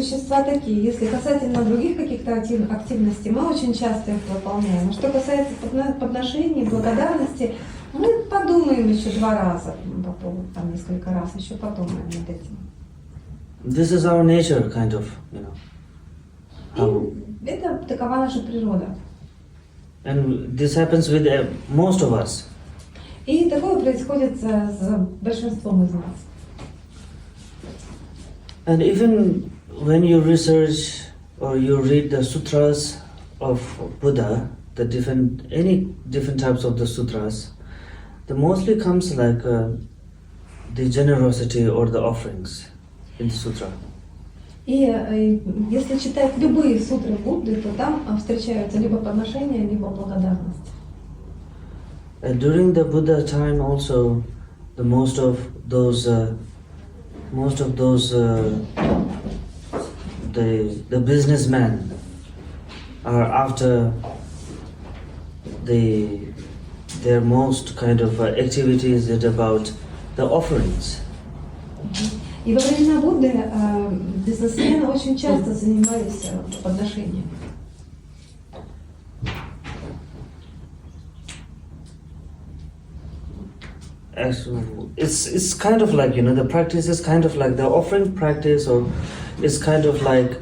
существа такие. Если касательно других каких-то активностей, мы очень часто их выполняем. А что касается подношений, благодарности, мы подумаем еще 2 раза, по поводу, там несколько раз, еще подумаем над этим. This is our nature, kind of, you know. И это такова наша природа. And this happens with most of us. И такое происходит с большинством из нас. And even when you research or you read the sutras of Buddha, any different types of the sutras, the mostly comes like the generosity or the offerings in the sutra. И если читать любые сутры Будды, то там встречаются либо подношения, либо благодарность. And during the Buddha time also, most of those the businessmen are after their most kind of activities is about the offerings. И во времена Будды бизнесмены очень часто занимались подношением. Actually, it's kind of like, you know, the practice is kind of like the offering practice, or it's kind of like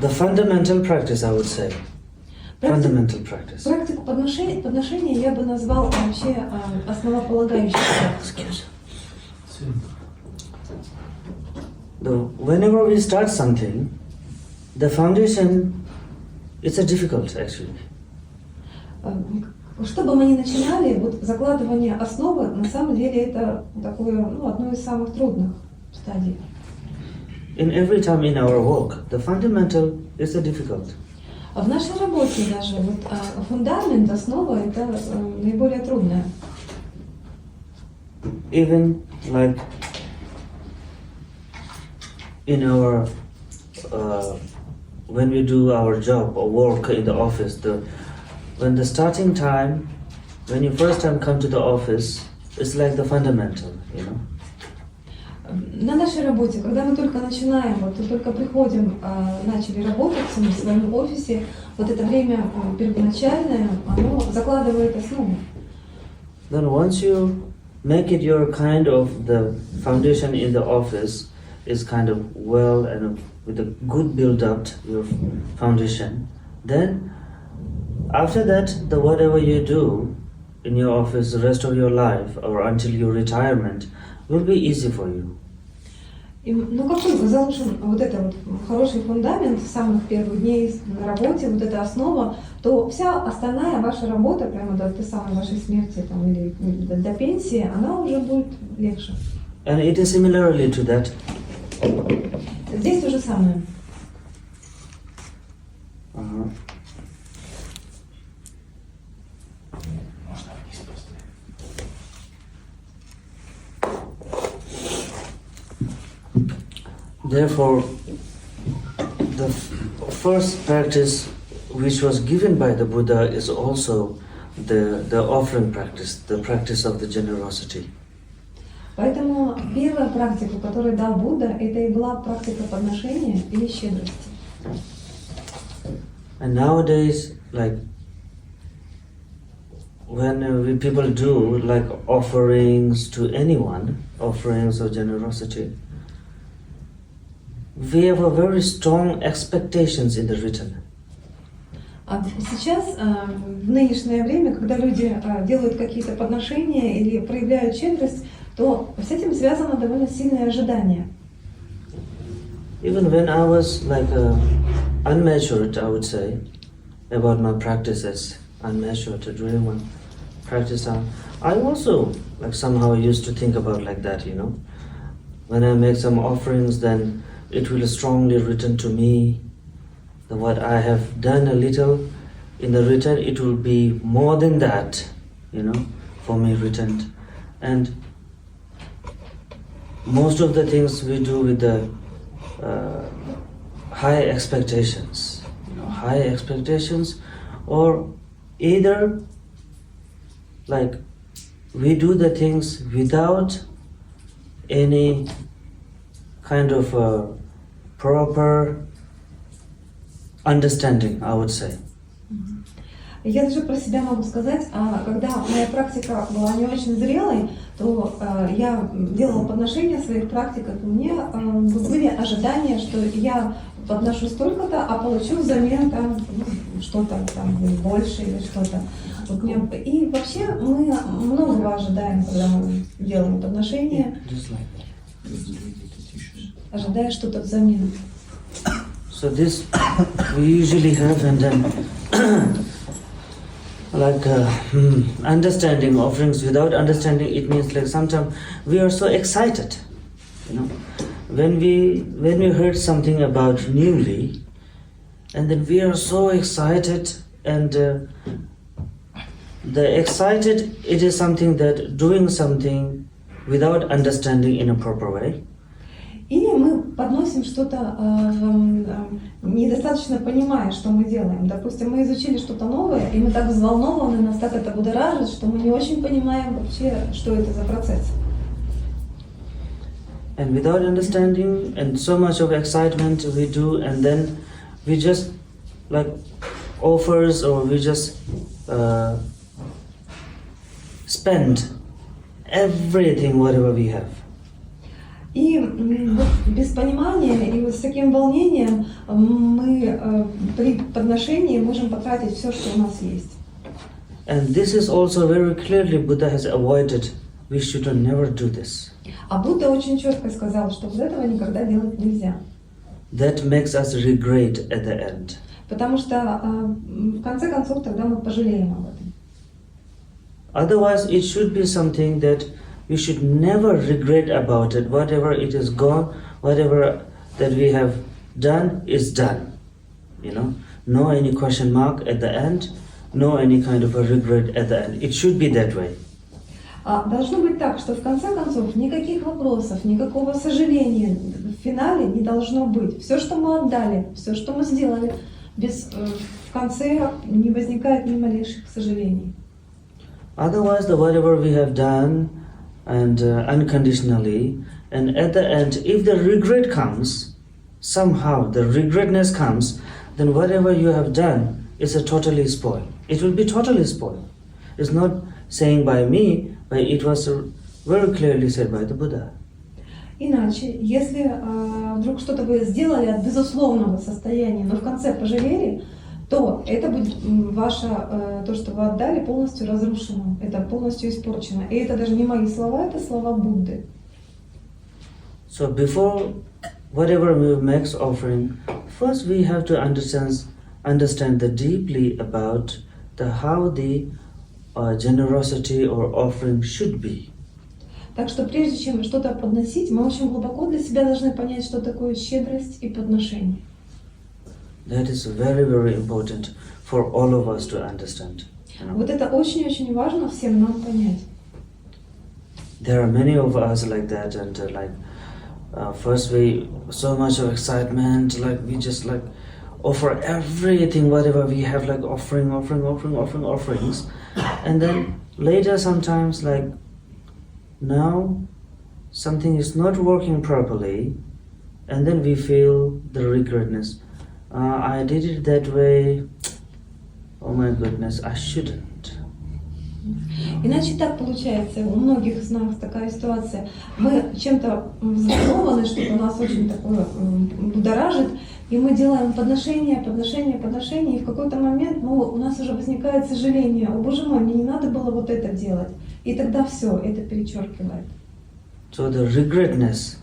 the fundamental practice, I would say. Fundamental practice. Практику подношения я бы назвал вообще основополагающей практикой. Whenever we start something, the foundation, it's a difficult actually. Что бы мы ни начинали, вот закладывание основы, на самом деле это такое, одно из самых трудных стадий. In every time in our work, the fundamental is the difficult. А в нашей работе даже фундамент, основа это наиболее трудное. Even like in our when we do our job or work in the office, when the starting time, when you first time come to the office, it's like the fundamental, you know. На нашей работе, когда мы только начинаем, только приходим, начали работать в своем офисе, вот это время первоначальное, оно закладывает основу. Then once you make it your kind of the foundation in the office is kind of well and with a good build up your foundation, then after that, whatever you do in your office the rest of your life or until your retirement will be easy for you. Как только заложен вот это хороший фундамент с самых первых дней на работе, вот эта основа, то вся остальная ваша работа, прямо до самой вашей смерти там, или до пенсии, она уже будет легче. And it is similarly to that. Здесь то же самое. Therefore, the first practice which was given by the Buddha is also the offering practice, the practice of the generosity. Поэтому первая практика, которую дал Будда, это и была практика подношения или щедрости. And nowadays, like when people do like offerings to anyone, offerings of generosity, we have a very strong expectations in the return. А сейчас, в нынешнее время, когда люди делают какие-то подношения или проявляют щедрость, то с этим связано довольно сильное ожидание. Even when I was like unmatured, I would say, about my practices, unmatured during my practice time, I also like somehow used to think about like that, you know. When I make some offerings, then it will strongly return to me. What I have done a little, in the return it will be more than that, you know, for me returned. And most of the things we do with the high expectations, high expectations, or either like we do the things without any kind of proper understanding, I would say. Я даже про себя могу сказать, когда моя практика была не очень зрелой, то я делала подношения своих практиках, и у меня были ожидания, что я подношу столько-то, а получу взамен там что-то там больше или что-то. Вот и вообще мы многого ожидаем, когда мы делаем подношения, ожидая что-то взамен. So this we usually have, and then like understanding offerings. Without understanding, it means like sometimes we are so excited, you know, when we heard something about newly, and then we are so excited, and the excited, it is something that doing something without understanding in a proper way. Или мы подносим что-то, недостаточно понимая, что мы делаем. Допустим, мы изучили что-то новое, и мы так взволнованы, нас так это будоражит, что мы не очень понимаем вообще, что это за процесс. And without understanding, and so much of excitement we do, and then we just like offers, or we just spend everything whatever we have. И без понимания и вот с таким волнением мы при подношении можем потратить все, что у нас есть. And this is also very clearly Buddha has avoided. We should never do this. А Будда очень четко сказал, что вот этого никогда делать нельзя. That makes us regret at the end. Потому что в конце концов тогда мы пожалеем об этом. Otherwise, it should be something that we should never regret about it. Whatever it is gone, whatever that we have done is done. You know, no any question mark at the end, no any kind of a regret at the end. It should be that way. Должно быть так, что в конце концов никаких вопросов, никакого сожаления в финале не должно быть. Все, что мы отдали, все, что мы сделали, в конце не возникает ни малейших сожалений. Otherwise, whatever we have done and unconditionally, and at the end, if the regret comes, somehow the regretness comes, then whatever you have done is a totally spoiled. It will be totally spoiled. It's not saying by me, but it was very clearly said by the Buddha. Иначе, если вдруг что-то вы сделали от безусловного состояния, но в конце пожалели, то это будет ваше, то, что вы отдали, полностью разрушено, это полностью испорчено. И это даже не мои слова, это слова Будды. So before whatever we make offering, first we have to understand the deeply about how the generosity or offering should be. Так что прежде чем что-то подносить, мы очень глубоко для себя должны понять, что такое щедрость и подношение. That is very, very important for all of us to understand. You know? Вот это очень-очень важно всем нам понять. There are many of us like that, and first we so much of excitement, like we just like offer everything, whatever we have, like offerings, and then later sometimes like now something is not working properly, and then we feel the regretness. I did it that way. Oh my goodness, I shouldn't. Иначе так получается, у многих из нас такая ситуация. Мы чем-то взволнованы, что-то нас очень такое будоражит, и мы делаем подношение, и в какой-то момент у нас уже возникает сожаление: о боже мой, мне не надо было вот это делать. И тогда все, это перечеркивает. So the regretness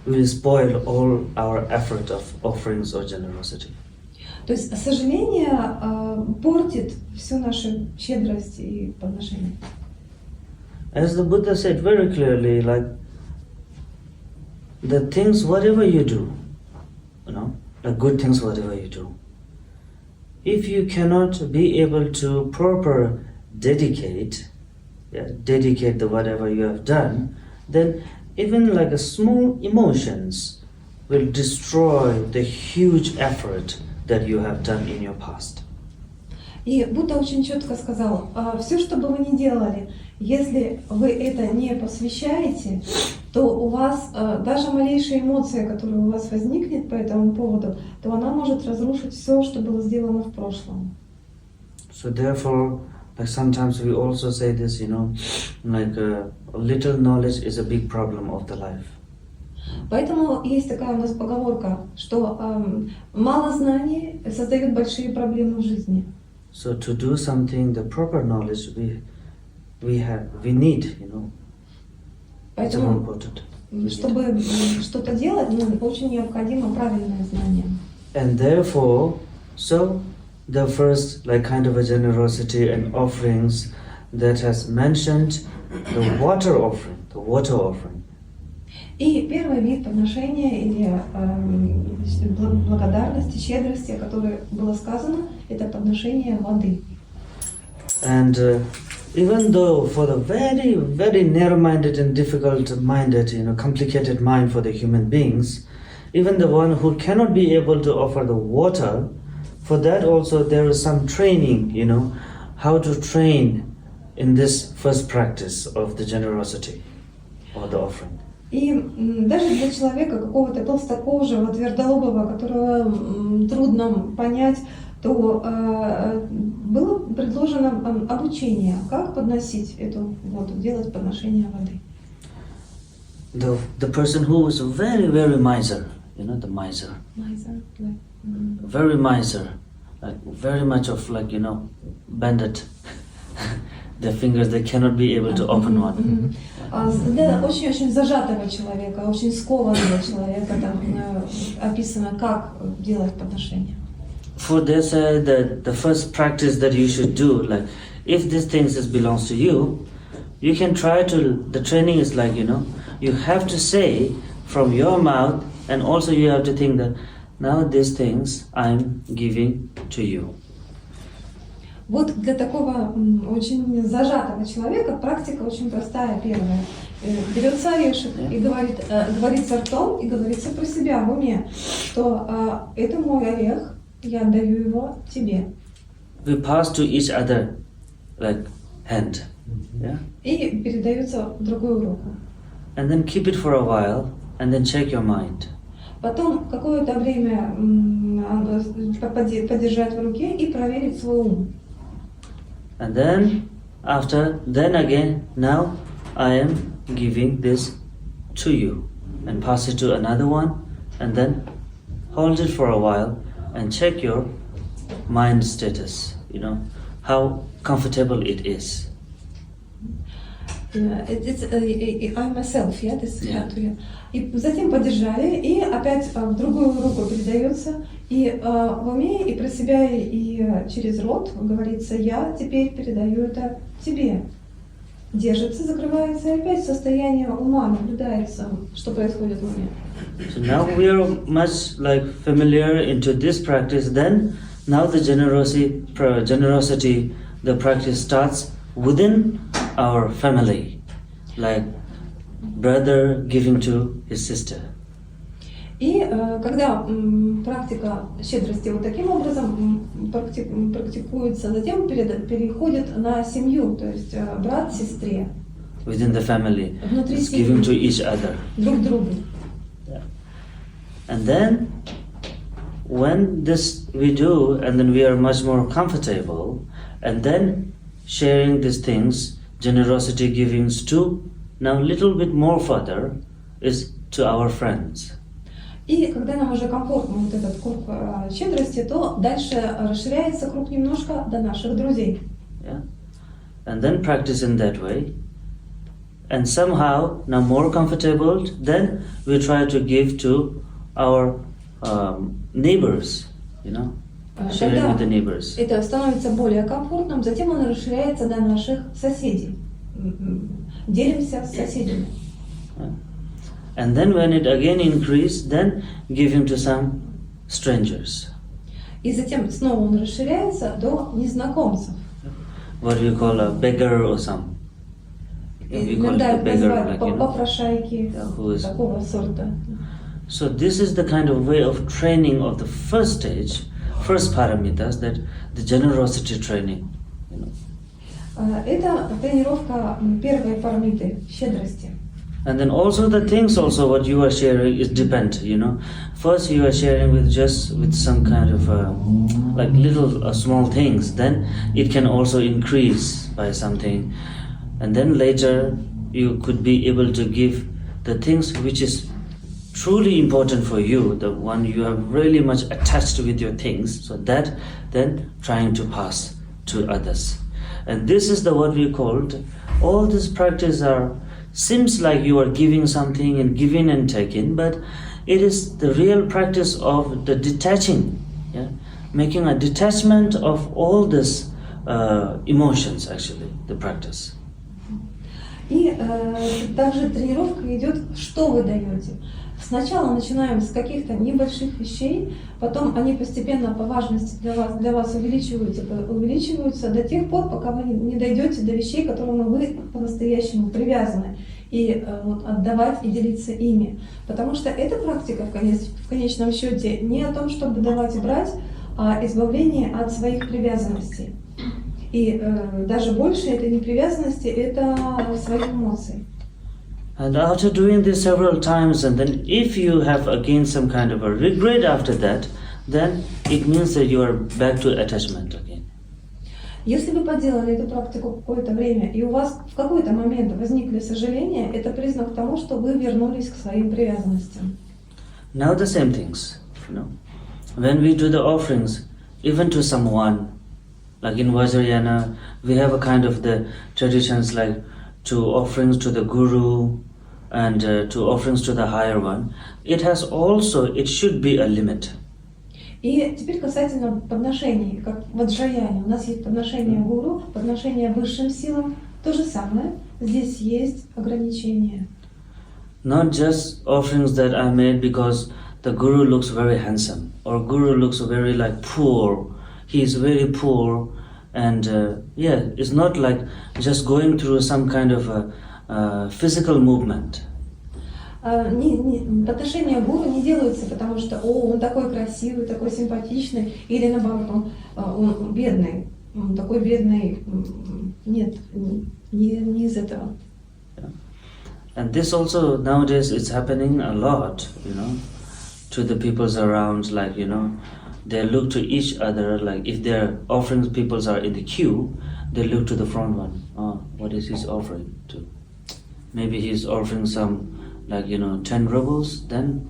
will spoil all our effort of offerings or generosity. То есть сожаление портит всю нашу щедрость и подношение. As the Buddha said very clearly, like the things, whatever you do, you know, the good things, whatever you do, if you cannot be able to proper dedicate the whatever you have done, then even like a small emotions will destroy the huge effort that you have done in your past. И Будда очень четко сказал: все, что бы вы ни делали, если вы это не посвящаете, то у вас даже малейшая эмоция, которая у вас возникнет по этому поводу, то она может разрушить все, что было сделано в прошлом. So therefore, like sometimes we also say this, like little knowledge is a big problem of the life. Поэтому есть такая у нас поговорка, что мало знаний создает большие проблемы в жизни. So to do something, the proper knowledge we need, It's more Поэтому, important. чтобы что-то делать, очень необходимо правильное знание. And therefore, so the first like kind of a generosity and offerings that has mentioned the water offering. И первый вид подношения или благодарности, щедрости, о которой было сказано, это подношение воды. And even though for the very, very narrow-minded and difficult-minded, complicated mind for the human beings, even the one who cannot be able to offer the water, for that also there is some training, how to train in this first practice of the generosity or the offering. И даже для человека какого-то толстокожего, твердолобого, которого трудно понять, то было предложено обучение, как подносить эту воду, делать подношение воды. The person who is very, very miser, the miser. Very miser, like very much of bandit. Their fingers, they cannot be able to open one. Для очень-очень зажатого человека, очень скованного человека там описано, как делать подношение. For they say that the first practice that you should do, like if these things belongs to you, you can try to. The training is like you have to say from your mouth, and also you have to think that now these things I'm giving to you. Вот для такого очень зажатого человека практика очень простая, первая. Берется орешек и говорится ртом и говорится про себя в уме, что это мой орех, я отдаю его тебе. We pass to each other like hand, yeah? И передается в другую руку. And then keep it for a while, and then check your mind. Потом какое-то время подержать в руке и проверить свой ум. And then again, now I am giving this to you, and pass it to another one, and then hold it for a while and check your mind status, how comfortable it is. I myself, yeah, this Yeah. И затем подержали, и опять в другую руку передается, и в уме, и про себя, и через рот говорится, я теперь передаю это тебе. Держится, закрывается, и опять состояние ума наблюдается, что происходит в уме. So now we are much familiar into this practice. Then now the generosity, the practice starts within our family, like brother giving to his sister. И когда практика щедрости вот таким образом практикуется, затем переходит на семью, то есть брат сестре. Within the family, Внутри it's семьи. giving to each other. Друг другу. Yeah. And then, when this we do, and then we are much more comfortable, and then sharing these things, generosity givings to, now little bit more further, is to our friends. И когда нам уже комфортно вот этот круг щедрости, то дальше расширяется круг немножко до наших друзей. Yeah? And then practice in that way. And somehow, now more comfortable, then we try to give to our neighbors, sharing with the neighbors. Это становится более комфортным, затем он расширяется до наших соседей. Делимся с соседями. Yeah. And then when it again increases, then give him to some strangers. И затем снова он расширяется до незнакомцев. What we call a beggar or some. We call it Иногда a это beggar, называют like, попрошайки, who is- такого сорта. So this is the kind of way of training of the first stage, first paramitas, that the generosity training. Это тренировка первой парамиты, щедрости. And then also the things also what you are sharing is depend, you know. First you are sharing with just with some kind of like little small things, then it can also increase by something. And then later you could be able to give the things which is truly important for you, the one you have really much attached with your things, so that then trying to pass to others. And this is the what we called, all this practice are seems like you are giving something and giving and taking, but it is the real practice of the detaching, yeah? Making a detachment of all this emotions, actually, the practice. И также тренировка идет, что вы даете. Сначала начинаем с каких-то небольших вещей, потом они постепенно по важности для вас увеличиваются до тех пор, пока вы не дойдете до вещей, к которым вы по-настоящему привязаны, и вот, отдавать и делиться ими. Потому что эта практика в конечном счете не о том, чтобы давать и брать, а избавление от своих привязанностей. И даже больше это не привязанности, это своих эмоций. And after doing this several times, and then if you have again some kind of a regret after that, then it means that you are back to attachment again. Если вы поделали эту практику какое-то время, и у вас в какой-то момент возникли сожаления, это признак тому, что вы вернулись к своим привязанностям. Now the same things, you know. When we do the offerings, even to someone, like in Vajrayana, we have a kind of the traditions like to offerings to the Guru and to offerings to the higher one. It should be a limit. И теперь касательно подношений, как в Ваджраяне, у нас есть подношение гуру, подношение высшим силам, то же самое, здесь есть ограничения. Not just offerings that are made because the Guru looks very handsome, or Guru looks very like poor, he is very poor, and it's not like just going through some kind of a physical movement. Подношения гуру не делаются, потому что он такой красивый, такой симпатичный, или наоборот, он бедный, он такой бедный. Нет, не из этого. And this also nowadays it's happening a lot, you know, to the peoples around, like, you know, they look to each other, like if their offerings peoples are in the queue, they look to the front one. Oh, what is his offering to? Maybe he's offering some, like, you know, 10 rubles, then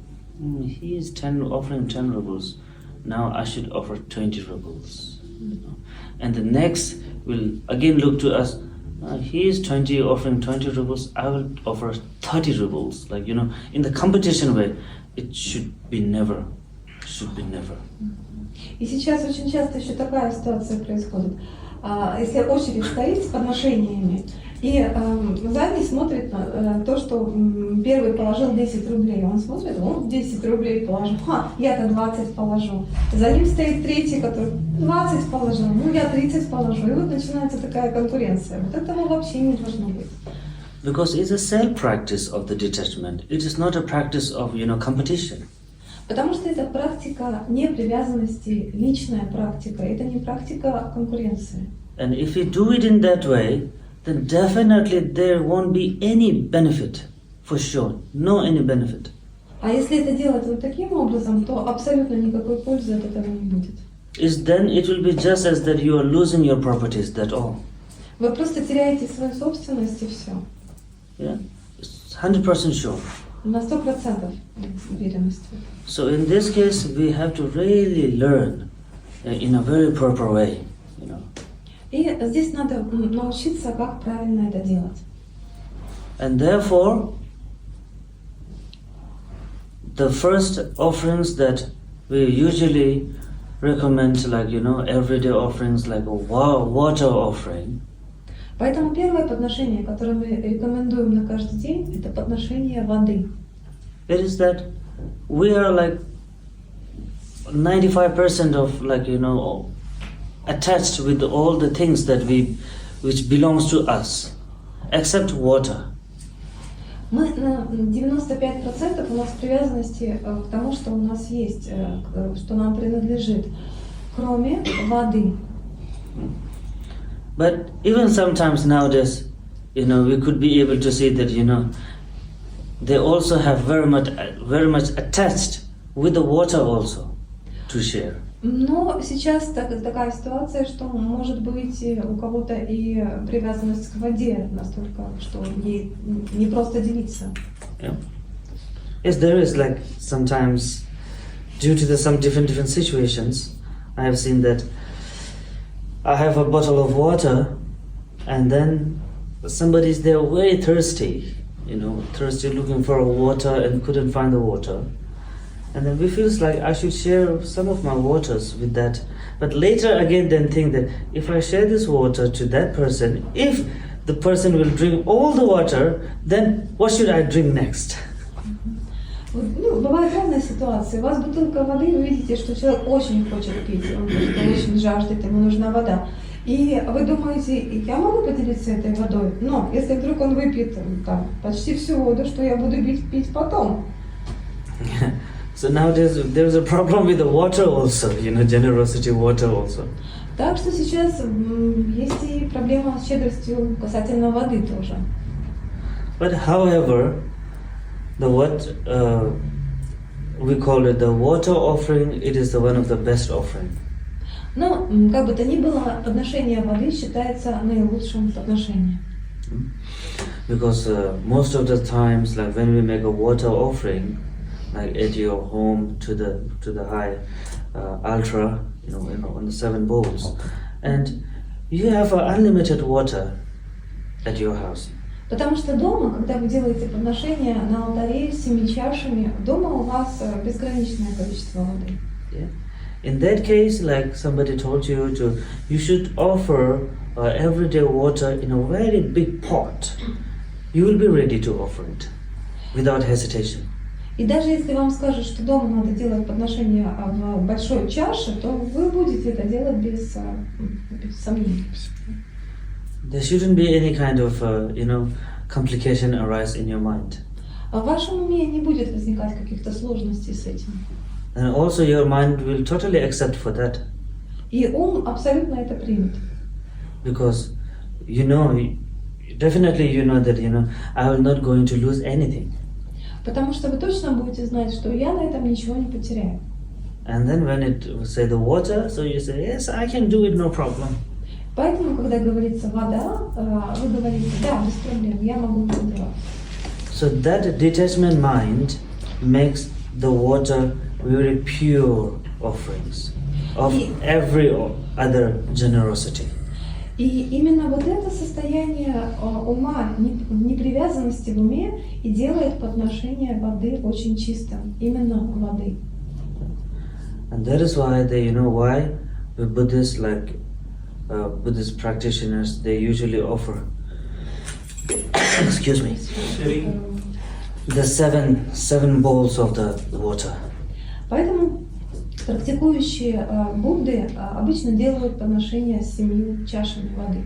he is offering 10 rubles. Now I should offer 20 rubles. You know? And the next will again look to us, he is offering 20 rubles, I will offer 30 rubles. Like, you know, in the competition way, it should be never. И сейчас очень часто еще такая ситуация происходит. Если очередь стоит с подношениями, и сзади смотрит на то, что первый положил 10 рублей, он смотрит, он 10 рублей положил, я-то 20 положу. За ним стоит третий, который 20 положил, я 30 положу. И вот начинается такая конкуренция. Вот этого вообще не должно быть. Because it's a self-practice of the detachment. It is not a practice of, you know, competition. Потому что это практика не привязанности, личная практика, это не практика конкуренции. And if you do it in that way, then definitely there won't be any benefit, for sure, no any benefit. А если это делать вот таким образом, то абсолютно никакой пользы от этого не будет. Then it will be just as that you are losing your properties, that all. Вы просто теряете свою собственность и все. Yeah, it's 100% sure. На 100% уверенности. So in this case, we have to really learn in a very proper way, you know. И здесь надо научиться, как правильно это делать. And therefore, the first offerings that we usually recommend, like, you know, everyday offerings, like a water offering. Поэтому первое подношение, которое мы рекомендуем на каждый день, это подношение воды. It is that we are like 95% of, like, you know, attached with all the things that which belongs to us, except water. Мы на 95% у нас привязанности к тому, что у нас есть, что нам принадлежит, кроме воды. But even sometimes nowadays, you know, we could be able to see that, you know, they also have very much attached with the water also to share. Но сейчас такая ситуация, что может быть у кого-то и привязанность к воде настолько, что ей не просто делиться. Yeah. Yes, there is like sometimes due to some different situations, I have seen that I have a bottle of water and then somebody's there very thirsty, thirsty looking for water and couldn't find the water. And then we feels like I should share some of my waters with that. But later again then think that if I share this water to that person, if the person will drink all the water, then what should I drink next? Бывают разные ситуации. У вас бутылка воды, вы видите, что человек очень хочет пить, он очень жаждет, ему нужна вода. И вы думаете, я могу поделиться этой водой, но если вдруг он выпьет почти всю воду, что я буду пить потом? So now there's a problem with the water also, generosity water also. Так что сейчас есть и проблема с щедростью касательно воды тоже. But however, we call it the water offering, it is the one of the best offering. Но, как бы то ни было, подношение воды считается наилучшим подношением. Because most of the times, like when we make a water offering, like at your home to the high altar, on the 7 bowls, and you have unlimited water at your house. Потому что дома, когда вы делаете подношение на алтаре с 7 чашами, дома у вас безграничное количество воды. Yeah. In that case, like somebody told you you should offer everyday water in a very big pot. You will be ready to offer it without hesitation. И даже если вам скажут, что дома надо делать подношение в большой чаше, то вы будете это делать без сомнений. There shouldn't be any kind of, complication arise in your mind. А в вашем уме не будет возникать каких-то сложностей с этим. And also your mind will totally accept for that. И ум абсолютно это примет. Because definitely you know that, I will not going to lose anything. Потому что вы точно будете знать, что я на этом ничего не потеряю. And then when it say the water, so you say, yes, I can do it, no problem. Поэтому, когда говорится вода, вы говорите, да, без проблем, я могу это делать. So that detachment mind makes the water very pure offerings of every other generosity. И именно вот это состояние ума, непривязанности в уме и делает подношение воды очень чистым. Именно воды. And that is why why the Buddhists, Buddhist practitioners, they usually offer excuse me, the seven bowls of the water. Поэтому практикующие Будды обычно делают подношение с 7 чашами воды.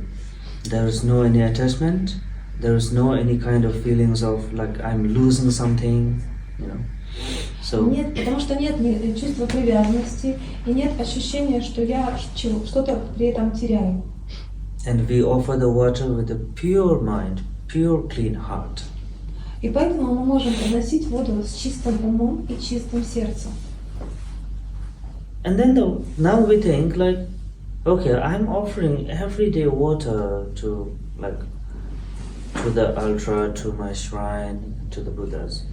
There is no any attachment. There is no any kind of feelings of like I'm losing something, So нет, потому что нет чувства привязанности и нет ощущения, что я что-то при этом теряю. And we offer the water with a pure mind, pure clean heart. И поэтому мы можем подносить воду с чистым умом и чистым сердцем. And then now we think like, okay, I'm offering everyday water to the altar, to my shrine, to the Buddhas.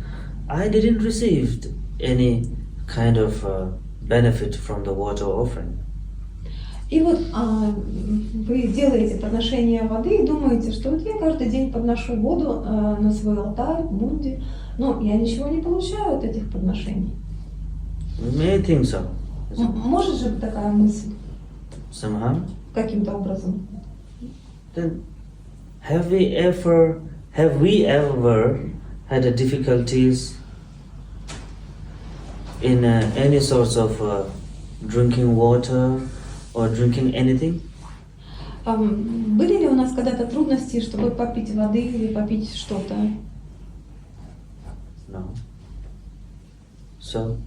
I didn't receive any kind of benefit from the water offering. И вот вы делаете подношение воды и думаете, что вот я каждый день подношу воду на свой алтарь, Будде, но я ничего не получаю от этих подношений. We may think so. Может же быть такая мысль? Somehow. Каким-то образом. Then have we ever had difficulties in any sorts of drinking water or drinking anything? Были ли у нас когда-то трудности, чтобы попить воды или попить что-то? No. So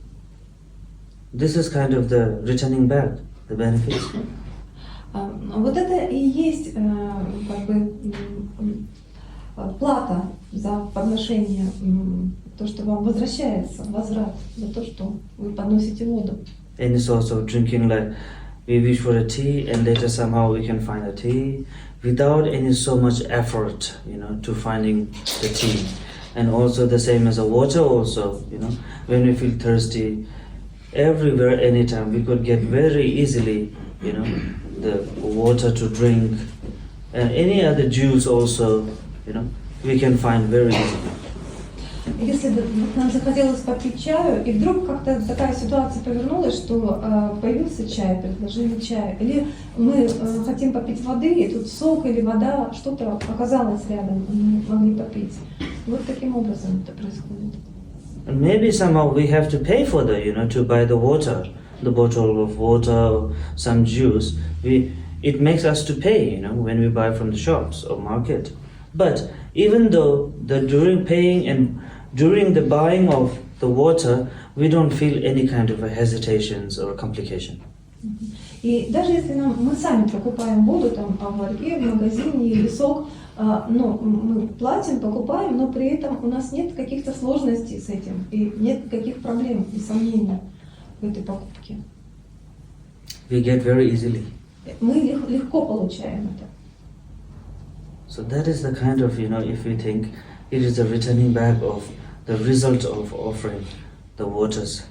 this is kind of the returning back, the benefits. Вот это и есть плата за подношение, то, что вам возвращается, возврат, за то, что вы подносите воду. Any sorts of drinking, like we wish for a tea and later somehow we can find a tea without any so much effort, to finding the tea. And also the same as a water also, when we feel thirsty, everywhere, anytime, we could get very easily, the water to drink. And any other juice also, we can find very easily. Если бы нам захотелось попить чаю, и вдруг как-то такая ситуация повернулась, что появился чай, предложили чай, или мы хотим попить воды, и тут сок или вода, что-то оказалось рядом, и мы могли попить. Вот таким образом это происходит. And maybe somehow we have to pay for to buy the water, the bottle of water, some juice. It makes us to pay, when we buy from the shops or market. But even though during paying and during the buying of the water, we don't feel any kind of a hesitations or complication. И даже если мы сами покупаем воду там в ларьке, в магазине или сок, мы платим, покупаем, но при этом у нас нет каких-то сложностей с этим, и нет каких проблем и сомнений в этой покупке. We get very easily. Мы легко получаем это. So that is the kind of, if we think it is the returning back of the result of offering the waters.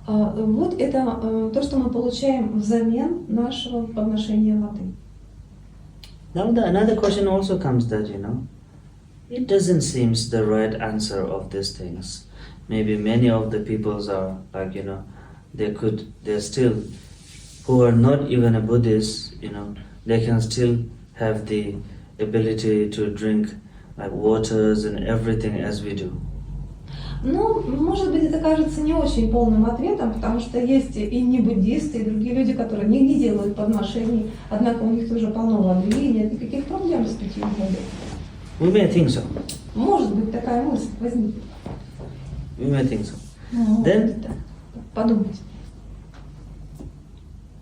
Вот это то, что мы получаем взамен нашего подношения воды. Now another question also comes that, it doesn't seem the right answer of these things. Maybe many of the peoples are like, they're still, who are not even a Buddhist, they can still have the ability to drink like waters and everything as we do. Может быть, это кажется не очень полным ответом, потому что есть и не буддисты, и другие люди, которые не делают подношений, однако у них тоже полно воды, и нет никаких проблем с питьем воды. We may think so. Может быть, такая мысль возникнет. We may think so. Then, подумать.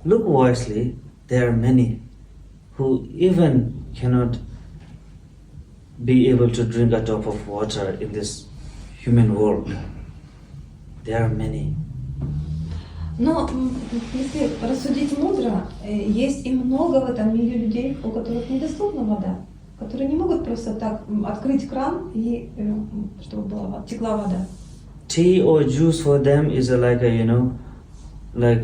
Look wisely, there are many who even cannot be able to drink a drop of water in this human world. There are many. Но если рассудить мудро, есть и много в этом мире людей, у которых недоступна вода, которые не могут просто так открыть кран и чтобы текла вода. Tea or juice for them is like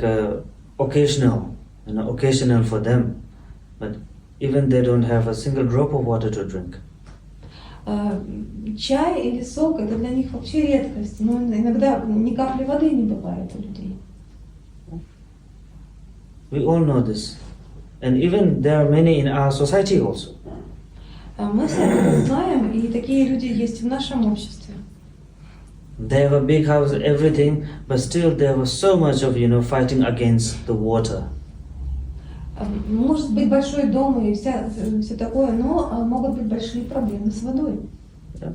a occasional, occasional for them. But even they don't have a single drop of water to drink. Чай или сок — это для них вообще редкость, но иногда ни капли воды не бывает у людей. We all know this. And even there are many in our society also. Мы все это знаем, и такие люди есть в нашем обществе. They have a big house, everything, but still there was so much of, fighting against the water. Может быть большой дом и все такое, но могут быть большие проблемы с водой. Yeah.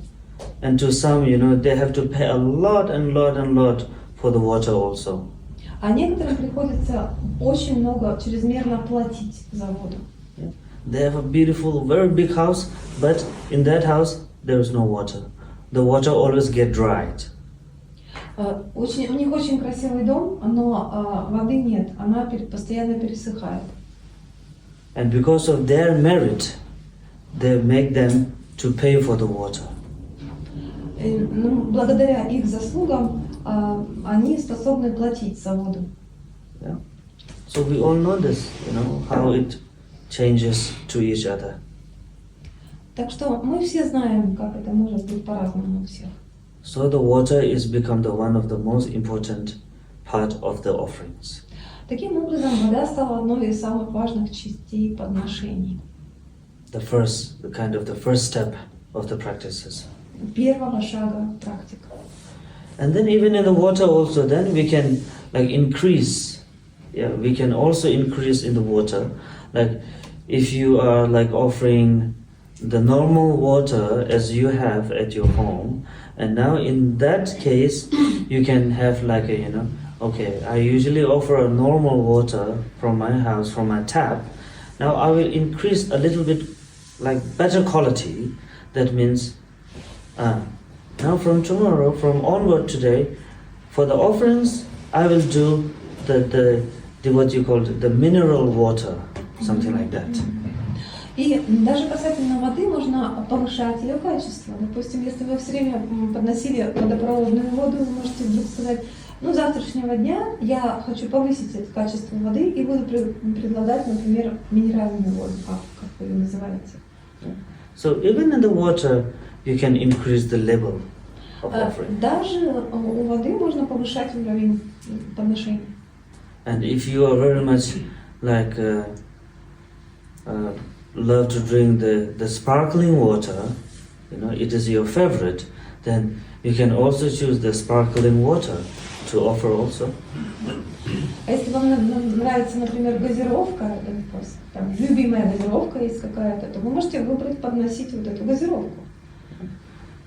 And to some, they have to pay a lot and lot for the water also. А некоторым приходится очень много, чрезмерно платить за воду. Yeah. They have a beautiful, very big house, but in that house there is no water. The water always get dried. У них очень красивый дом, но воды нет, она постоянно пересыхает. And because of their merit, they make them to pay for the water. Благодаря их заслугам они способны платить за воду. Yeah. So we all know this, how it changes to each other. Так что мы все знаем, как это может быть по-разному у всех. So the water is become the one of the most important part of the offerings. Таким образом, вода стала одной из самых важных частей подношений. The first step of the practices. Первого шага практика. And then even in the water also, then we can increase. Yeah, we can also increase in the water. Like if you are offering the normal water as you have at your home, and now in that case, you can have okay, I usually offer a normal water from my house, from my tap. Now I will increase a little bit better quality. That means Now from tomorrow, from onward today, for the offerings, I will do the what you call the mineral water, something like that. И даже касательно воды можно повышать ее качество. Допустим, если вы все время подносили водопроводную воду, вы можете вдруг сказать, ну, с завтрашнего дня я хочу повысить это качество воды и буду предлагать, например, минеральную воду, как вы ее называете. So even in the water, you can increase the level of offering. Даже у воды можно повышать уровень подношения. And if you are very much like love to drink the sparkling water, you know, it is your favorite, then you can also choose the sparkling water to offer also. А если вам нравится, например, газировка, там, любимая газировка есть какая-то, то вы можете выбрать подносить вот эту газировку.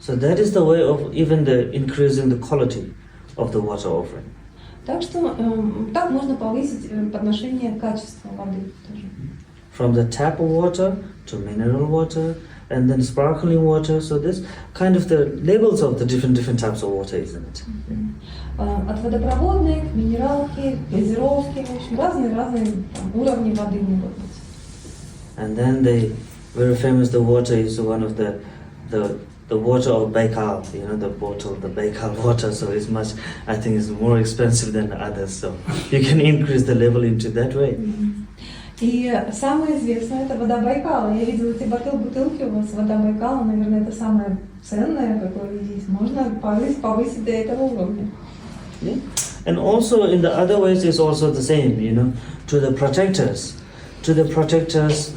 So that is the way of even the increasing the quality of the water offering. Так что так можно повысить подношение качества воды тоже. From the tap water to mineral water and then sparkling water. So this kind of the levels of the different types of water, isn't it? От водопроводной к минералке, газировке, в общем, разные уровни воды могут быть. And then the very famous the water is one of the water of Baikal, you know, the bottle, the Baikal water. So it's much, I think, it's more expensive than the others. So you can increase the level into that way. И самое известное — это вода Байкала. Я видела эти бутылки у вас, вода Байкала, наверное, это самое ценное, какое есть. Можно повысить до этого уровня. Yeah. And also in the other ways is also the same, you know, to the protectors. To the protectors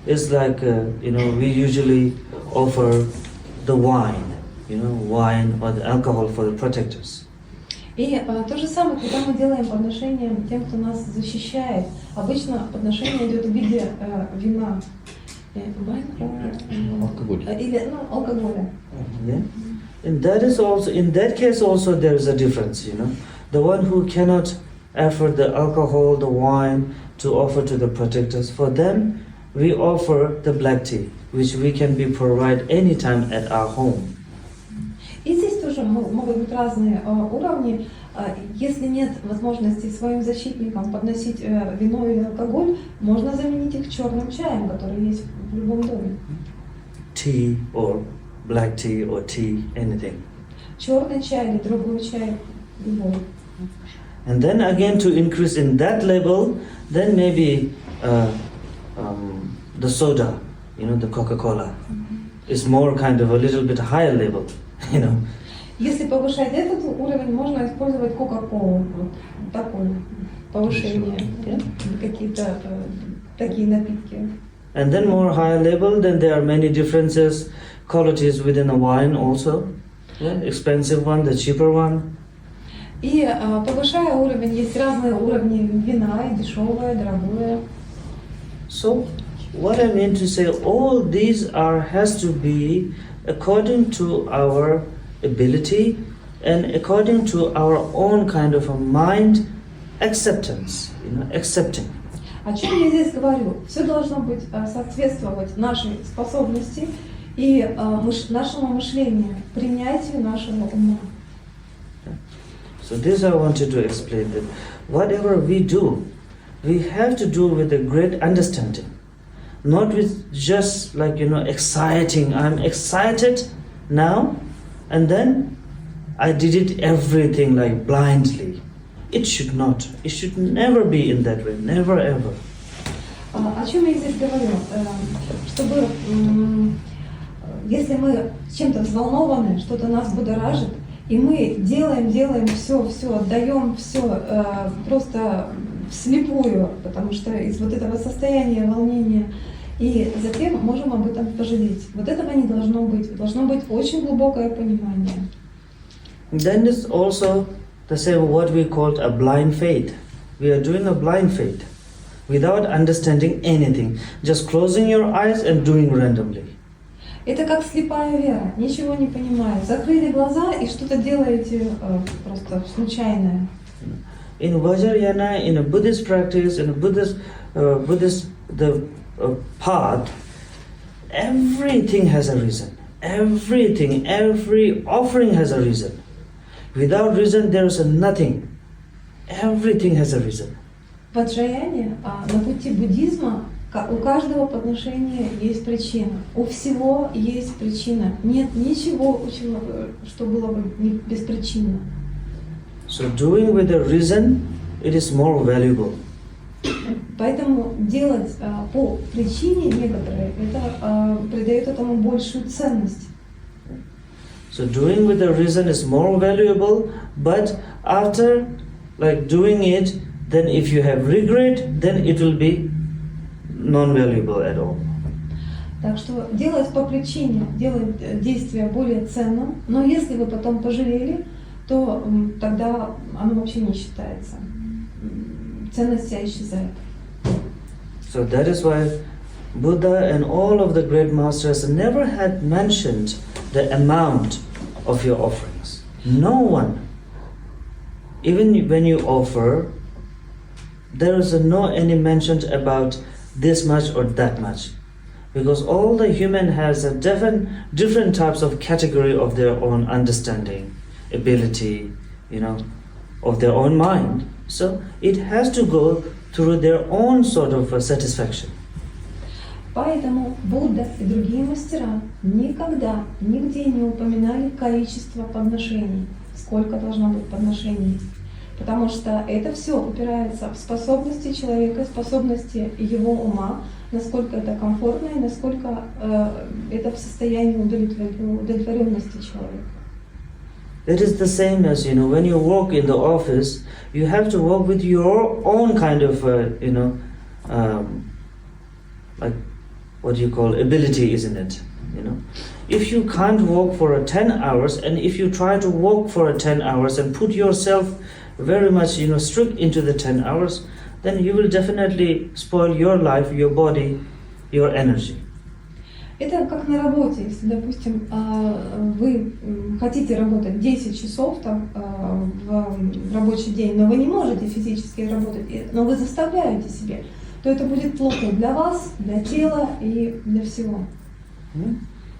is like, you know, we usually offer the wine, you know, wine or the alcohol for the protectors. И то же самое, когда мы делаем подношение тем, кто нас защищает, обычно подношение идет в виде вина, алкоголя. Yeah. And that is also, in that case also there is a difference, you know. The one who cannot afford the alcohol, the wine to offer to the protectors, for them we offer the black tea, which we can be provide anytime at our home. И здесь тоже могут быть разные уровни. Если нет возможности своим защитникам подносить вино или алкоголь, можно заменить их черным чаем, который есть в любом доме. Tea or black tea or tea, anything. Черный чай или другой чай, любой. And then again to increase in that level, then maybe the soda, you know, the Coca-Cola, is more kind of a little bit higher level, you know. Если повышать этот уровень, можно использовать Кока-Колу, вот такое повышение, какие-то такие напитки. And then more higher level, then there are many differences, qualities within a wine also. Yeah, expensive one, the cheaper one. И повышая уровень, есть разные уровни вина, и дешевое, дорогое. So, what I mean to say, all these has to be according to our ability and according to our own kind of a mind acceptance, you know, accepting. О чем я здесь говорю? Все должно быть соответствовать нашей способности и нашему мышлению, принятию нашего ума. So this I wanted to explain that whatever we do, we have to do with a great understanding, not with just like, you know, exciting. I'm excited now, and then I did it everything like blindly. It should not. It should never be in that way. Never ever. О чем я здесь говорю? Чтобы, если мы чем-то взволнованы, что-то нас будоражит, и мы делаем все, отдаем все просто вслепую, потому что из вот этого состояния волнения, и затем можем об этом пожалеть. Вот этого не должно быть. Должно быть очень глубокое понимание. Then is also the same what we call a blind faith. We are doing a blind faith without understanding anything, just closing your eyes and doing randomly. Это как слепая вера, ничего не понимая. Закрыли глаза и что-то делаете просто случайное. In Vajrayana, in a Buddhist practice, in a Buddhist path, everything has a reason. Everything, every offering has a reason. Without reason, there is nothing. Everything has a reason. В Ваджраяне, на пути буддизма, у каждого подношения есть причина. У всего есть причина. Нет ничего, что было бы беспричинно. So doing with a reason, it is more valuable. Поэтому делать по причине некоторые, это придает этому большую ценность. So doing with a reason is more valuable, but after doing it, then if you have regret, then it will be non-valuable at all. Так что делать по причине, делать действие более ценным, но если вы потом пожалели, то тогда оно вообще не считается. Ценность вся исчезает. So that is why Buddha and all of the great masters never had mentioned the amount of your offerings. No one. Even when you offer, there is no any mention about this much or that much. Because all the human has a different types of category of their own understanding, ability, of their own mind. So it has to go through their own sort of satisfaction. Поэтому Будда и другие мастера никогда, нигде не упоминали количество подношений, сколько должно быть подношений. Потому что это все упирается в способности человека, способности его ума, насколько это комфортно и насколько это в состоянии удовлетворенности человека. It is the same as, when you work in the office, you have to work with your own kind of, ability, isn't it? If you can't work for 10 hours, and if you try to work for 10 hours and put yourself very much, strict into the 10 hours, then you will definitely spoil your life, your body, your energy. Это как на работе, если, допустим, вы хотите работать 10 часов в рабочий день, но вы не можете физически работать, но вы заставляете себе, то это будет плохо для вас, для тела и для всего.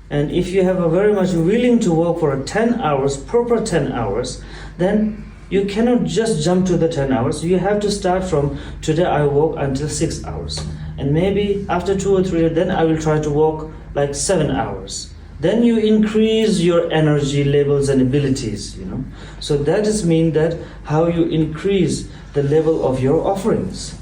And if you have a very much willing to work for 10 hours, proper 10 hours, then you cannot just jump to the 10 hours. You have to start from today I work until 6 hours. And maybe after 2 or 3, then I will try to work 7 hours. Then you increase your energy levels and abilities, So that is mean that how you increase the level of your offerings.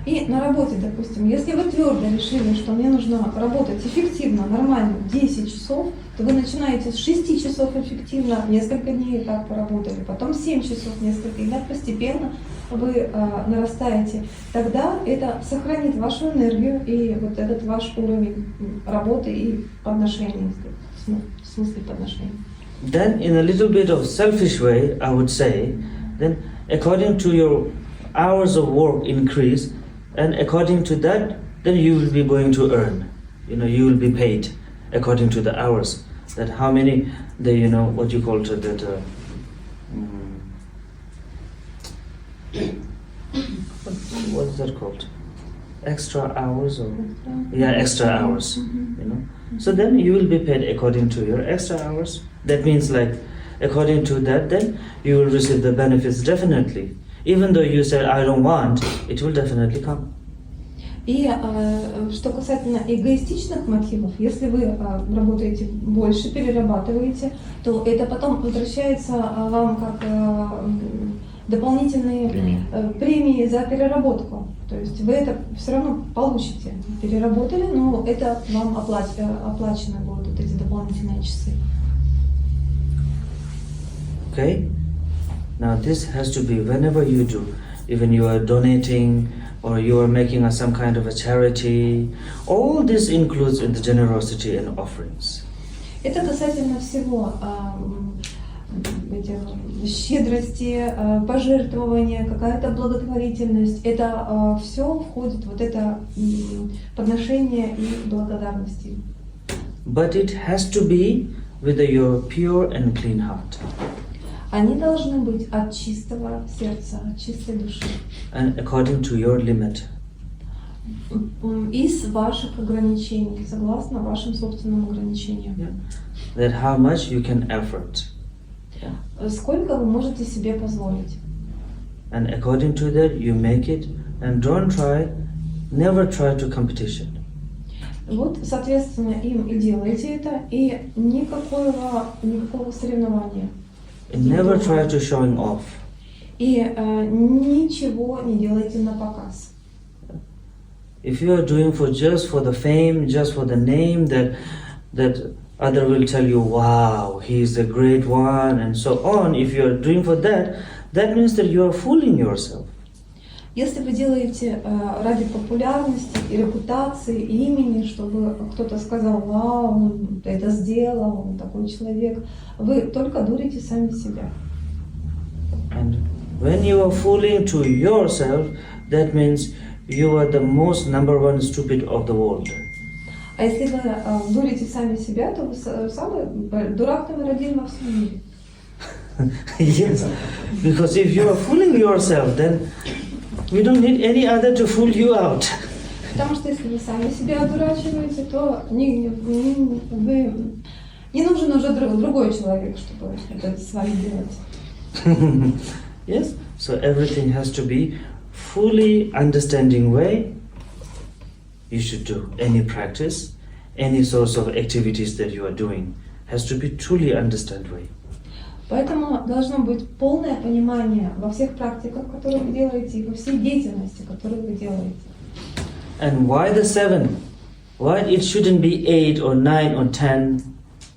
И на работе, допустим, если вы твердо решили, что мне нужно работать эффективно, нормально, 10 часов, то вы начинаете с 6 часов эффективно, несколько дней так поработали, потом 7 часов несколько, и так постепенно вы нарастаете. Тогда это сохранит вашу энергию и вот этот ваш уровень работы и подношений, в смысле подношений. Then in a little bit of selfish way, I would say, then according to your hours of work increase, and according to that, then you will be going to earn. You will be paid according to the hours. That how many, what you call it, that, what is that called? Extra hours or? Yeah, extra hours, So then you will be paid according to your extra hours. That means according to that, then you will receive the benefits definitely. Even though you said, I don't want, it will definitely come. И что касательно эгоистичных мотивов, если вы работаете больше, перерабатываете, то это потом возвращается вам как дополнительные премии за переработку. То есть вы это все равно получите. Переработали, но это вам оплачено будут вот эти дополнительные часы. Okay? Now this has to be whenever you do, even you are donating or you are making some kind of a charity, all this includes in the generosity and offerings. Это касательно всего щедрости, пожертвования, какая-то благотворительность. Это все входит вот это подношение и благодарности. But it has to be with your pure and clean heart. Они должны быть от чистого сердца, от чистой души. And according to your limit. из ваших ограничений, согласно вашим собственным ограничениям. That how much you can afford. Сколько вы можете себе позволить? And according to that, you make it, and never try to competition. Вот, соответственно, им и делайте это, и никакого соревнования. And never try to showing off. И ничего не делайте на показ. If you are doing just for the fame, just for the name, that other will tell you, wow, he is a great one, and so on. If you are doing for that, that means that you are fooling yourself. Если вы делаете ради популярности и репутации, и имени, чтобы кто-то сказал, вау, он это сделал, он такой человек, вы только дурите сами себя. And when you are fooling to yourself, that means you are the most number one stupid of the world. А если вы дурите сами себя, то вы самый дурак номер один во всем мире. Yes, because if you are fooling yourself, then you don't need any other to fool you out. Потому что если вы сами себя одурачиваете, то не нужен уже другой человек, чтобы это с вами делать. Yes, so everything has to be fully understanding way. You should do any practice, any source of activities that you are doing has to be truly understand way. Поэтому должно быть полное понимание во всех практиках, которые вы делаете, и во всей деятельности, которую вы делаете. And why the 7? Why it shouldn't be 8 or 9 or 10,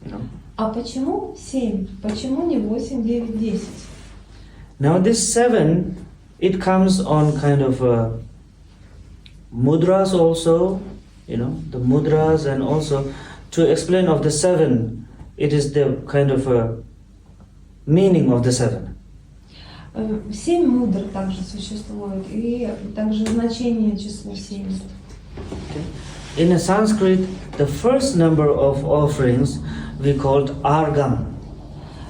you know? А почему 7? Почему не 8, 9, 10? Now this 7, it comes on kind of mudras also, you know, the mudras, and also to explain of the 7, it is the kind of meaning of the 7. 7 мудр также существует, и также значение числа 7. Okay. In a Sanskrit, the first number of offerings we called argam.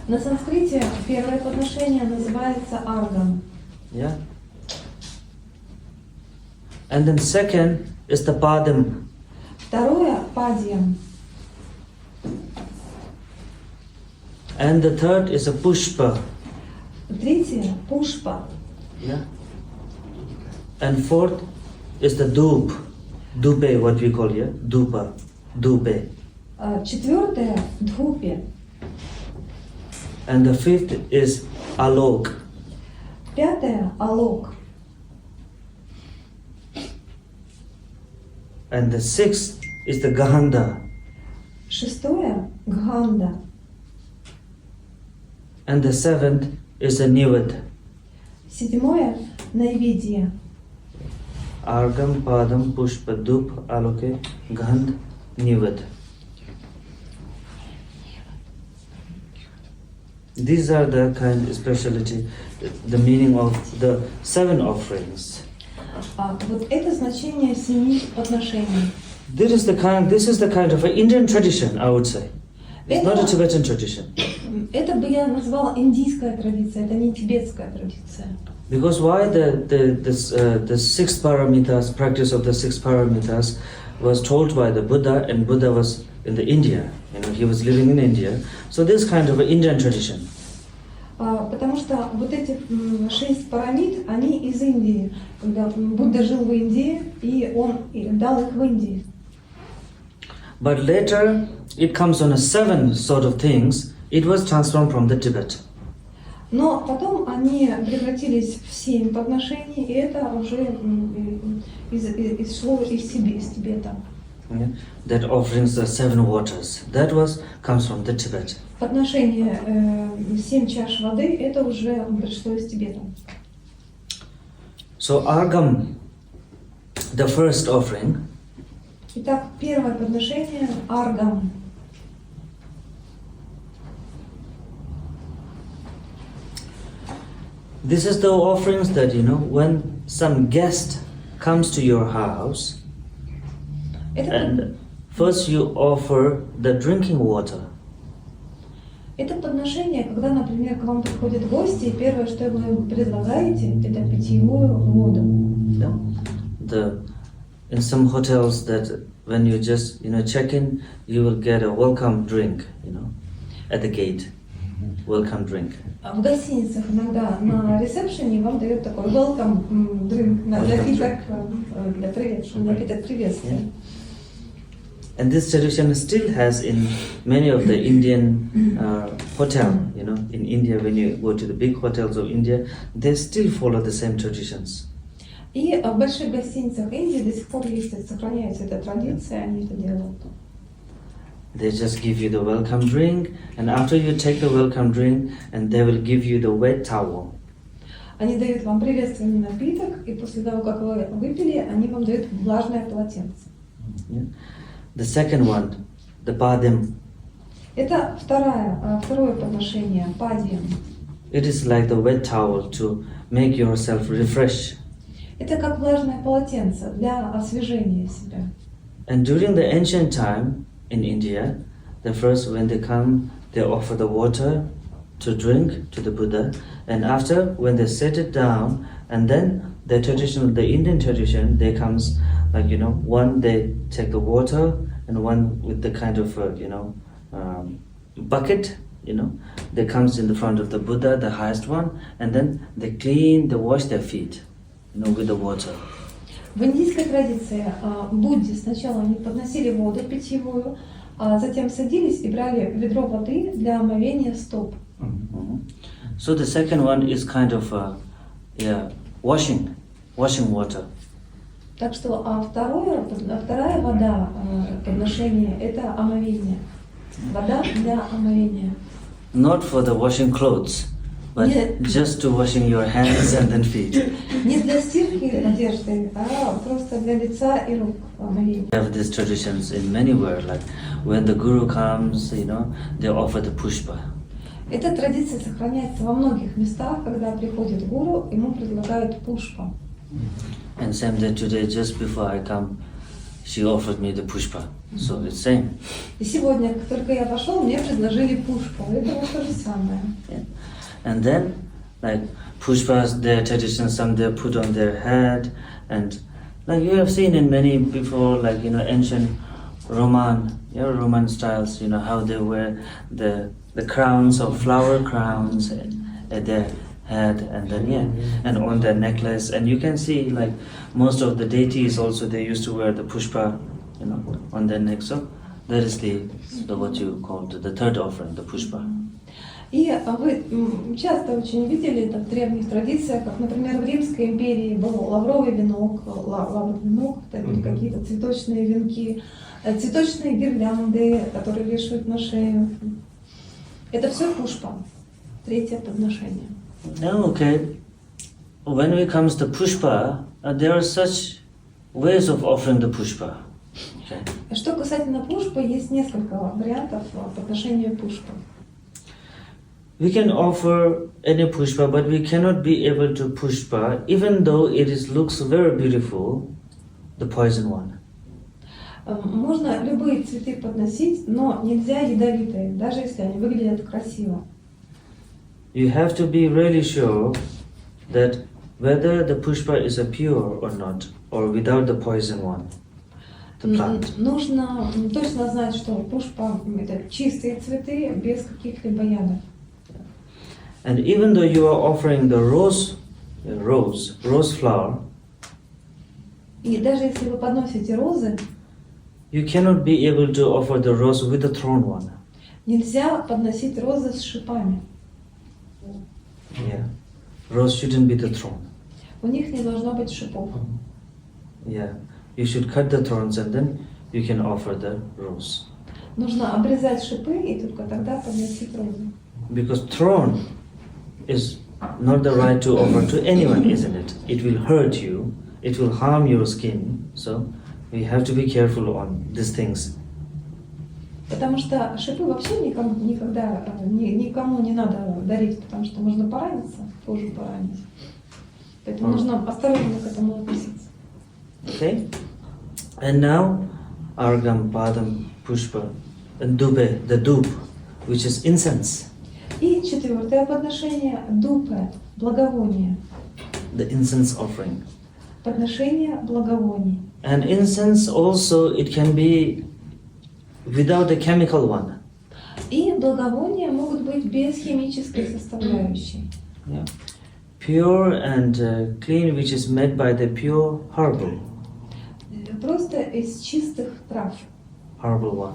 На санскрите первое подношение называется аргам. Yeah. And then second is the padam. Второе падьям. And the third is a pushpa. Третье пушпа. Yeah. And fourth is the dup. Dupe, what we call here. Dupa. Dupe. Четвертое дхупе. And the fifth is alok. Пятое алок. And the sixth is the gahanda. Шестое гханда. And the seventh is the nivad. Седьмое найведье. Argam, padam, pushpa, dup, aloke, gand, nivad. These are the kind of speciality, the meaning of the 7 offerings. Вот это значение 7 подношений. This is the kind of an Indian tradition, I would say. It's not a Tibetan tradition. Это бы я назвала индийская традиция, это не тибетская традиция. Because why the 6 paramitas, practice of the 6 paramitas was told by the Buddha, and Buddha was in the India. You know, he was living in India. So this kind of an Indian tradition. Потому что вот эти 6 парамид, они из Индии. Когда Будда жил в Индии, и он дал их в Индии. But later, it comes on a 7 sort of things. It was transformed from the Tibet. Но потом они превратились в 7 подношений, и это уже шло из Тибета. Yeah. That offerings the 7 waters. That comes from the Tibet. Подношение 7 чаш воды, это уже пришло из Тибета. So Argam, the first offering, Итак, первое подношение – аргам. this is the offerings that, you know, when some guest comes to your house, and first you offer the drinking water. Это подношение, когда, например, к вам приходят гости, и первое, что вы им предлагаете, это питьевую воду. Yeah. in some hotels that when you just check in, you will get a welcome drink, at the gate. Welcome drink. В гостиницах иногда на ресепшене вам дают такой welcome drink, напиток для приветствия, напиток приветствия. And this tradition still has in many of the Indian hotel, in India when you go to the big hotels of India, they still follow the same traditions. И в больших гостиницах Индии до сих пор есть, сохраняется эта традиция, они это делают. They just give you the welcome drink, and after you take the welcome drink, and they will give you the wet towel. Они дают вам приветственный напиток, и после того, как вы выпили, они вам дают влажное полотенце. Yeah. The second one, the padim. Это второе подношение, падьям. It is like the wet towel to make yourself refresh. Это как влажное полотенце для освежения себя. And during the ancient time in India, the first when they come, they offer the water to drink to the Buddha, and after when they set it down, and then the Indian tradition, they comes one they take the water and one with the kind of bucket, they comes in the front of the Buddha, the highest one, and then they wash their feet, with the water. В индийской традиции Будде сначала они подносили воду питьевую, а затем садились и брали ведро воды для омовения стоп. So the second one is kind of washing water. Так что вторая вода подношения – это омовение. Вода для омовения. Not for the washing clothes, but just to washing your hands and then feet. Не для стирки одежды, а просто для лица и рук омовение. We have these traditions in many words, like when the guru comes, they offer the pushpa. Эта традиция сохраняется во многих местах, когда приходит гуру, ему предлагают пушпа. And same day today, just before I come, she offered me the pushpa. So it's same. И сегодня, как только я пошел, мне предложили пушпу. Это вот то же самое. Yeah. And then, like pushpas, their traditions, some they put on their head, and like you have seen in many before, like ancient Roman styles, how they wear the crowns of flower crowns at their head, and then and on their necklace, and you can see like most of the deities also they used to wear the pushpa, on their neck. So that is the what you call the third offering, the pushpa. И вы часто очень видели это в древних традициях, как, например, в Римской империи был лавровый венок, это были какие-то цветочные венки, цветочные гирлянды, которые вешают на шею. Это все пушпа, третье подношение. Okay. When it comes to pushpa, there are such ways of offering the pushpa. Okay. Что касательно пушпа, есть несколько вариантов подношения пушпа. We can offer any pushpa, but we cannot be able to pushpa, even though looks very beautiful, the poison one. Можно любые цветы подносить, но нельзя ядовитые, даже если они выглядят красиво. You have to be really sure that whether the pushpa is a pure or not, or without the poison one, the plant. Нужно точно знать, что пушпа – это чистые цветы, без каких-либо ядов. And even though you are offering the rose flower, И даже если вы подносите розы, you cannot be able to offer the rose with the thorn one. нельзя подносить розы с шипами. Yeah, rose shouldn't be the thorn. У них не должно быть шипов. Yeah, you should cut the thorns and then you can offer the rose. Нужно обрезать шипы и только тогда подносить розы. Because thorn is not the right to offer to anyone, isn't it? It will hurt you, it will harm your skin, so we have to be careful on these things. Потому что шипы вообще никому не надо дарить, потому что можно пораниться, кожу поранить. Поэтому нужно осторожно к этому относиться. Okay? And now, Argam, Padam, Pushpa, and Dube, the dub, which is incense. И четвертое подношение – дупе, благовоние. The incense offering. Подношение благовоний. And incense also, it can be without the chemical one. И благовония могут быть без химической составляющей. Yeah. Pure and clean, which is made by the pure herbal Просто из чистых трав. one,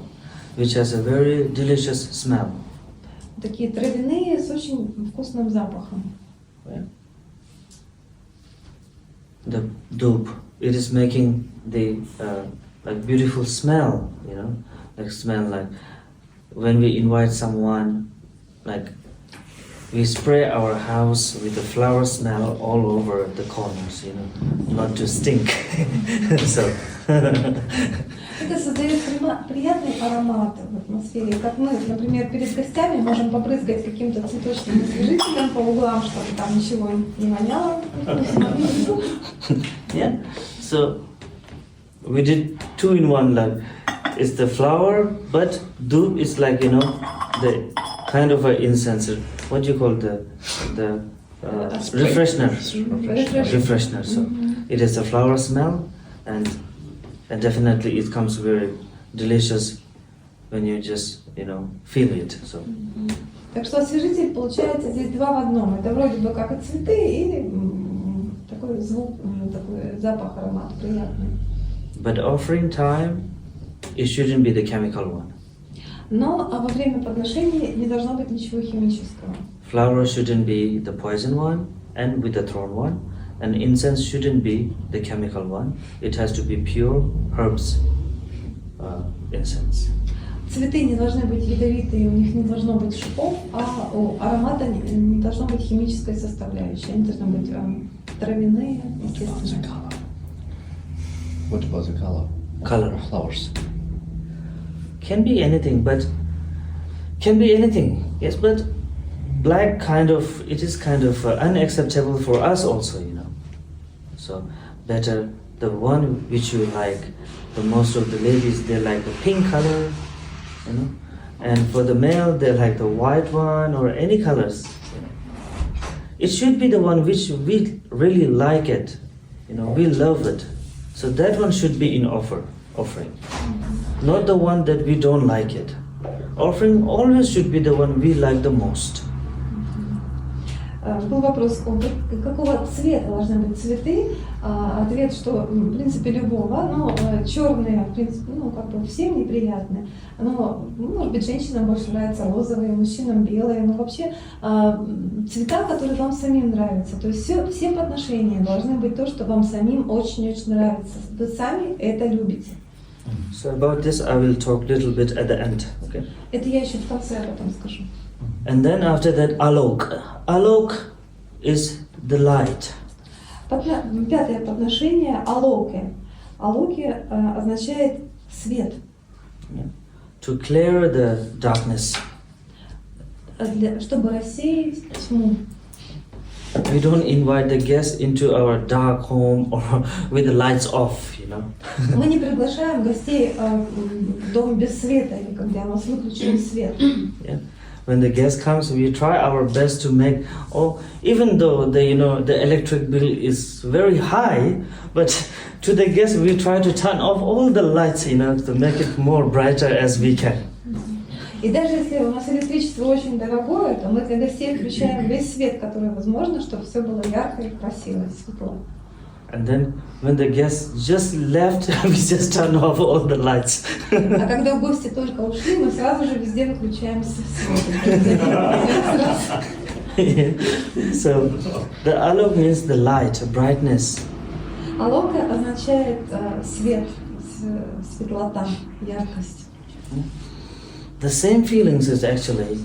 which has a very delicious smell. Такие травяные с очень вкусным запахом. Yeah. The dupe, it is making the like beautiful smell, you know, like smell like when we invite someone, like we spray our house with the flower smell all over the corners, you know, not to stink. So. Это создает приятный аромат в атмосфере. Как мы, например, перед гостями можем побрызгать каким-то цветочным освежителем по углам, чтобы там ничего не воняло. Yeah. So we did 2 in 1. Like it's the flower, but dupe is like, you know, the kind of a incense. What do you call the refreshener? Refreshener. So it is a flower smell, and definitely it comes very delicious when you just, you know, feel it. So. Так что освежитель получается здесь 2 в 1. Это вроде бы как и цветы, и такой звук, такой запах, аромат приятный. But offering time, it shouldn't be the chemical one. Но во время подношения не должно быть ничего химического. Flower shouldn't be the poison one and with the thorn one, and incense shouldn't be the chemical one. It has to be pure herbs incense. Цветы не должны быть ядовитые, у них не должно быть шипов, а у аромата не должно быть химической составляющей. Они должны быть травяные, естественно. What about the color? Color. Of flowers. Can be anything, but can be anything. Yes, but black kind of, it is kind of unacceptable for us also, you know. So better the one which you like. The most of the ladies, they like the pink color, you know. And for the male, they like the white one or any colors. You know. It should be the one which we really like it, you know, we love it. So that one should be in offering. Not the one that we don't like it. Offering always should be the one we like the most. Был вопрос, какого цвета должны быть цветы. Ответ, что в принципе любого, но черные, в принципе, ну как бы всем неприятны. Но, может быть, женщинам больше нравятся розовые, мужчинам белые, но вообще цвета, которые вам самим нравятся. То есть все подношения должны быть то, что вам самим очень-очень нравится. Вы сами это любите. So about this I will talk a little bit at the end, okay? Это я еще в конце потом скажу. And then after that, alok. Alok is the light. Пятое подношение – алоки. Алоки означает свет. Yeah. To clear the darkness. Чтобы рассеять тьму. We don't invite the guests into our dark home or with the lights off, you know. Мы не приглашаем гостей в дом без света, или когда у нас выключен свет. Yeah. When the guest comes, we try our best to make, even though the electric bill is very high, but to the guest we try to turn off all the lights, you know, to make it more brighter as we can. И даже если у нас электричество очень дорогое, то мы для гостей включаем весь свет, который возможно, чтобы все было ярко и красиво, и светло. And then when the guests just left, we just turn off all the lights. А когда гости только ушли, мы сразу же везде выключаем свет. So the alok means the light, brightness. Алока означает свет, светлота, яркость. The same feelings is actually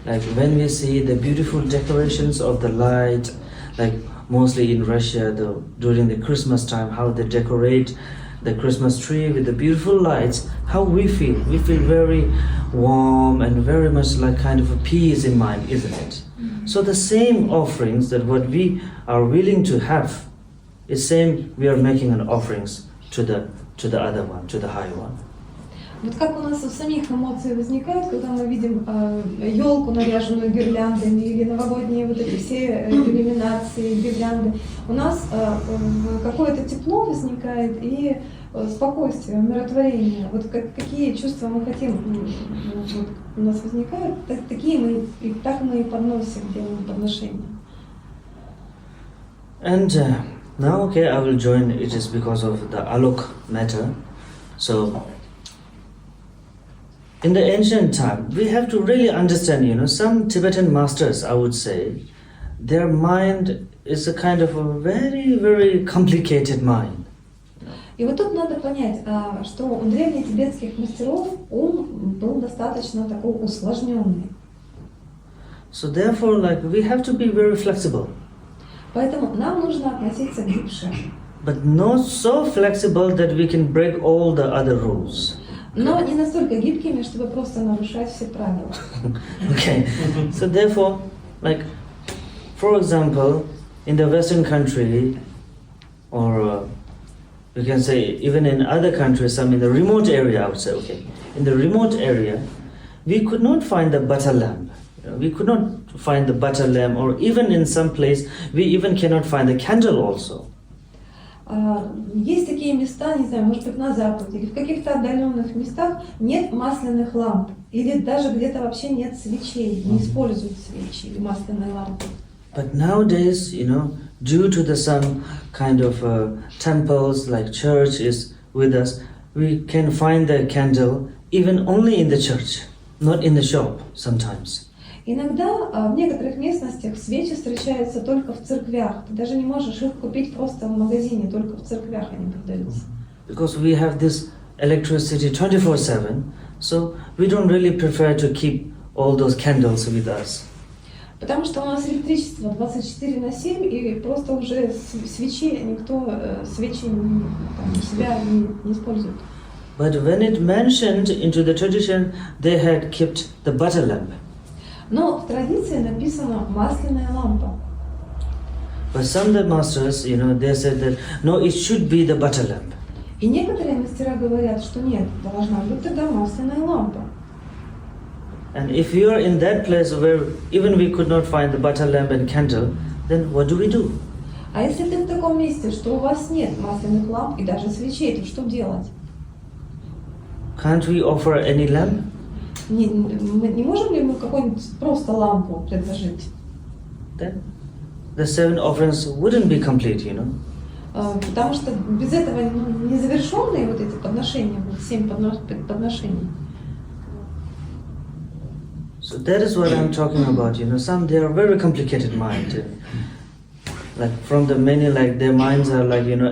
like when we see the beautiful decorations of the light, like mostly in Russia, during the Christmas time, how they decorate the Christmas tree with the beautiful lights, how we feel. We feel very warm and very much like kind of a peace in mind, isn't it? So the same offerings that what we are willing to have is same we are making an offerings to the other one, to the higher one. Вот как у нас у самих эмоции возникают, когда мы видим елку, наряженную гирляндами, или новогодние вот эти все иллюминации, гирлянды, у нас какое-то тепло возникает и спокойствие, умиротворение. Вот какие чувства мы хотим, вот, у нас возникают, такие мы, и так мы и подносим, делаем подношения. And now, okay, I will join. It is because of the alok matter. So, in the ancient time, we have to really understand, some Tibetan masters, I would say, their mind is a kind of a very, very complicated mind. И вот тут надо понять, что у древних тибетских мастеров ум был достаточно такой усложненный. So therefore, we have to be very flexible. Поэтому нам нужно относиться гибше. But not so flexible that we can break all the other rules. Но не настолько гибкими, чтобы просто нарушать все правила. Okay, so therefore, for example, in the Western country, or you can say even in other countries, some in the remote area, I would say, okay, in the remote area, we could not find the butter lamp. We could not find the butter lamp, or even in some place, we even cannot find the candle also. Есть такие места, не знаю, может быть на Западе или в каких-то отдаленных местах нет масляных ламп, или даже где-то вообще нет свечей, не используют свечи или масляные лампы. But nowadays, due to the some kind of temples like church is with us, we can find the candle even only in the church, not in the shop sometimes. Иногда в некоторых местностях свечи встречаются только в церквях. Ты даже не можешь их купить просто в магазине, только в церквях они продаются. Because we have this electricity 24/7, so we don't really prefer to keep all those candles with us. Потому что у нас электричество 24/7, и просто уже свечи никто свечи у себя не использует. But when it mentioned into the tradition, they had kept the butter lamp. Но в традиции написано масляная лампа. But some of the masters, they said that no, it should be the butter lamp. И некоторые мастера говорят, что нет, должна быть тогда масляная лампа. And if you are in that place where even we could not find the butter lamp and candle, then what do we do? А если ты в таком месте, что у вас нет масляных ламп и даже свечей, то что делать? Can't we offer any lamp? Не можем ли мы какую-нибудь просто лампу предложить? Then the 7 offerings wouldn't be complete, Потому что без этого незавершенные вот эти подношения, 7 подношений. So that is what I'm talking about, some they are very complicated mind. From the many, their minds are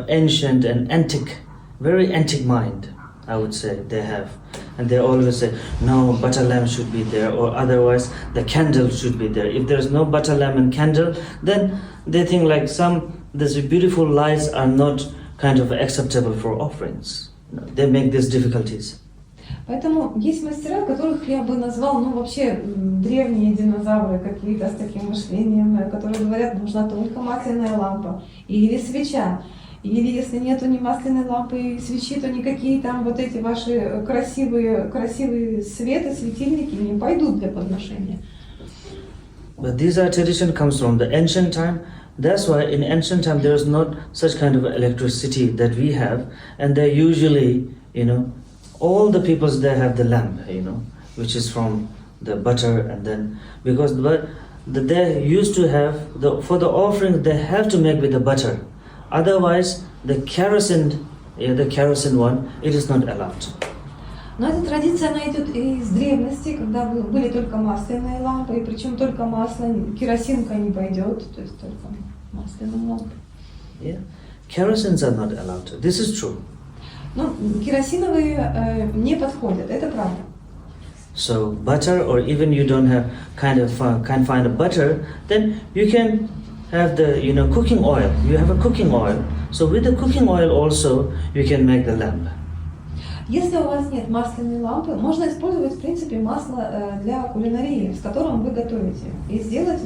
ancient and antique, very antique mind, I would say they have. And they always say, no, butter lamp should be there, or otherwise the candle should be there. If there's no butter lamp and candle, then they think these beautiful lights are not kind of acceptable for offerings. They make these difficulties. Поэтому есть мастера, которых я бы назвал, вообще древние динозавры какие-то с таким мышлением, которые говорят, нужна только масляная лампа или свеча. Или если нету ни масляной лампы и свечи, то никакие там вот эти ваши красивые светы, светильники не пойдут для подношения. But these are tradition comes from the ancient time. That's why in ancient time there is not such kind of electricity that we have, and they usually, all the peoples there have the lamp, which is from the butter, and then because they used to have for the offering they have to make with the butter. Otherwise, the kerosene one, it is not allowed. Но эта традиция, она идет из древности, когда были только масляные лампы, и причем только масло, керосинка не пойдет, то есть только масляная лампа. Yeah, kerosene are not allowed. This is true. Керосиновые не подходят, это правда. So butter, or even you don't have can't find a butter, then you can have the cooking oil. You have a cooking oil. So with the cooking oil also you can make the lamp. Если у вас нет масляной лампы, можно использовать в принципе масло для кулинарии, с которым вы готовите, и сделать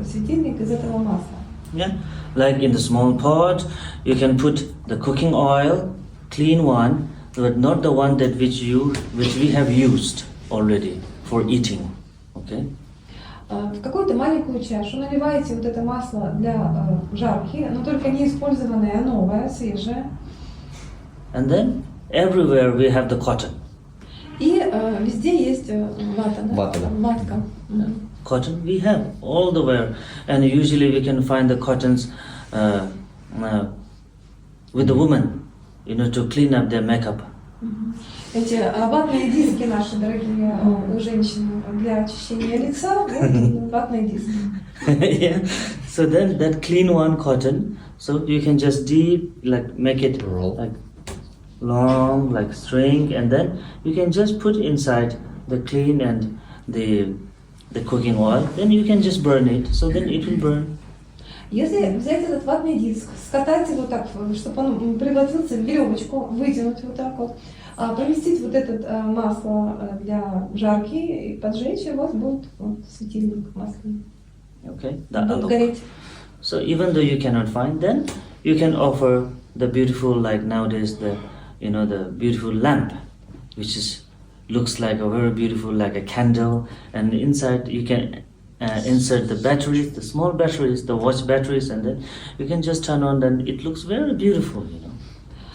светильник из этого масла. Yeah, like in the small pot, you can put the cooking oil, clean one, but not the one that which we have used already for eating. Okay? В какую-то маленькую чашу наливаете вот это масло для жарки, но только не использованное, а новое, свежее. And then everywhere we have the cotton. И везде есть вата, да? Вата, да. Ватка. Мгм. Cotton we have all the where, and usually we can find the cottons with the woman, to clean up their makeup. Эти ватные диски наши дорогие у женщин для очищения лица, вот ватные диски. Yeah. So then that clean one cotton, so you can just make it Roll. like long, like string, and then you can just put inside the clean and the cooking oil. Then you can just burn it. So then it will burn. Если взять этот ватный диск, скатать его так, чтобы он превратился в веревочку, вытянуть вот так вот, поместить вот это масло для жарки и поджечь, и у вас будет вот светильник масляный. Okay. Будет гореть. So even though you cannot find, then you can offer the beautiful, like nowadays the beautiful lamp, which looks like a very beautiful, like a candle, and inside you can insert the batteries, the small batteries, the watch batteries, and then you can just turn on, and it looks very beautiful.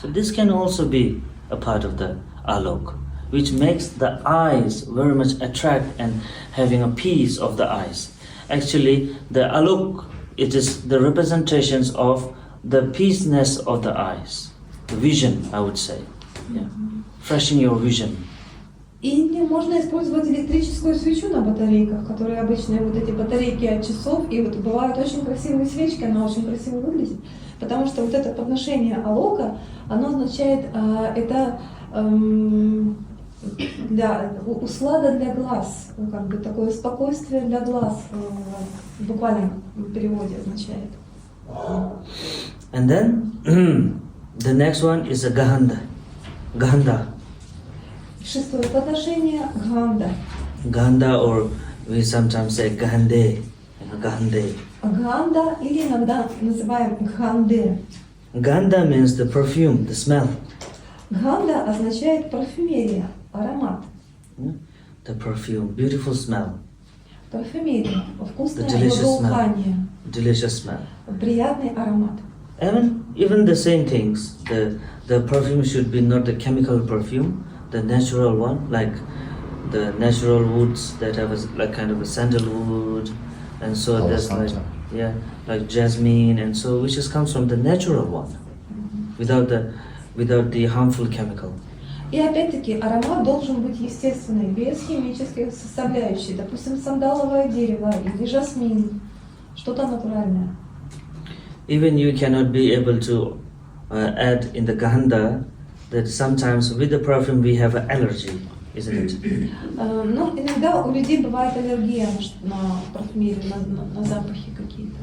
So this can also be a part of the alok, which makes the eyes very much attract and having a peace of the eyes. Actually, the alok, it is the representations of the peaceness of the eyes, the vision, I would say. Yeah. Freshen your vision. И можно использовать электрическую свечу на батарейках, которые обычные вот эти батарейки от часов, и вот бывают очень красивые свечки, она очень красиво выглядит, потому что вот это подношение алока, оно означает, это услада для глаз, как бы такое спокойствие для глаз, в буквальном переводе означает. And then the next one is a Ganda. Шестое подношение ганда. Ganda, or we sometimes say Gande. Gande. Ганда или иногда называем гханде. Ganda means the perfume, the smell. Ганда означает парфюмерия, аромат. The perfume, beautiful smell, Парфюмерия, вкусное The delicious благоухание, delicious smell. приятный аромат. Even the same things. The perfume should be not the chemical perfume, the natural one, like the natural woods that have like kind of a sandalwood, and so Palo there's Santo. like jasmine, and so which comes from the natural one, without the harmful chemical. И опять-таки аромат должен быть естественный, без химических составляющих. Допустим, сандаловое дерево или жасмин, что-то натуральное. Even you cannot be able to add in the ganda that sometimes with the perfume we have an allergy, isn't it? Но иногда у людей бывает аллергия на парфюмерию, на запахи какие-то.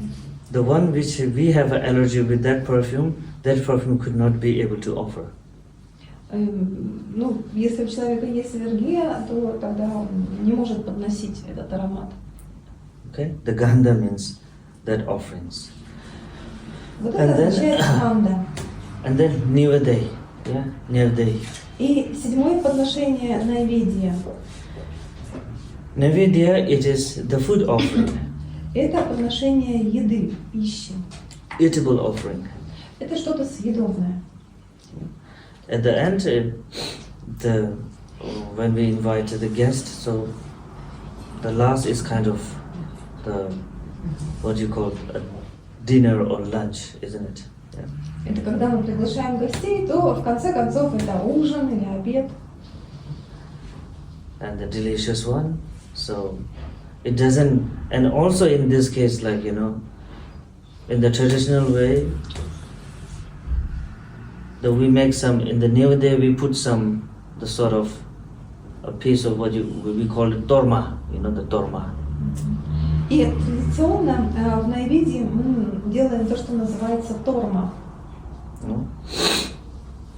The one which we have an allergy with that perfume could not be able to offer. Ну, если у человека есть аллергия, то тогда он не может подносить этот аромат. Okay? The ganda means that offerings. Вот это означает ганда. And then Nivade. Yeah? Nivade. И седьмое подношение найведия. Naivedya, it is the food offering, Это подношение еды, пищи. eatable offering. Это что-то съедобное. At the end, when we invite the guest, so the last is kind of the what you call a dinner or lunch, isn't it? Yeah. Это когда мы приглашаем гостей, то в конце концов это ужин или обед. And the delicious one. So it doesn't, and also in this case, like, in the traditional way, that we make some, in the new day we put the sort of a piece of we call it torma, the torma. И традиционно в найведии мы делаем то, что называется торма.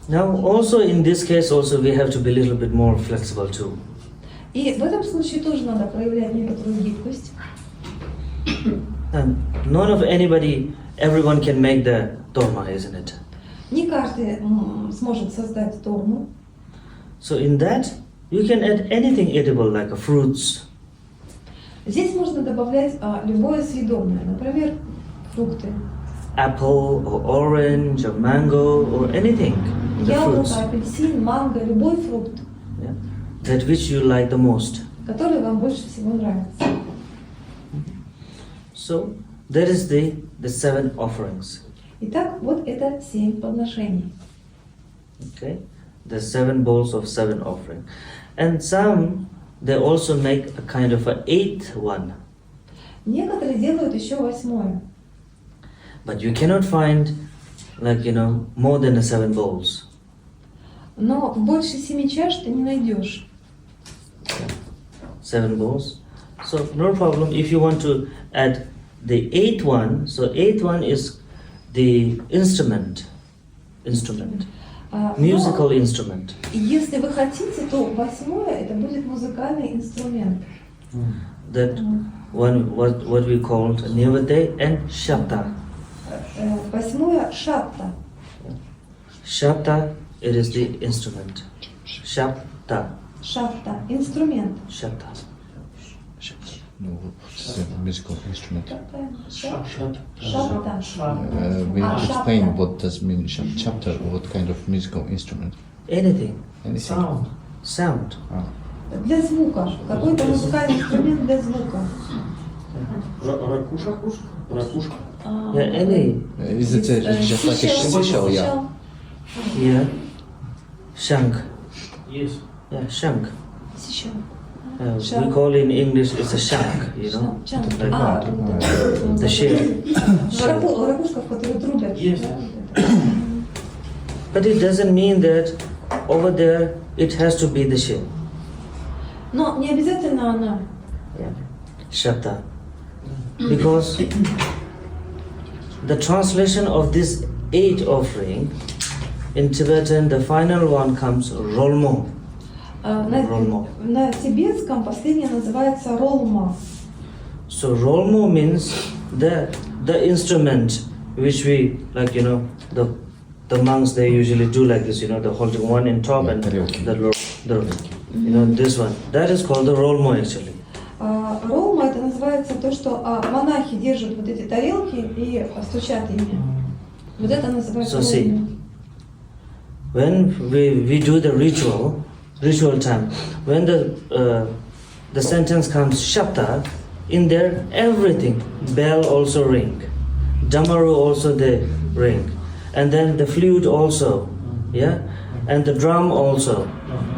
Now also in this case also we have to be a little bit more flexible too. И в этом случае тоже надо проявлять некоторую гибкость. None of everyone can make the torma, isn't it? Не каждый сможет создать торму. So in that, you can add anything edible like fruits. Здесь можно добавлять любое съедобное, например, фрукты. Apple or orange or mango or anything. The fruits. Яблоко, апельсин, манго, любой фрукт, Yeah. That which you like the most. который вам больше всего нравится. So there is the 7 offerings. Итак, вот это 7 подношений. Okay, the 7 bowls of 7 offering, and some they also make a kind of a 8th one. Некоторые делают еще 8. But you cannot find more than 7 bowls. Но больше 7 чаш ты не найдешь. 7 bowls. So no problem if you want to add the 8th one. So 8th one is the instrument, musical instrument. Если вы хотите, то 8 это будет музыкальный инструмент. That one what we called Nivade and Shabda. 8 шатта. Shabda, it is the instrument. Shabda. Шатта, инструмент. Shabda. No, it's a musical instrument. Шатта. We Ah, explain chapter. what does mean chapter, what kind of musical instrument. Anything. Anything. Sound. Ah. Для звука. Какой-то музыкальный инструмент для звука. Ракушка. Yeah, any. Is it just like a seashell? Yeah. Yeah. Shank. Yes. Yeah, shank. Сещал. We Shank. call in English it's a shank, you know. Чанг. Like А, the shell. ракушка, в которую трубят. Yes. Да, вот это. But it doesn't mean that over there it has to be the shell. Но не обязательно она. Yeah. Shabda. Because the translation of this 8 offering in Tibetan, the final one comes rolmo. Ролмо. На тибетском последнее называется ролма. So rolmo means the instrument which we the monks they usually do like this, they're holding one in top Yeah, and karaoke. this one. That is called the rolmo actually. Ролма это называется то, что монахи держат вот эти тарелки и стучат ими. Вот это называется So see, ролма. when we do the ritual time, when the sentence comes shabda, in there everything, bell also ring, damaru also they ring, and then the flute also, yeah, and the drum also,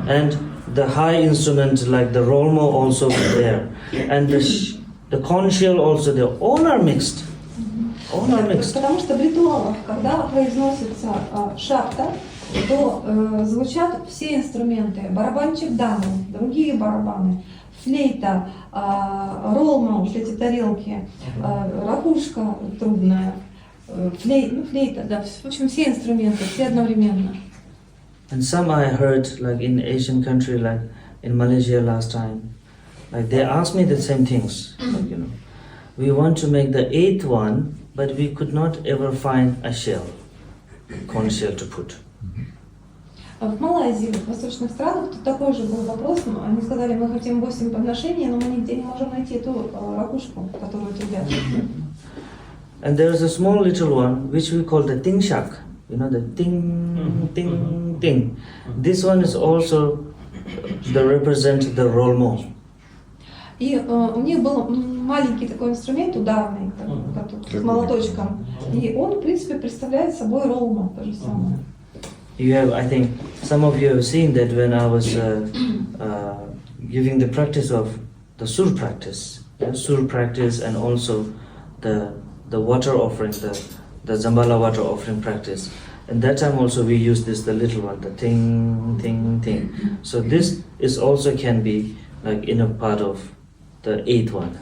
and the high instrument like the rolmo also there, and the conch shell also there, all are mixed. All are mixed. Потому что в ритуалах, когда произносится шахта, то звучат все инструменты. Барабанчик дамы, другие барабаны, флейта, ролма, вот эти тарелки, ракушка трубная, флейта, да, в общем, все инструменты, все одновременно. And some I heard like in Asian country, like in Malaysia last time, like they asked me the same things. Like, we want to make the 8th one, but we could not ever find a shell, conch shell to put. В Малайзии, в восточных странах, тут такой же был вопрос. Они сказали, мы хотим 8 подношений, но мы нигде не можем найти эту ракушку, которую трубят. And there is a small little one which we call the tingshak. The ting, ting, ting. This one is also the represent the rolmo. И у них был маленький такой инструмент ударный, с молоточком. И он, в принципе, представляет собой ролма, то же самое. You have, I think, some of you have seen that when I was giving the practice of the sur practice, and also the water offering, the Zambala water offering practice. And that time also we use the little one, the ting, ting, ting. So this is also can be like in a part of the 8th one,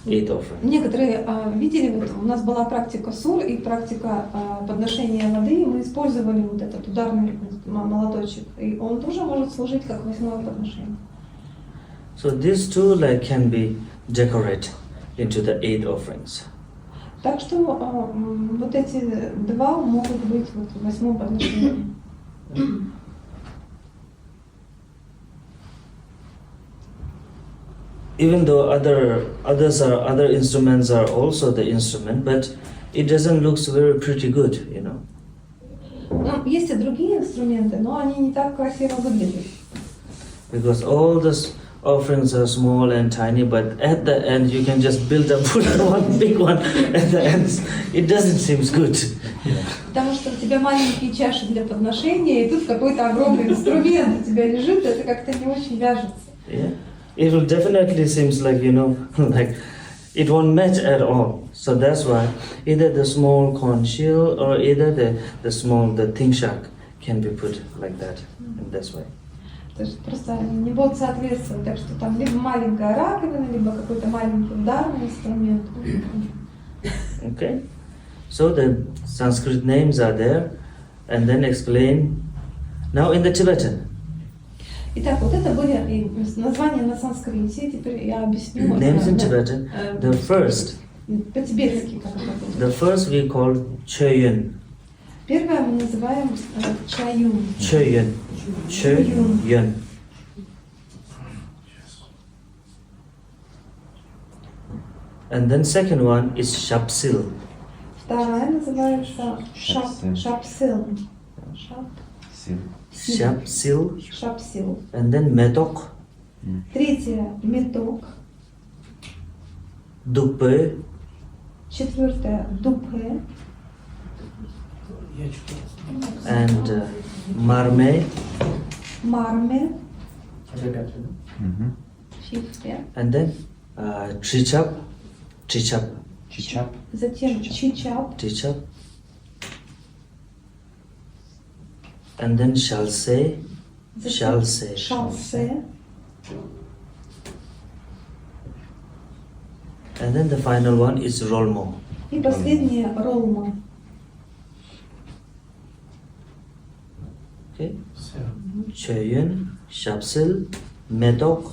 8th offering. Некоторые видели, вот у нас была практика сур и практика подношения воды, и мы использовали вот этот ударный молоточек, и он тоже может служить как 8-е подношение. So these two can be decorated into the 8 offerings. Так что вот эти два могут быть вот в 8-м подношении. even though other instruments are also the instrument, but it doesn't look very pretty good, you know. Ну, есть и другие инструменты, но они не так красиво выглядят. Because all the offerings are small and tiny, but at the end you can just build up put one big one at the end. It doesn't seem good. Потому что у тебя маленькие чаши для подношения, и тут какой-то огромный инструмент у тебя лежит, это как-то не очень вяжется. Yeah, it will definitely seems like, you know, like it won't match at all. So that's why either the small corn shield or either the tingshark can be put like that in this way. То есть просто они не будут соответствовать, так что там либо маленькая раковина, либо какой-то маленький ударный инструмент. Okay, so the Sanskrit names are there, and then explain. Now in the Tibetan, Итак, вот это были названия на санскрите, теперь я объясню. names in Tibetan. The first По-тибетски как это будет. The first we call Choyun. Первое мы называем чаюн. Choyun. Choyun. And then second one is Shapsil. Вторая называется Шапсил. шапсил. Shapsil. Шапсил. And then Metok, Третье меток. Dupe, Четвертое дупе. Я читал. and Marme, Марме. Ребята, Мгм. Фифте. and then Trichap, Trichap, Чичап. Затем чичап. Trichap, and then Shalse, Shalse, Шалсе. and then the final one is Rolmo. И последнее ролма. Okay, все. Choyun, Shapsil, Metok.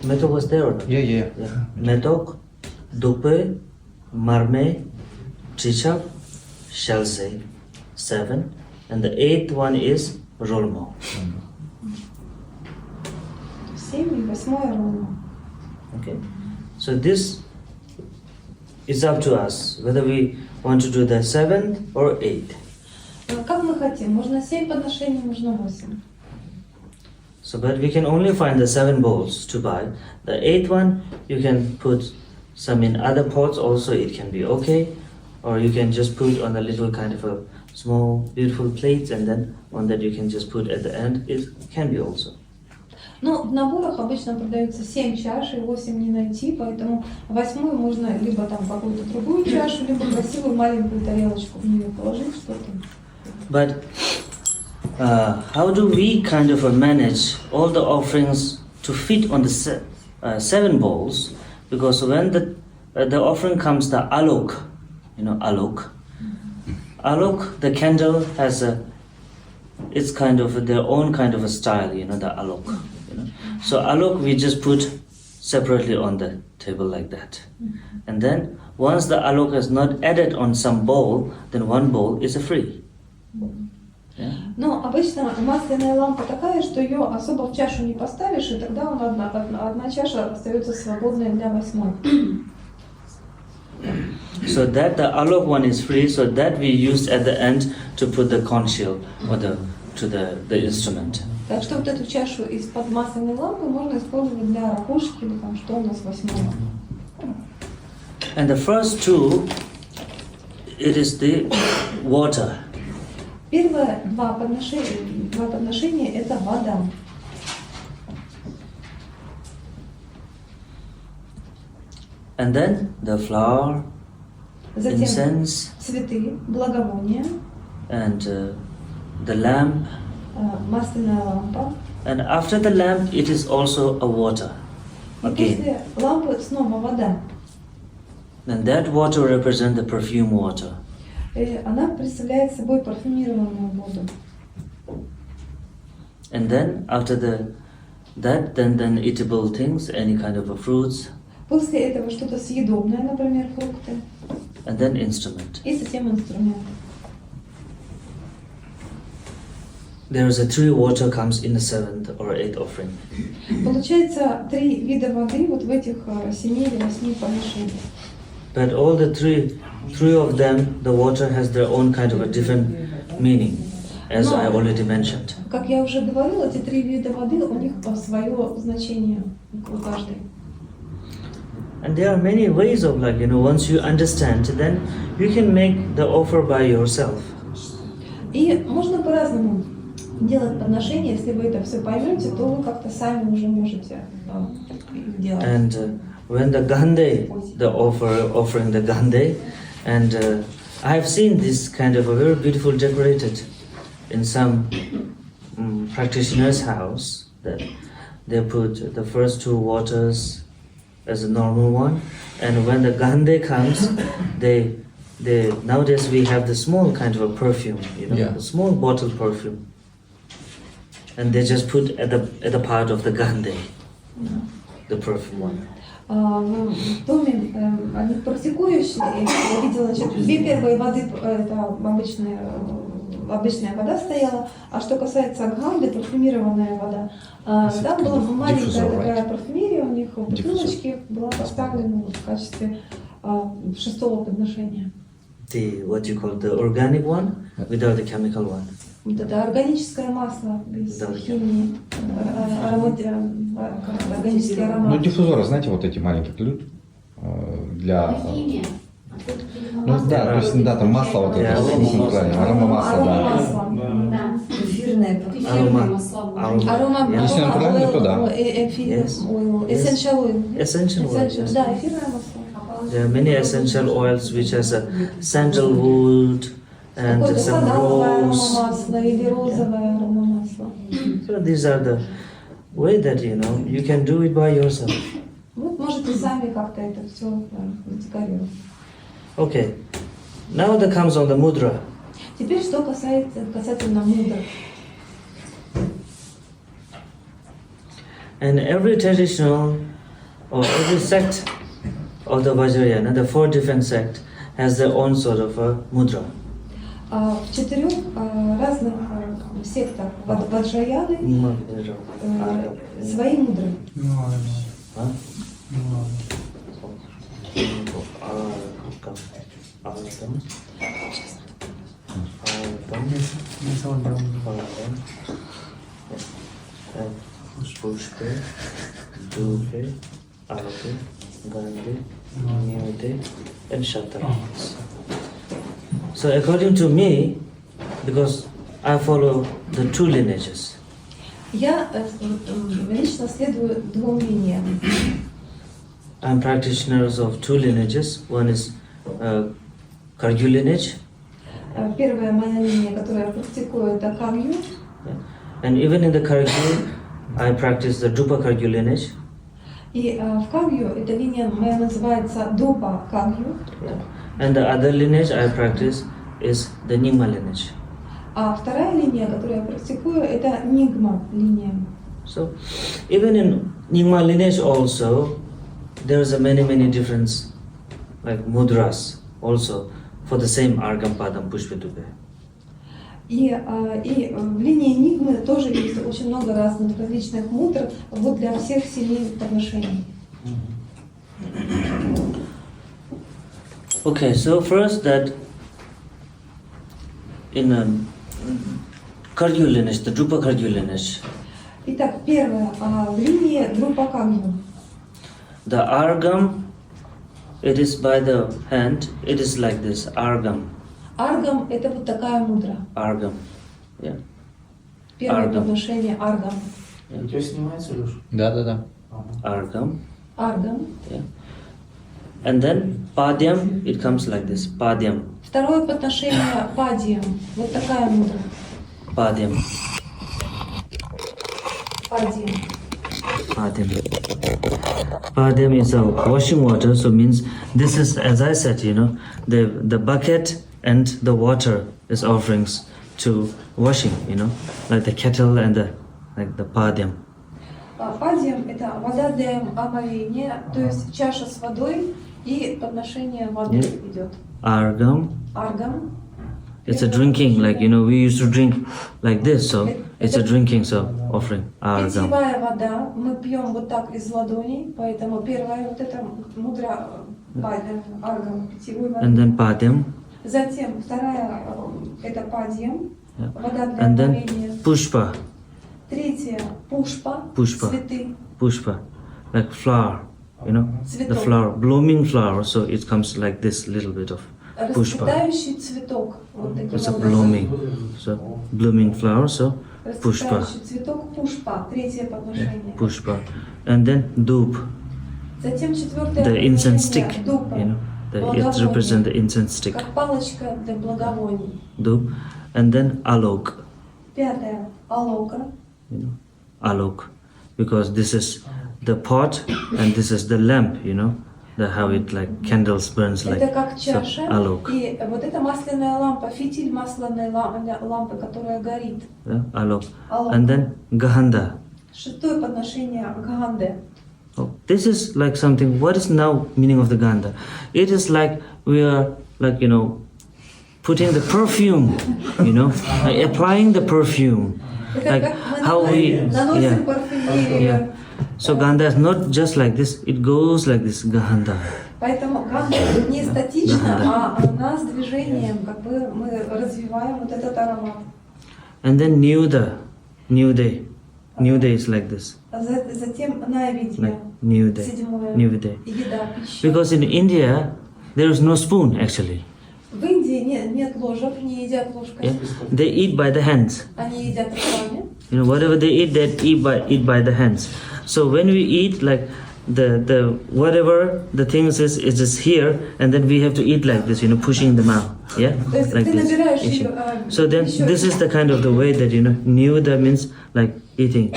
Metok was there or not? Yeah. Yeah. Metok, Dupe, Marme, Trichap, Shalse, 7, and the 8th one is Rolmo. 7 и 8 ролма. Okay, so this is up to us whether we want to do the 7th or 8th. Как мы хотим? Можно 7 подношений, можно 8. So, but we can only find the 7 bowls to buy. The 8th one, you can put some in other pots also, it can be okay. Or you can just put on a little kind of a small, beautiful plates, and then one that you can just put at the end, it can be also. Ну, в наборах обычно продаются 7 чаш, и 8 не найти, поэтому 8 можно либо там какую-то другую чашу, либо красивую маленькую тарелочку в нее положить что-то. But how do we kind of manage all the offerings to fit on the 7 bowls? Because when the offering comes, the alok, you know, alok. Alok, the candle has it's kind of their own kind of a style, you know, the alok. You know? So alok we just put separately on the table like that. And then once the alok is not added on some bowl, then one bowl is free. Yeah? Но обычно масляная лампа такая, что ее особо в чашу не поставишь, и тогда одна чаша остается свободной для 8. So that the alok one is free, so that we used at the end to put the corn shield or the instrument. Так что вот эту чашу из-под масляной лампы можно использовать для ракушки или там что у нас 8. And the first two, it is the water. Первые два подношения – это вода. And then the flower, Затем incense, цветы, благовония, and the lamp. масляная лампа. And after the lamp, it is also a water. И Again. после лампы снова вода. And that water represents the perfume water. И она представляет собой парфюмированную воду. And then after then eatable things, any kind of fruits, После этого что-то съедобное, например, фрукты. and then instrument. И затем инструмент. there is a 3 water comes in the 7th or 8th offering. Получается 3 вида воды вот в этих 7 или 8 подношениях. But all the three of them, the water has their own kind of a different meaning, as I already mentioned. Как я уже говорила, эти 3 вида воды, у них свое значение у каждой. And there are many ways of once you understand, then you can make the offer by yourself. И можно по-разному делать подношения, если вы это все поймете, то вы как-то сами уже можете делать. And when the Gande, the offering the Gande, and I have seen this kind of a very beautiful decorated in some practitioner's house, that they put the first 2 waters as a normal one, and when the Gande comes, they nowadays we have the small kind of a perfume, Yeah. the small bottle perfume, and they just put at the part of the Gande, the perfume one. В доме они практикующие, я видела, значит, 2 первые воды, это обычная вода стояла, а что касается Ганды, парфюмированная вода, там была маленькая Диффузор, такая парфюмерия, у них в Диффузор. бутылочке была поставлена вот в качестве 6-го подношения. The what you call the organic one without the chemical one. Вот это органическое масло без Да. химии, органический аромат. Ну, диффузоры, знаете, вот эти маленькие ключ для... Ну да, то есть, да, там масло вот это, Yeah. правильно, аромамасло, да. Аромамасло. Эфирное Aroma. Арома, Если натурально, то да. Yes. Essential oil. Essential oil. Yes. Да, эфирное масло. There are many essential oils which has a sandalwood and Какое-то some сандаловое rose. аромамасло или розовое аромамасло. So these are the way that you can do it by yourself. Вот можете сами как-то это все декорировать. Okay. Now that comes on the mudra. Теперь что касательно мудр. And every traditional or every sect of the Vajrayana, the 4 different sects, has their own sort of a mudra. В 4 разных сектах Ваджраяны свои мудры. Huh? Pushpe, Dupe, Arate, Gandhi, Niyate, and Shatara. So according to me, because I follow the 2 lineages, Я лично следую 2 линиям. I'm practitioners of 2 lineages. One is Kargyu lineage, Первая моя линия, которую я практикую, это Кагью. and even in the Kargyu, I practice the Drupa Kargyu lineage. И в Кагью эта линия моя называется Дупа Кагью. And the other lineage I practice is the Nyingma lineage. А вторая линия, которую я практикую, это Нигма линия. So even in Nyingma lineage also, there is a many different like mudras also for the same Argam Padam Pushpa Dupe. И в линии Нигмы тоже есть очень много разных различных мудр вот для всех 7 подношений. Okay, so first that in Kargyu lineage, the Drupa Kargyu lineage, Итак, первое, в линии Друпа Кагью. the Argam, it is by the hand, it is like this, Argam, Аргам – это вот такая мудра. Argam, yeah. Первое Аргам. подношение Аргам. У тебя снимается, Леш? Да-да-да. Argam, Аргам. yeah. And then Padyam, it comes like this, Padyam, Второе подношение Падиям. Вот такая мудра. Padyam, Падиям. Padyam. Padyam is a washing water, so means this is, as I said, the bucket and the water is offerings to washing, like the kettle and the Padyam. Падиям – это вода для омовения, то есть чаша с водой и подношение воды Yeah. идет. Argam, Аргам. It's a drinking, like, you know, we used to drink like this, so it's a drinking, so offering argam. Питьевая вода, мы пьем вот так из ладоней, поэтому первая вот эта мудра аргам, питьевой воды. And then padyam, Затем вторая это падьям, yeah. вода для And then омовения. pushpa, Третья пушпа, Пушпа. цветы, pushpa, like flower, you know, the цветок. flower, blooming flower, so it comes like this little bit of pushpa. Расцветающий цветок, вот таким It's a образом. blooming, so blooming flower, so pushpa, Расцветающий цветок пушпа, третье подношение. pushpa. And then dup, Затем четвертое the incense подношение, stick, дупа, you know, it благовоние, represents the incense stick, как палочка для благовоний. dup. And then alok, Пятое алока, you know, alok, because this is the pot and this is the lamp, you know, the how it like candles burns like, это как so чаша, alok, и вот эта масляная лампа, фитиль масляной лампы, которая горит. yeah, alok. Алока. And then gahanda. Шестое подношение ганде. Oh, this is like something. What is now meaning of the ganda? It is like we are like, you know, putting the perfume, you know, like applying the perfume, Это like как мы how we, наносим yeah, парфюмерию. yeah. So ganda is not just like this; it goes like this, gahanda. Поэтому ганде не статично, а она с движением, как бы мы развиваем вот этот аромат. And then new day is like this, Затем наивидье, like new day, седьмое, new day. еда, пища. Because in India there is no spoon actually. В Индии нет ложек, не едят ложкой, Yeah, they eat by the hands. они едят руками. You know, whatever they eat, they eat by the hands. So when we eat, like the whatever the things is just here, and then we have to eat like this, you know, pushing them out. Yeah, То есть like ты this. набираешь Eating. ее, So then this is the kind of the way that, you know, new day means like eating,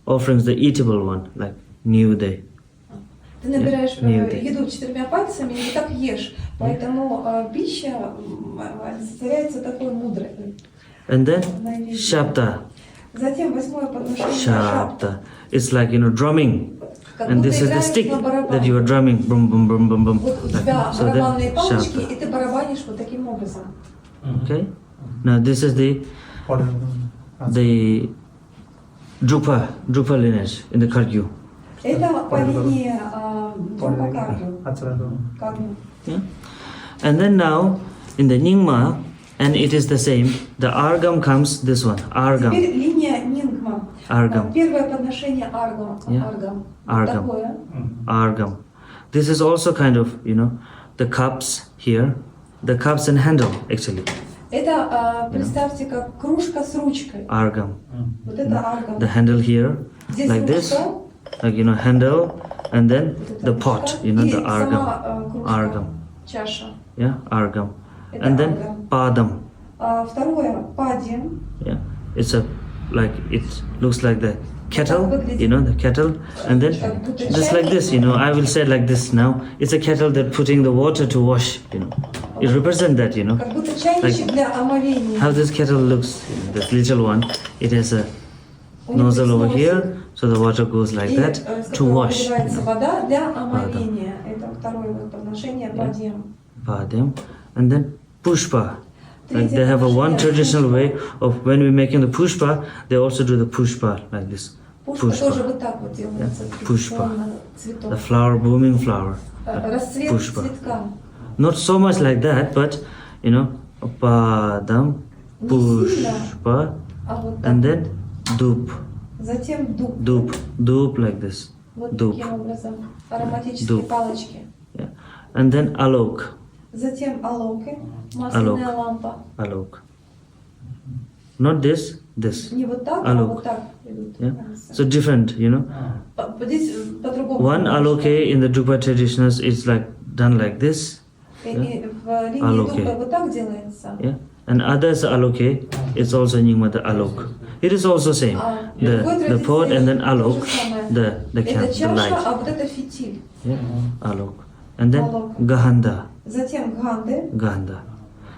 offerings the eatable one, like new day. Ты набираешь New day. еду четырьмя пальцами и так ешь. Поэтому пища олицетворяется такой мудрой. And then Наивидье. shabda, Затем восьмое подношение шабда. shabda. It's like, you know, drumming. Как And будто this is the играешь stick на that you are барабане. drumming, boom, boom, boom, boom, boom. Вот у Like, тебя so then барабанные палочки, shabda. и ты барабанишь вот таким образом. Okay. Now this is the Drupa lineage in the Khargyu. Это по линии Друпа Каргу. Yeah. And then now in the Nyingma, and it is the same. The argam comes this one, argam, Теперь линия Нингма. argam, Первое подношение аргам. Yeah. Аргам. Argam. Такое. argam. This is also kind of, you know, the cups here, the cups and handle actually, Это, представьте, как кружка с ручкой. argam. Вот это аргам. The handle here, Здесь like this, ручка, like, you know, handle, and then вот эта the ручка, pot, you know, и the argam, сама, кружка, argam, чаша. yeah, argam. Это And then аргам. padam, Второе, падьям. yeah, it's a, like, it looks like the kettle, you know, the kettle, and then just like this, you know, I will say like this now, it's a kettle that putting the water to wash, you know, it represents that, you know, Как будто чайничек для омовения. how this kettle looks, you know, this little one, it has a У него nozzle есть over носик, here, so the water goes like и, that с to которого wash, you выливается know, вода для омовения. Это второе вот подношение падьям. padam, and then pushpa. Like they have a one traditional way of when we're making the pushpa, they also do the pushpa like this. Пушка тоже Pushpa, вот так вот делается. Пушпа. традиционно, the Цветок. flower, blooming flower. Расцвет Пушпа. цветка. Not so much like that, but you know, padam, Не сильно, pushpa, а вот так. and then dup, Затем дуб. dup like this, Вот dup, таким образом. Ароматические Дуб. палочки. yeah, and then alok, Затем алоки. Масляная лампа. alok. Not this, this. Не вот так, а Алок. вот так идут. Yeah. So different, you know. Здесь по-другому. One aloke in the Drupa traditions is like done like this, И в линии Алоки. дуба вот так делается. yeah, and others aloke it's also Nyingma the alok. It is also same. А в другой The pot and then традиции то alok, же самое. the Это the чаша, light, а вот это фитиль. yeah, alok, and then Алок. gahanda, Затем ганды. ganda.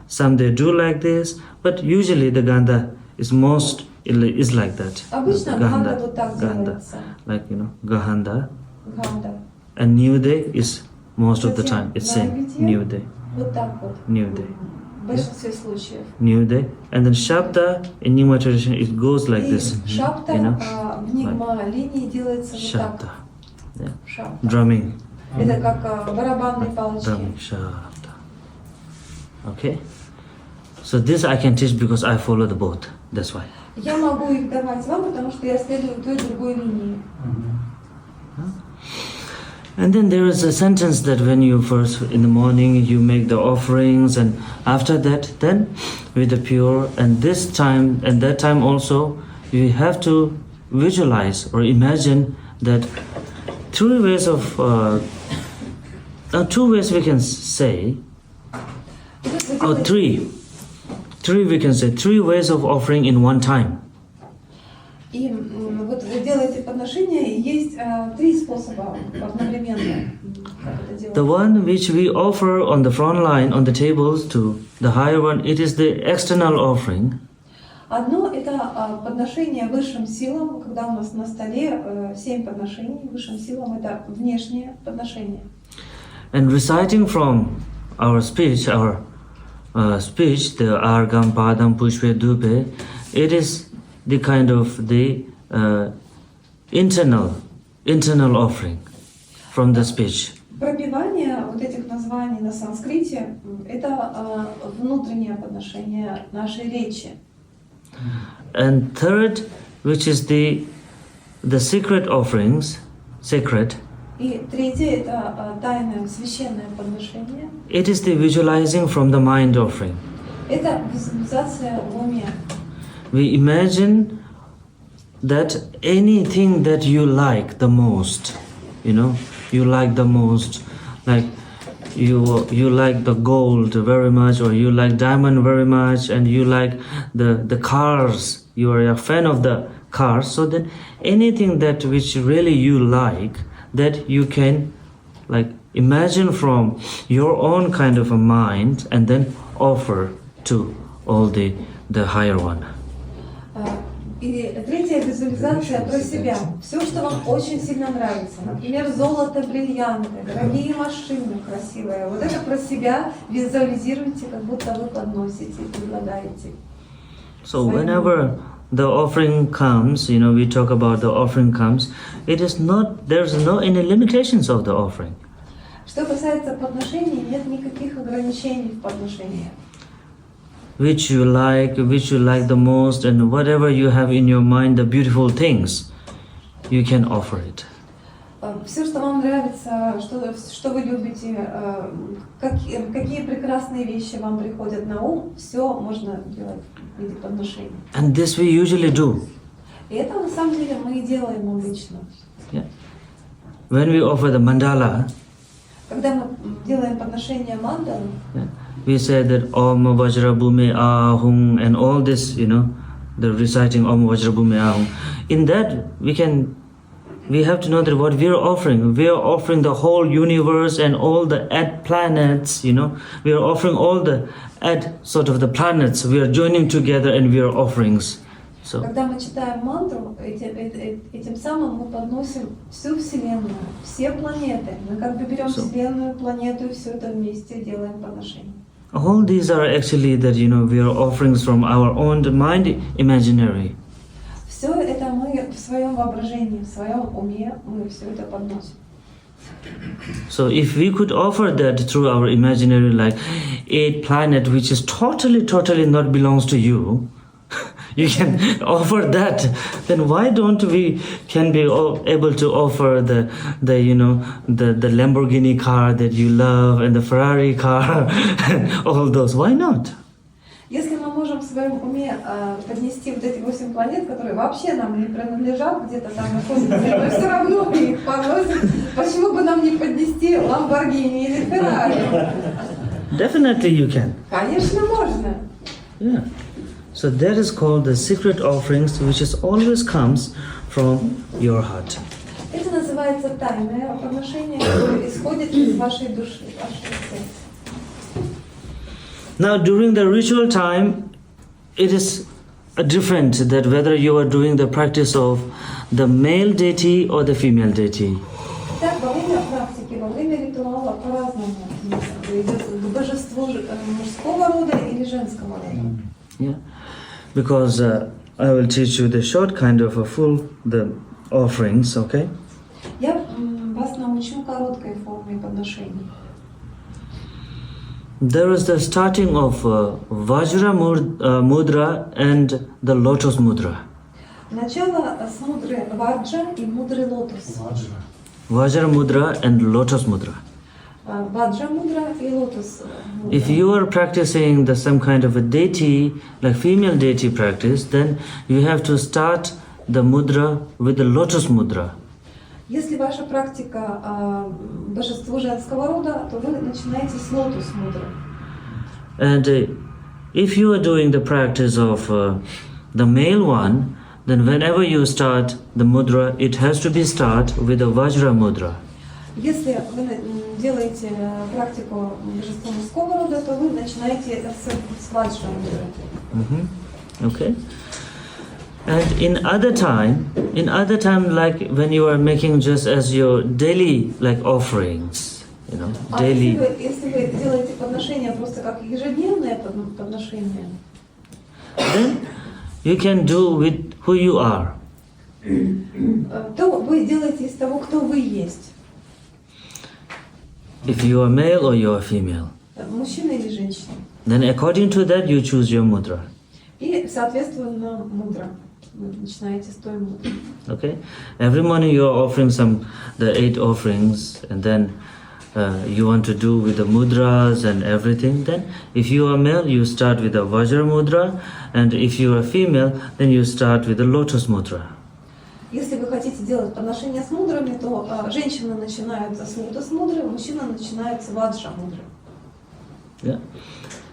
Some they do like this, but usually the ganda is most is like that. Обычно ганда вот так ganda, делается. like, you know, gahanda, Ганда. and new day is most of the Затем time it's same. наивидье. New day, Вот так вот. new day. большинстве случаев. New Day. And then Shabda, in Nyingma tradition, it goes like И this. шапта You know? в нигма линии делается вот Shabda. так. Yeah. Шапта. Drumming. Это как барабанные палочки. Drumming. Shabda. Okay? So this I can teach because I follow the both. That's why. Я могу их давать вам, потому что я следую той и другой линии. And then there is a sentence that when you first in the morning you make the offerings, and after that then with the pure, and this time and that time also you have to visualize or imagine that two ways we can say, or three we can say, 3 ways of offering in one time. И вот вы делаете подношения, и есть 3 способа одновременно, как это делать. The one which we offer on the front line on the tables to the higher one, it is the external offering. Одно – это подношение высшим силам, когда у нас на столе 7 подношений высшим силам – это внешнее подношение. And reciting from our speech, the Argam, Padam, Pushpe, Dupe, it is the kind of the internal offering from the speech. Пропевание вот этих названий на санскрите – это внутреннее подношение нашей речи. And third, which is the secret offerings, secret, И третье – это тайное, священное подношение. it is the visualizing from the mind offering. Это визуализация в уме. We imagine that anything that you like the most, you like the most, like you like the gold very much, or you like diamond very much, and you like the cars, you are a fan of the cars, so then anything that which really you like, that you can like imagine from your own kind of a mind and then offer to all the higher one. И третья визуализация про себя. Все, что вам очень сильно нравится. Например, золото, бриллианты, дорогие машины красивые. Вот это про себя визуализируйте, как будто вы подносите, предлагаете. So whenever the offering comes, we talk about the offering comes, there's no any limitations of the offering. Что касается подношений, нет никаких ограничений в подношениях. Which you like the most, and whatever you have in your mind, the beautiful things, you can offer it. Все, что вам нравится, что вы любите, какие прекрасные вещи вам приходят на ум, все можно делать в виде подношений. And this we usually do. И это на самом деле мы и делаем обычно. Yeah. When we offer the mandala, Когда мы делаем подношение мандалам, yeah, we say that Om Vajra Bhume Ahung and all this, the reciting Om Vajra Bhume Ahung. In that, we have to know that what we are offering the whole universe and all the planets, we are offering all the sort of the planets, we are joining together and we are offerings. So, когда мы читаем мантру, этим самым мы подносим всю Вселенную, все планеты. Мы как бы берем Вселенную, планету и все это вместе делаем подношение. all these are actually that, we are offerings from our own mind, imaginary. Все это мы в своем воображении, в своем уме, мы все это подносим. So if we could offer that through our imaginary, like a planet which is totally not belongs to you, you can offer that, then why don't we can be able to offer the Lamborghini car that you love and the Ferrari car and all those? Why not? Если мы можем в своем уме поднести вот эти 8 планет, которые вообще нам не принадлежат, где-то там находятся, но все равно мы их подносим, почему бы нам не поднести Lamborghini или Ferrari? Definitely you can. Конечно, можно. Yeah. So that is called the secret offerings, which is always comes from your heart. Это называется тайное подношение, которое исходит из вашей души, вашего сердца. Now during the ritual time, it is different that whether you are doing the practice of the male deity or the female deity. Так, во время практики, во время ритуала по-разному идет к божеству мужского рода или женского рода? Yeah, because I will teach you the short kind of a full the offerings. Okay. Я вас научу короткой форме подношений. There is the starting of Vajra Mudra and the Lotus Mudra. Начало с мудры Ваджа и мудрый лотос. Ваджра. Vajra Mudra and Lotus Mudra. Ваджа мудра и лотос мудра. If you are practicing the some kind of a deity, like female deity practice, then you have to start the mudra with the Lotus Mudra. Если ваша практика божеству женского рода, то вы начинаете с лотос мудры. And if you are doing the practice of the male one, then whenever you start the mudra, it has to be start with the Vajra Mudra. Если вы делаете практику божества мужского рода, то вы начинаете с ваджа мудры. Okay. And in other time, like when you are making just as your daily like offerings, you know, daily. Если вы делаете подношения просто как ежедневное подношение, Then you can do with who you are. то вы делаете из того, кто вы есть. If you are male or you are female. Мужчина или женщина. Then according to that you choose your mudra. И, соответственно, мудра. Вы начинаете с той мудры. Okay. Every morning you are offering the 8 offerings, and then you want to do with the mudras and everything. Then, if you are male, you start with the Vajra Mudra, and if you are female, then you start with the Lotus Mudra. Если вы хотите делать подношения с мудрами, то женщины начинают с лотос мудры, мужчина начинает с ваджа мудры. Yeah.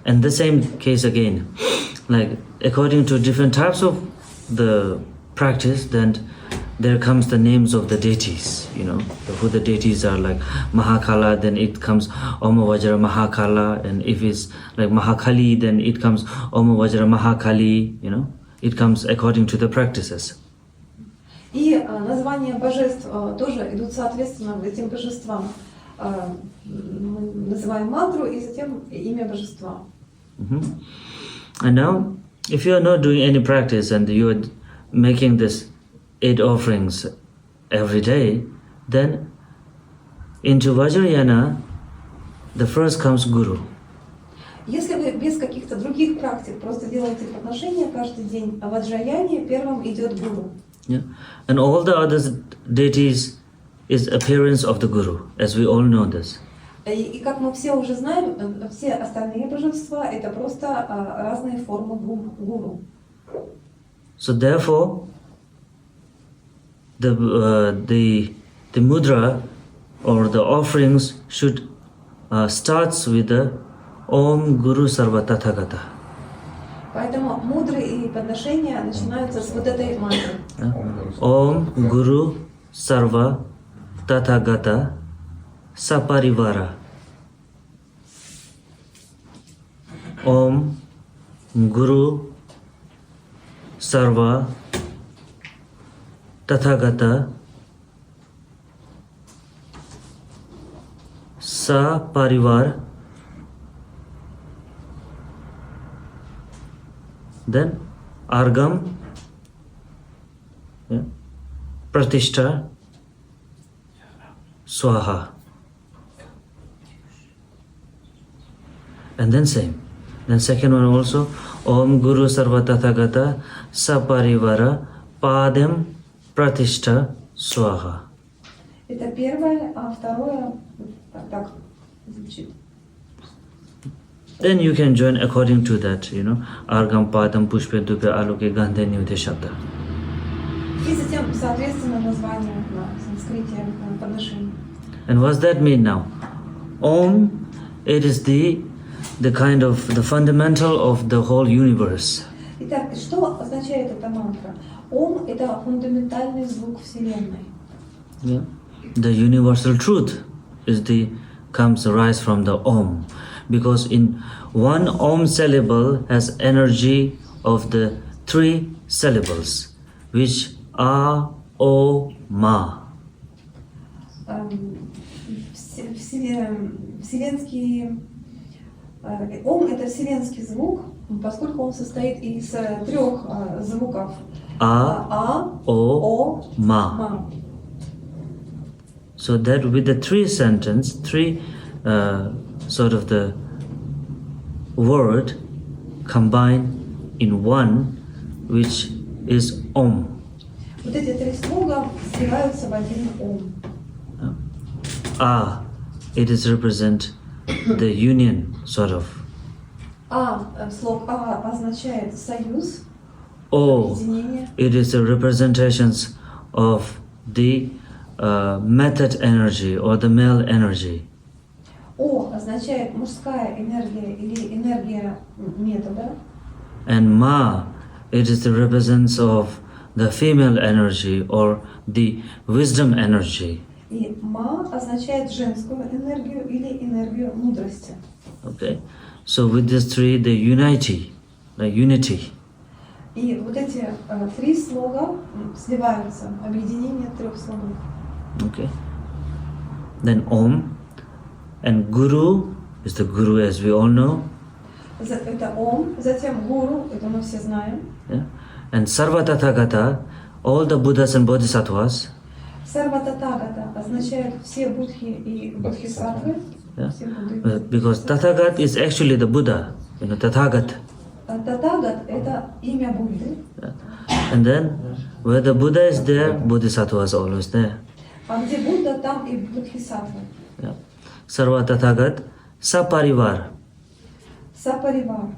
And the same case again, like according to different types of the practice, then there comes the names of the deities, you know, who the deities are, like Mahakala, then it comes Om Vajra Mahakala, and if it's like Mahakali, then it comes Om Vajra Mahakali, you know, it comes according to the practices. И названия божеств тоже идут соответственно этим божествам. Мы называем мантру и затем имя божества. And now, if you are not doing any practice and you are making this 8 offerings every day, then into Vajrayana, the first comes Guru. Если вы без каких-то других практик просто делаете подношения каждый день, а в Ваджраяне первым идет гуру. Yeah. And all the other deities is appearance of the Guru, as we all know this. И как мы все уже знаем, все остальные божества это просто разные формы гуру. So therefore, the mudra or the offerings should starts with the Om Guru Sarva Tathagata. Поэтому мудры и подношения начинаются с вот этой мантры. Om Guru Sarva Tathagata Saparivara. Om Guru Sarva Tathagata Saparivar. Then Argam, yeah, Pratishta, Swaha. And then same. Then second one also, Om Guru Sarva Tathagata Saparivara Padam Pratishta Swaha. Это первое, а второе так звучит. Then you can join according to that, you know, Argam Padam Pushpe Dupe Aluke Gandhe Nivde Shabda. И затем, соответственно, название на санскрите подношений. And what's that mean now? Om, it is the kind of the fundamental of the whole universe. Итак, что означает эта мантра? Ом – это фундаментальный звук Вселенной. Yeah. The universal truth comes rise from the Om, because in one Om syllable has energy of the 3 syllables, which are O Ma. Вселенский Ом – это вселенский звук, поскольку он состоит из трех звуков A, O, О, Ma. Ма. So that with the three sort of the word combined in one, which is Om. Вот эти три слога сливаются в один Ом. A, it is represent the union sort of. Слог А означает союз, O, объединение. it is the representations of the method energy or the male energy. О означает мужская энергия или энергия метода. And Ma, it is the represents of the female energy or the wisdom energy. И Ма означает женскую энергию или энергию мудрости. Okay, so with these three, the unity. И вот эти три слога сливаются, объединение трех слогов. Okay, then Om, and Guru is the Guru, as we all know. Это Ом, затем Гуру, это мы все знаем. Yeah? And Sarva Tathagata, all the Buddhas and Bodhisattvas. Сарва Татагата означает все будхи и бодхисаттвы. Yeah? Все Будды. Because Tathagat is actually the Buddha, Tathagat. Татагат – это имя Будды. Yeah? And then where the Buddha is there, Bodhisattva is always there. А где Будда, там и бодхисаттвы. Yeah. Sarva Tathagat, Saparivar Сапаривар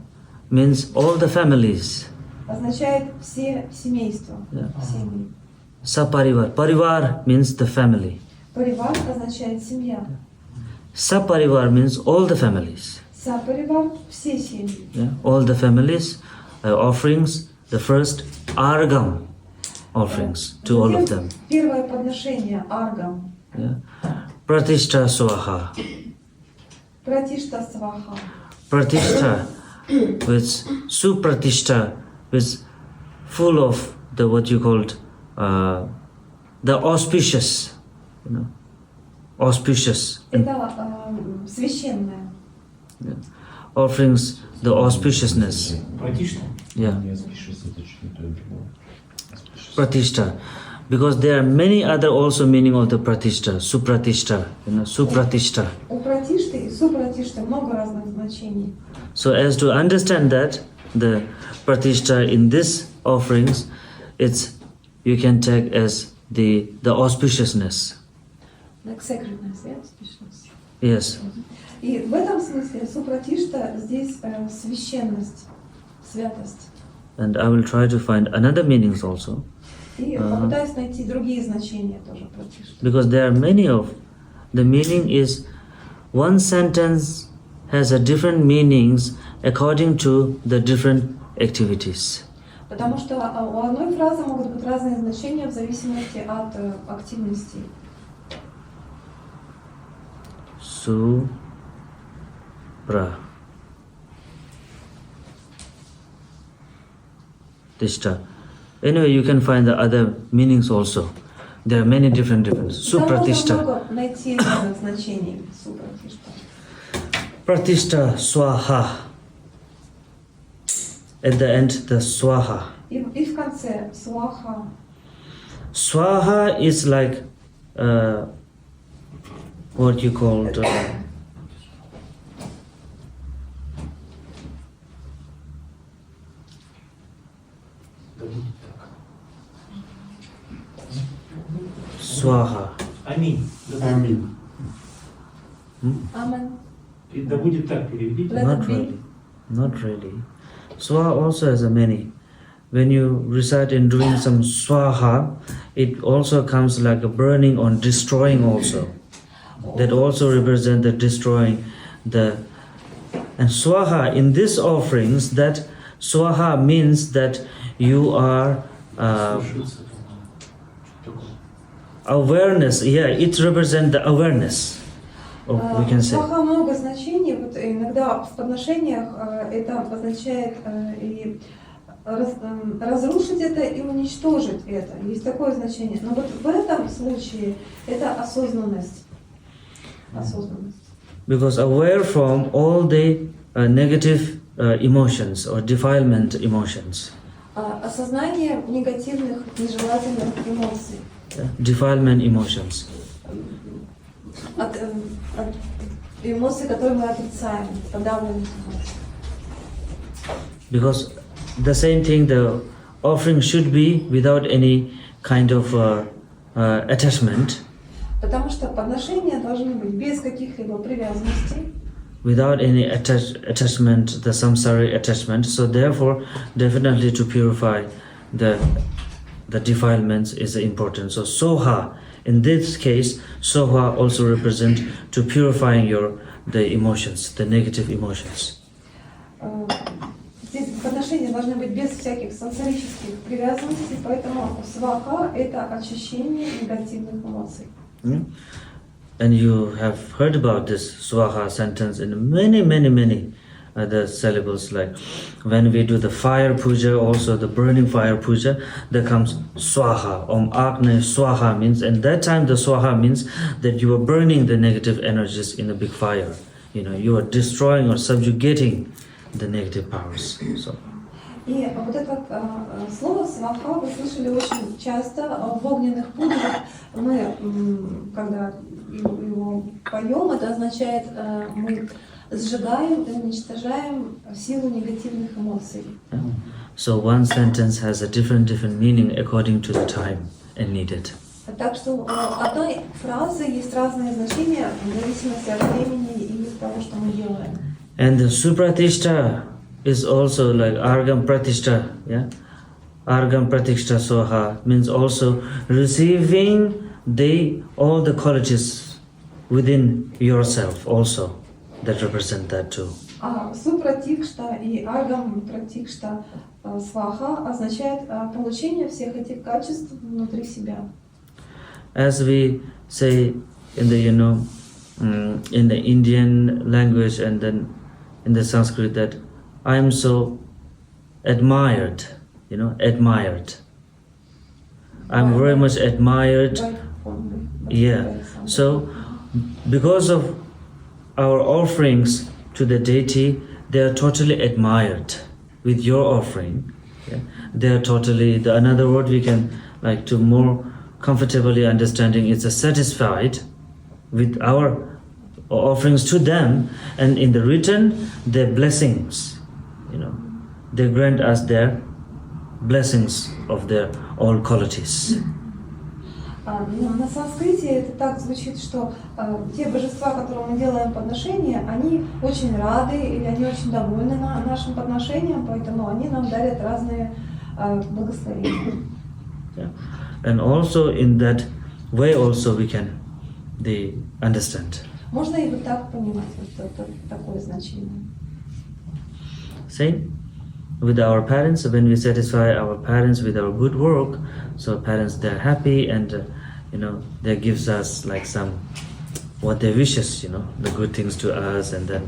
means all the families. означает все семейства, Yeah. семьи. Saparivar. Parivar means the family. Паривар означает семья. Saparivar means all the families. Сапаривар – все семьи. Yeah? All the families, offerings, the first Argam offerings to all of them. Первое подношение – аргам. Yeah? Pratishta Swaha. Пратишта сваха. Pratishta with Supratishta with full of the what you called the auspicious, auspicious. Это священное. Yeah. Offerings, the auspiciousness. Пратишта? Yeah. Pratishta. Because there are many other also meaning of the pratishta, supratishta, supratishta. У пратишты и супратишты много разных значений. So as to understand that, the pratishta in this offerings, it's you can take as the auspiciousness. Like sacredness, yeah? Auspiciousness. Yes. И в этом смысле супратишта здесь священность, святость. And I will try to find another meanings also. И попытаюсь найти другие значения тоже пратишты. Because there are many of the meaning is one sentence has a different meanings according to the different activities. Потому что у одной фразы могут быть разные значения в зависимости от активностей. Supra. Tishta. Anyway, you can find the other meanings also. There are many different. Там можно Supratishta. много найти разных значений супратишта. Pratishta Swaha. At the end, the Swaha. И в конце сваха. Swaha is like what you call Swaha. Аминь. Аминь. Амен. Да будет так, переведите. Let Not it be. really. Not really. Swaha also has a many. When you recite in doing some swaha, it also comes like a burning or destroying also. That also represent the destroying the. And swaha in this offerings, that swaha means that you are awareness. Yeah, it represents the awareness. We can say. Сваха много значений. Вот иногда в подношениях это обозначает и разрушить это и уничтожить это. Есть такое значение. Но вот в этом случае это осознанность. Осознанность. Because aware from all the negative emotions or defilement emotions. Осознание негативных, нежелательных эмоций. Defilement emotions. От эмоций, которые мы отрицаем, подавленных эмоций. Because the same thing, the offering should be without any kind of attachment, Потому что подношения должны быть без каких-либо привязанностей, without any attachment, the samsaric attachment. So therefore, definitely to purify the defilements is important. So soha, in this case, soha also represent to purifying the emotions, the negative emotions. Здесь подношения должны быть без всяких сенсорических привязанностей, поэтому сваха – это очищение негативных эмоций. And you have heard about this swaha sentence in many other syllables, like when we do the fire puja, also the burning fire puja, there comes swaha. Om Agne swaha means, and that time the swaha means that you are burning the negative energies in a big fire. You know, you are destroying or subjugating the negative powers. So. И вот это слово «сваха» вы слышали очень часто в огненных пуджах. Мы, когда его поем, это означает, мы сжигаем и уничтожаем силу негативных эмоций. So one sentence has a different meaning according to the time and needed. Так что у одной фразы есть разные значения в зависимости от времени и того, что мы делаем. And the supratishta is also like Argam Pratishta, yeah? Argam Pratishta Soha means also receiving all the qualities within yourself also, that represent that too. Супратикшта и Аргам Пратикшта Сваха означает получение всех этих качеств внутри себя. As we say in the, in the Indian language and then in the Sanskrit, that I am so admired, admired. I'm very much admired. Yeah. So, because of our offerings to the deity, they are totally admired with your offering. Yeah? They are totally, another word we can like to more comfortably understanding is satisfied with our offerings to them, and in the return, their blessings. They grant us their blessings of their all qualities. На санскрите это так звучит, что те божества, которым мы делаем подношения, они очень рады или они очень довольны нашим подношением, поэтому они нам дарят разные благословения. Yeah. And also in that way also we can understand. Можно и вот так понимать, вот это такое значение. Same with our parents, when we satisfy our parents with our good work, so parents, they're happy and they gives us like some what they wishes, the good things to us, and then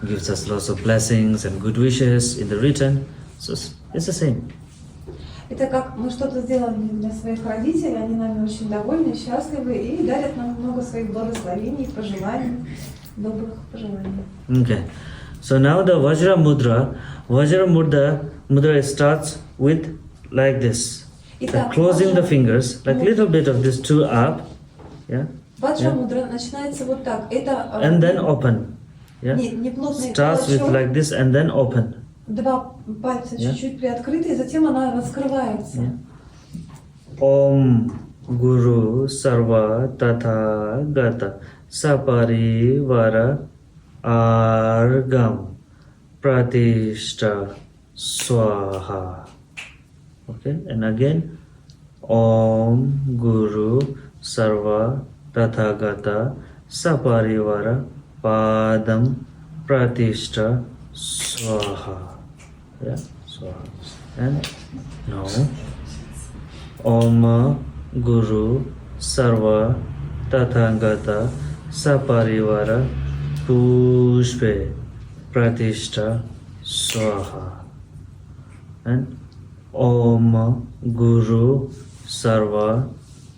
gives us lots of blessings and good wishes in the return. So it's the same. Это как мы что-то сделали для своих родителей, они нами очень довольны, счастливы и дарят нам много своих благословений, пожеланий, добрых пожеланий. Okay. So now the Vajra Mudra starts with like this. Итак, Closing the fingers, like little bit of this two up, yeah. Ваджра мудра начинается вот так. Это And then open, yeah. не плотный Starts with кулачок. like this and then open. Два пальца Yeah. чуть-чуть приоткрыты, и затем она раскрывается. Yeah. Om Guru Sarva Tatha Gata Sapari Vara Argam Pratishta Swaha. Okay, and again Om Guru Sarva Tathagata Saparivara Padam Pratishta Swaha. Yeah, Swaha. And now Om Guru Sarva Tathagata Saparivara Pushpe Pratishta Swaha. And Om Guru Sarva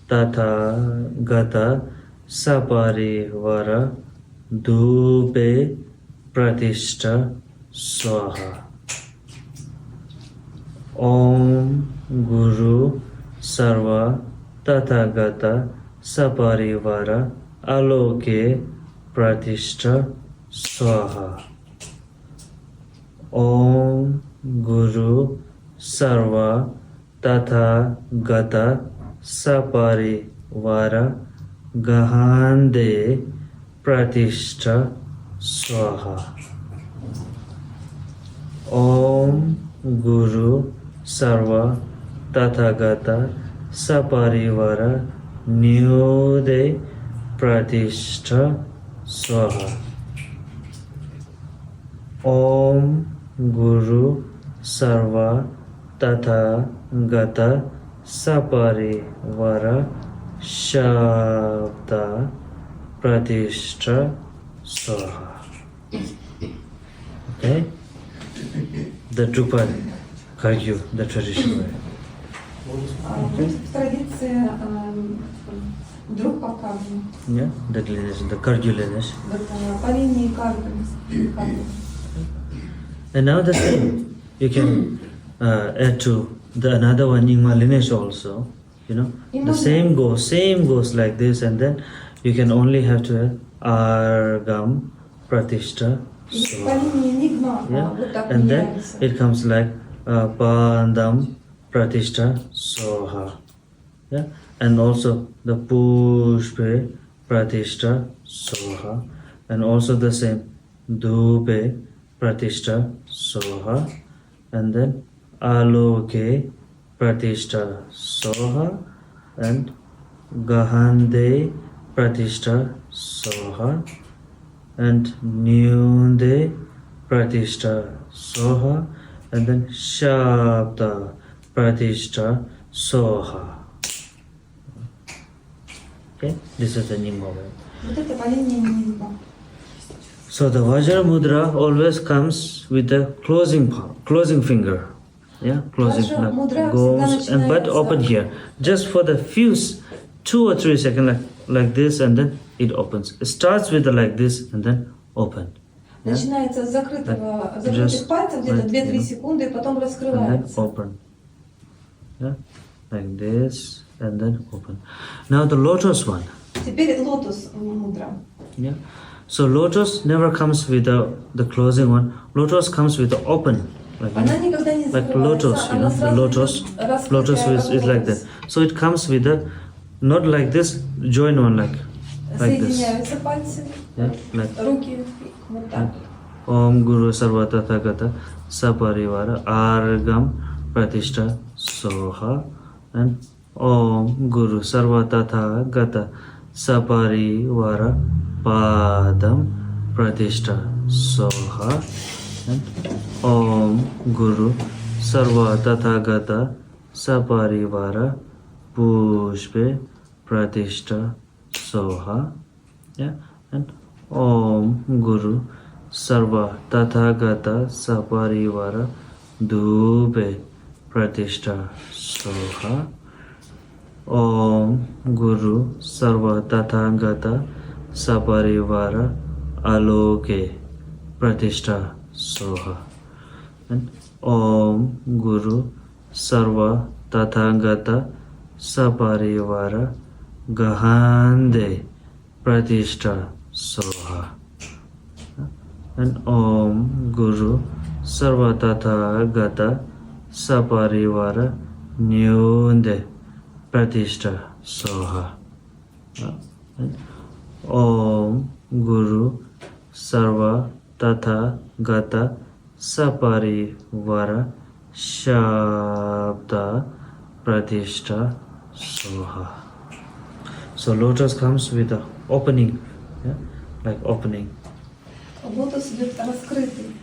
Tathagata Saparivara Dhupe Pratishta Swaha. Om Guru Sarva Tathagata Saparivara Aloke Pratishta Swaha. Om Guru Sarva Tathagata Saparivara Gahande Pratishta Swaha. Om Guru Sarva Tathagata Saparivara Nyude Pratishta Swaha. Om Guru Sarva Tathagata Saparivara Shabda Pratishta Swaha. Okay? The Drupal Kargyu, the traditional way. В традиции друг по Каргу, Yeah, that lineage, the Kargyu lineage. по линии Каргу. And now the same, you can add to the another one Nyingma lineage also. You know, the same goes like this, and then you can only have to add Argam Pratishta По Swaha. линии Нигма Yeah, вот так and then меняется. it comes like Pandam Pratishta Soha. Yeah, and also the Pushpe Pratishta Soha, and also the same Dube Pratishta Soha, and then Aloke Pratishta Soha, and Gahande Pratishta Soha, and Nyunde Pratishta Soha, and then Shabda Pratishta Soha. Okay, this is the Nyingma way. Вот это по линии Нигма. So the Vajra Mudra always comes with the closing finger. Yeah, closing Vajra Mudra goes всегда and but начинается- open here. Just for the few 2 or 3 seconds like this, and then it opens. It starts with the like this and then open. Yeah? Начинается с закрытых Just пальцев, где-то like, 2-3 you know, секунды, и потом And then раскрывается. open. Yeah, like this and then open. Now the lotus one. Теперь лотос мудра. Yeah. So lotus never comes with the closing one. Lotus comes with the open. Like, Она никогда не like закрывается, lotus, you она know, the сразу lotus. идет раскрытая, Lotus как is like лотос. that. So it comes with the not like this join one like this. Соединяются пальцы, Yeah, like руки, вот так. Om Guru Sarva Tathagata Saparivara Argam Pratishta Soha, and Om Guru Sarva Tathagata Saparivara Padam Pratishta Soha, and Om Guru Sarva Tathagata Saparivara Pushpe Pratishta Soha. Yeah, and Om Guru Sarva Tathagata Saparivara Dube Pratishta Soha. Om Guru Sarva Tathagata Saparivara Aloke Pratishta Soha, and Om Guru Sarva Tathagata Saparivara Gahande Pratishta Soha, and Om Guru Sarva Tathagata Saparivara Nyunde Pratishta Soha, and Om Guru Sarva Tathagata Saparivara Shabda Pratishta Soha. So lotus comes with the opening, yeah? Like opening. Лотос идет раскрытый.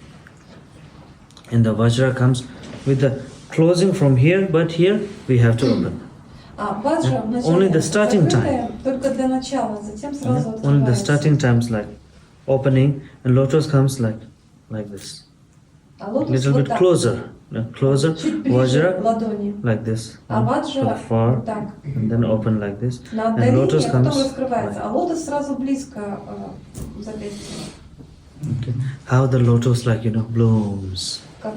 And the Vajra comes with the closing from here, but here we have to open. А ваджра Yeah. вначале Only the starting закрытая, только для начала, затем сразу Yeah? Only the открывается. starting times like opening, and lotus comes like this. А лотос Little вот bit так. closer. Yeah? Closer. Чуть ближе Vajra ладони. like this. А yeah? ваджра To the far, вот так. and then open like this. На And отдалении, lotus а потом comes раскрывается. like- А лотос сразу близко запястья. How the lotus, like, blooms. Как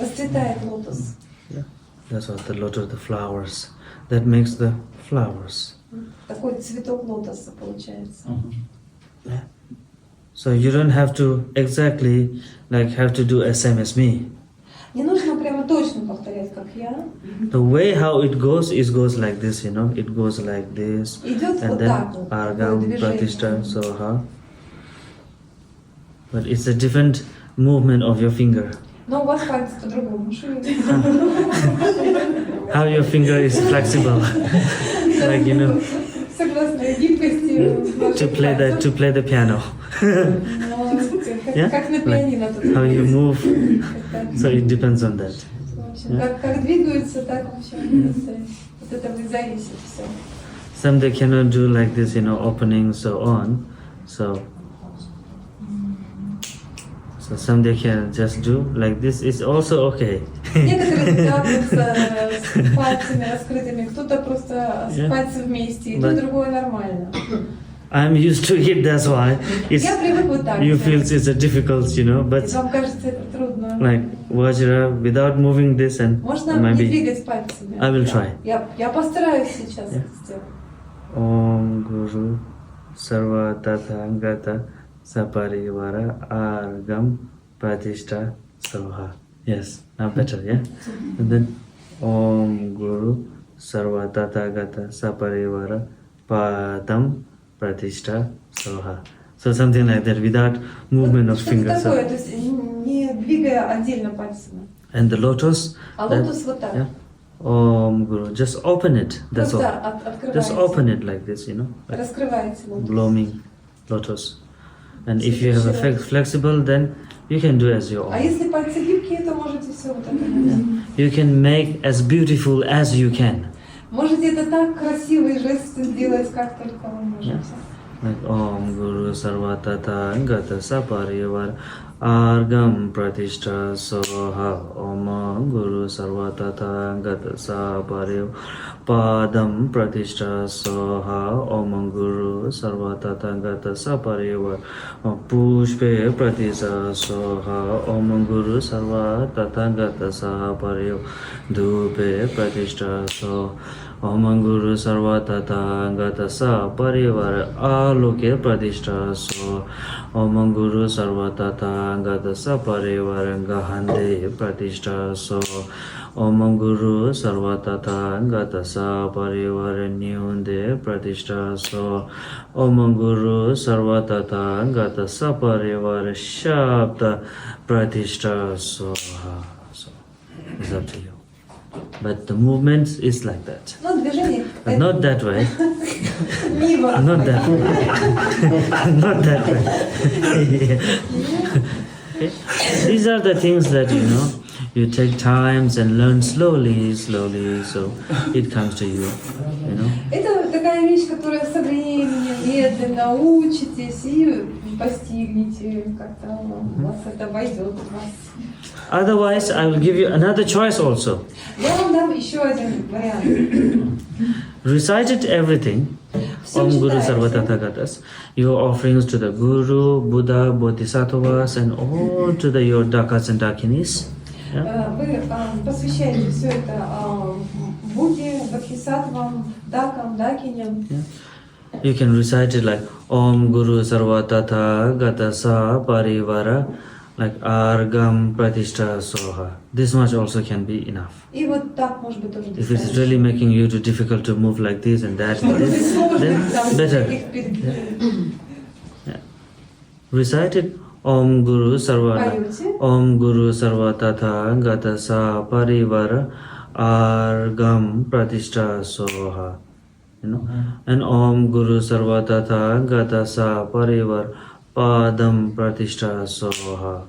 расцветает лотос. Yeah. That's what the lotus, the flowers. That makes the flowers. Такой цветок лотоса получается. So you don't have to exactly have to do same as me. Не нужно прямо точно повторять, как я. The way how it goes like this, it goes like this. Идет And вот then так вот. Argam, движение. Pratishtha, Soha. But it's a different movement of your finger. Но у вас пальцы по-другому. How your finger is flexible. Like, Согласно гибкости to play the piano. Yeah? Как на пианино. тут. How you move. Как-то. So it depends on that. В общем, как двигаются, так вообще от этого и зависит все. Some they cannot do like this, opening, so on. So some they can just do like this. It's also okay. Некоторые тягаются с пальцами раскрытыми, кто-то просто с Yeah. пальцем вместе, и то, But- и другое нормально. I'm used to it, that's why. Я привык вот так. You feel it's a difficult, but Вам кажется это трудно. like Vajra, without moving this and Можно не maybe двигать пальцами. I will try. Я постараюсь сейчас Yeah. это сделать. Om Guru Sarva Tathagata Saparivara Argam Pratishtha Soha. Yes, now better, yeah? And then Om Guru Sarva Tathagata Saparivara Padam Pratishtha Soha. So something like that without movement of Что-то fingers. такое, то есть не двигая отдельно пальцами. And the lotus, А that- лотос вот так. yeah? Om Guru, just open it, that's all. Просто Just открывается. open it like this, like Раскрывается лотос. blooming lotus. And if you have a flexible, then you can do as you А want. если пальцы гибкие, то можете все вот это делать. You can make as beautiful as you can. Можете это так красивый жест сделать, как только вы можете. Like Om Guru Sarva Tathagata Saparivar Argam Pratishtha Soha. Om Guru Sarva Tathagata Saparivar Padam Pratishtha Soha. Om Guru Sarva Tathagata Saparivar Pushpe Pratishtha Soha. Om Guru Sarva Tathagata Saparivar Dhupe Pratishtha Soha. Om Guru Sarva Tathagata Saparivar Aloke Pratishtha So. Om Guru Sarva Tathagata Saparivar Gahande Pratishtha So. Om Guru Sarva Tathagata Saparivar Nyunde Pratishtha So. Om Guru Sarva Tathagata Saparivar Shabda Pratishtha So. So it's up to you. But the movement is like that. Ну, движение. But not that way. Мимо. Not that way. Not that way. Okay. These are the things that you take times and learn slowly, so it comes to you. Это такая вещь, которая со временем медленно учитесь и постигнете, как-то у вас это войдет в вас. Otherwise, I will give you another choice also. Я вам дам еще один вариант. Recited everything. Все Om Guru читайте. Sarva Tathagatas. Your offerings to the Guru, Buddha, Bodhisattvas, and all to your Dakas and Dakinis. Yeah? Вы посвящаете все это Будде, Бодхисаттвам, Дакам, Дакиням. You can recite it like Om Guru Sarva Tathagata Sa Parivara, like Argam Pratishtha Soha. This much also can be enough. И вот так, может быть, тоже If it's really making you too difficult to move like this and that, then better. Yeah. Recite it Om Guru Sarva Поете. Om Guru Sarva Tathagata Sa Parivara Argam Pratishtha Soha. And Om Guru Sarva Tathagata Sa Parivar Padam Pratishtha Soha.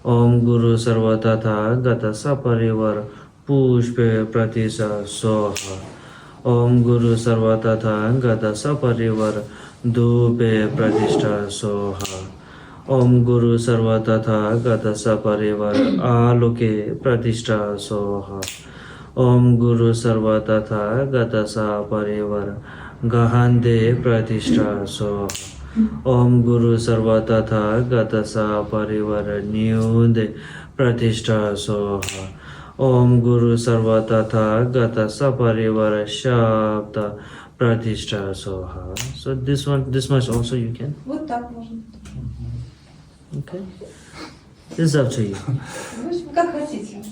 Om Guru Sarva Tathagata Sa Parivar Pushpe Pratishtha Soha. Om Guru Sarva Tathagata Sa Parivar Dhupe Pratishtha Soha. Om Guru Sarva Tathagata Sa Parivar Aloke Pratishtha Soha. Om Guru Sarva Tathagata Sa Parivar Gahande Pratishtha Soha. Om Guru Sarvatata Gatasa Parivara Nyude Pratishta Soha. Om Guru Sarvatata Gatasa Parivara Shabda Pratishta Soha. So this much also you can. Вот так можно. Okay. This is up to you. В общем, как хотите.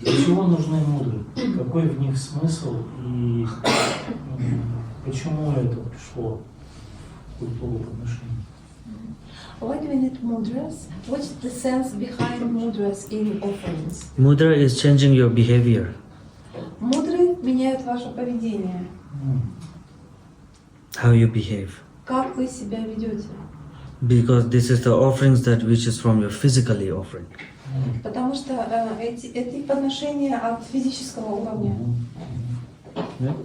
Для чего нужны мудры? Какой в них смысл и почему это пришло в культуру отношений? Why do we need mudras? What's the sense behind mudras in offerings? Mudra is changing your behavior. Мудры меняют ваше поведение. How you behave. Как вы себя ведете? Because this is the offerings that which is from your physically offering. Потому что эти подношения от физического уровня. Yeah?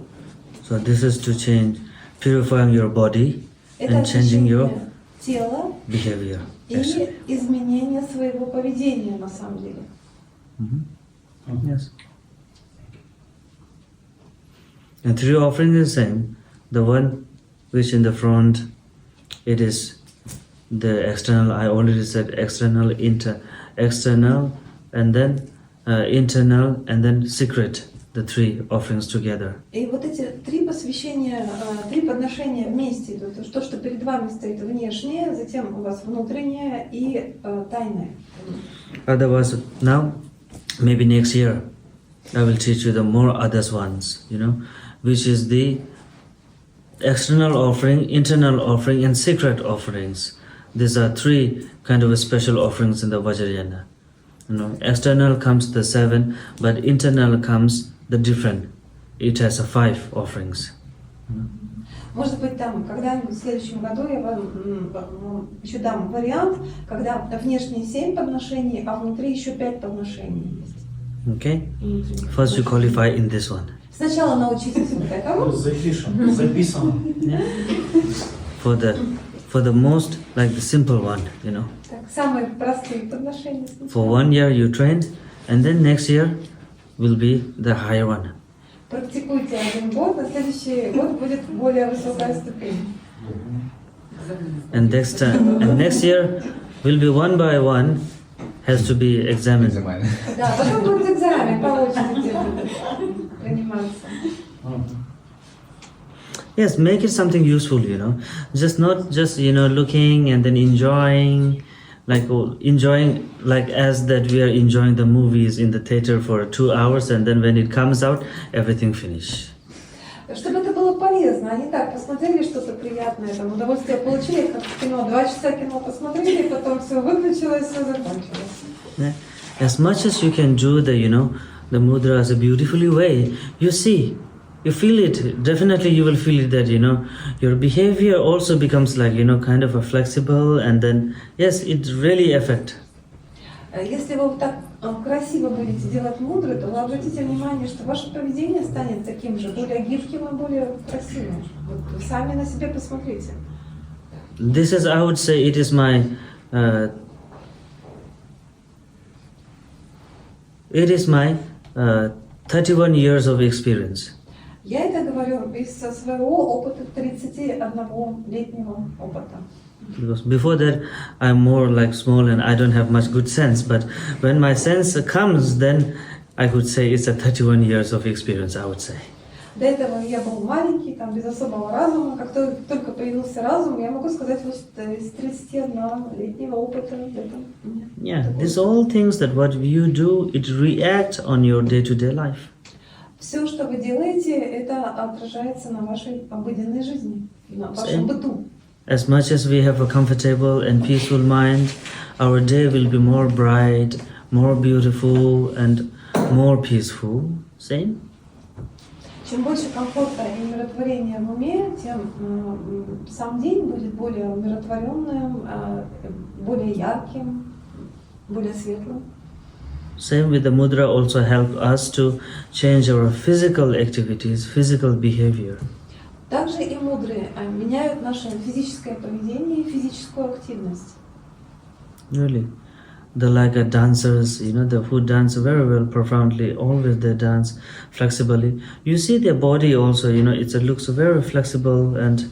So this is to change, purifying your body Это and changing your очищение тела behavior. и Yes. изменение своего поведения на самом деле. Yes. And three offerings is the same. The one which in the front, it is the external. I already said external, external, and then internal, and then secret. The three offerings together. И вот эти три посвящения, три подношения вместе, то, что перед вами стоит внешнее, затем у вас внутреннее и тайное. Otherwise, now, maybe next year, I will teach you the more others ones, which is the external offering, internal offering, and secret offerings. These are three kind of special offerings in the Vajrayana. External comes the 7, but internal comes the different. It has 5 offerings. Может быть, там когда-нибудь в следующем году я вам еще дам вариант, когда внешние 7 подношений, а внутри еще 5 подношений есть. Okay? First you qualify in this one. Сначала научитесь вот этому. Записано. For the most, like the simple one, Так, самые простые подношения. For 1 year you train, and then next year will be the higher one. Практикуйте 1 год, на следующий год будет более высокая ступень. And next year will be one by one, has to be examined. Экзамен. Да, потом будет экзамен по очереди приниматься. Yes, make it something useful, Just not just, looking and then enjoying like as that we are enjoying the movies in the theater for 2 hours, and then when it comes out, everything finish. Чтобы это было полезно, а не так, посмотрели что-то приятное, там, удовольствие получили, как в кино, 2 часа кино посмотрели, потом все выключилось, все закончилось. Yeah. As much as you can do the mudra as a beautifully way, you see, you feel it. Definitely you will feel it that, your behavior also becomes like, kind of a flexible, and then, yes, it really affect. Если вы вот так красиво будете делать мудры, то вы обратите внимание, что ваше поведение станет таким же, более гибким и более красивым. Вот вы сами на себе посмотрите. This is, I would say, it is my 31 years of experience. Я это говорю из своего опыта, 31-летнего опыта. Because before that, I'm more like small and I don't have much good sense. But when my sense comes, then I could say it's a 31 years of experience, I would say. До этого я был маленький, там, без особого разума. Как только появился разум, я могу сказать, вот из 31-летнего опыта. Yeah, these all things that what you do, it reacts on your day-to-day life. Все, что вы делаете, это отражается на вашей обыденной жизни, на вашем быту. As much as we have a comfortable and peaceful mind, our day will be more bright, more beautiful, and more peaceful. Same? Чем больше комфорта и умиротворения в уме, тем сам день будет более умиротворенным, более ярким, более светлым. Same with the mudra also help us to change our physical activities, physical behavior. Также и мудрые меняют наше физическое поведение и физическую активность. Really. they're like dancers, who dance very well, profoundly, always they dance flexibly. You see their body also, it looks very flexible, and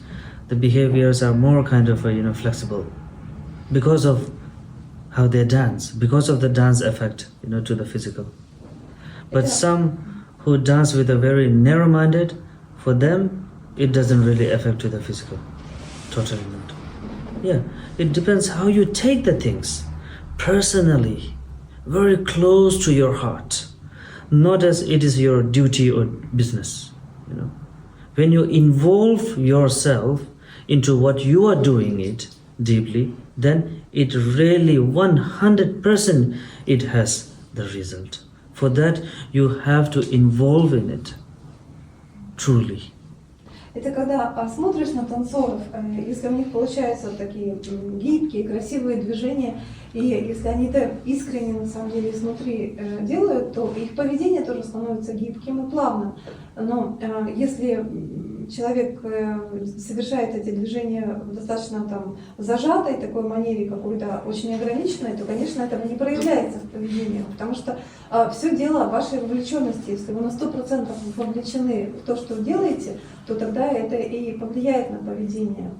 the behaviors are more kind of, flexible because of how they dance, because of the dance effect, to the physical. But some who dance with a very narrow-minded, for them, it doesn't really affect to the physical. Totally not. Yeah, it depends how you take the things. Personally, very close to your heart. Not as it is your duty or business. When you involve yourself into what you are doing it deeply, then it really 100% it has the result. For that, you have to involve in it, truly. Это когда смотришь на танцоров, если у них получаются такие гибкие, красивые движения, и если они это искренне на самом деле изнутри делают, то их поведение тоже становится гибким и плавным. Но если человек совершает эти движения в достаточно зажатой такой манере, какой-то очень ограниченной, то, конечно, этого не проявляется в поведении, потому что все дело в вашей вовлеченности. Если вы на 100% вовлечены в то, что вы делаете, то тогда это и повлияет на поведение.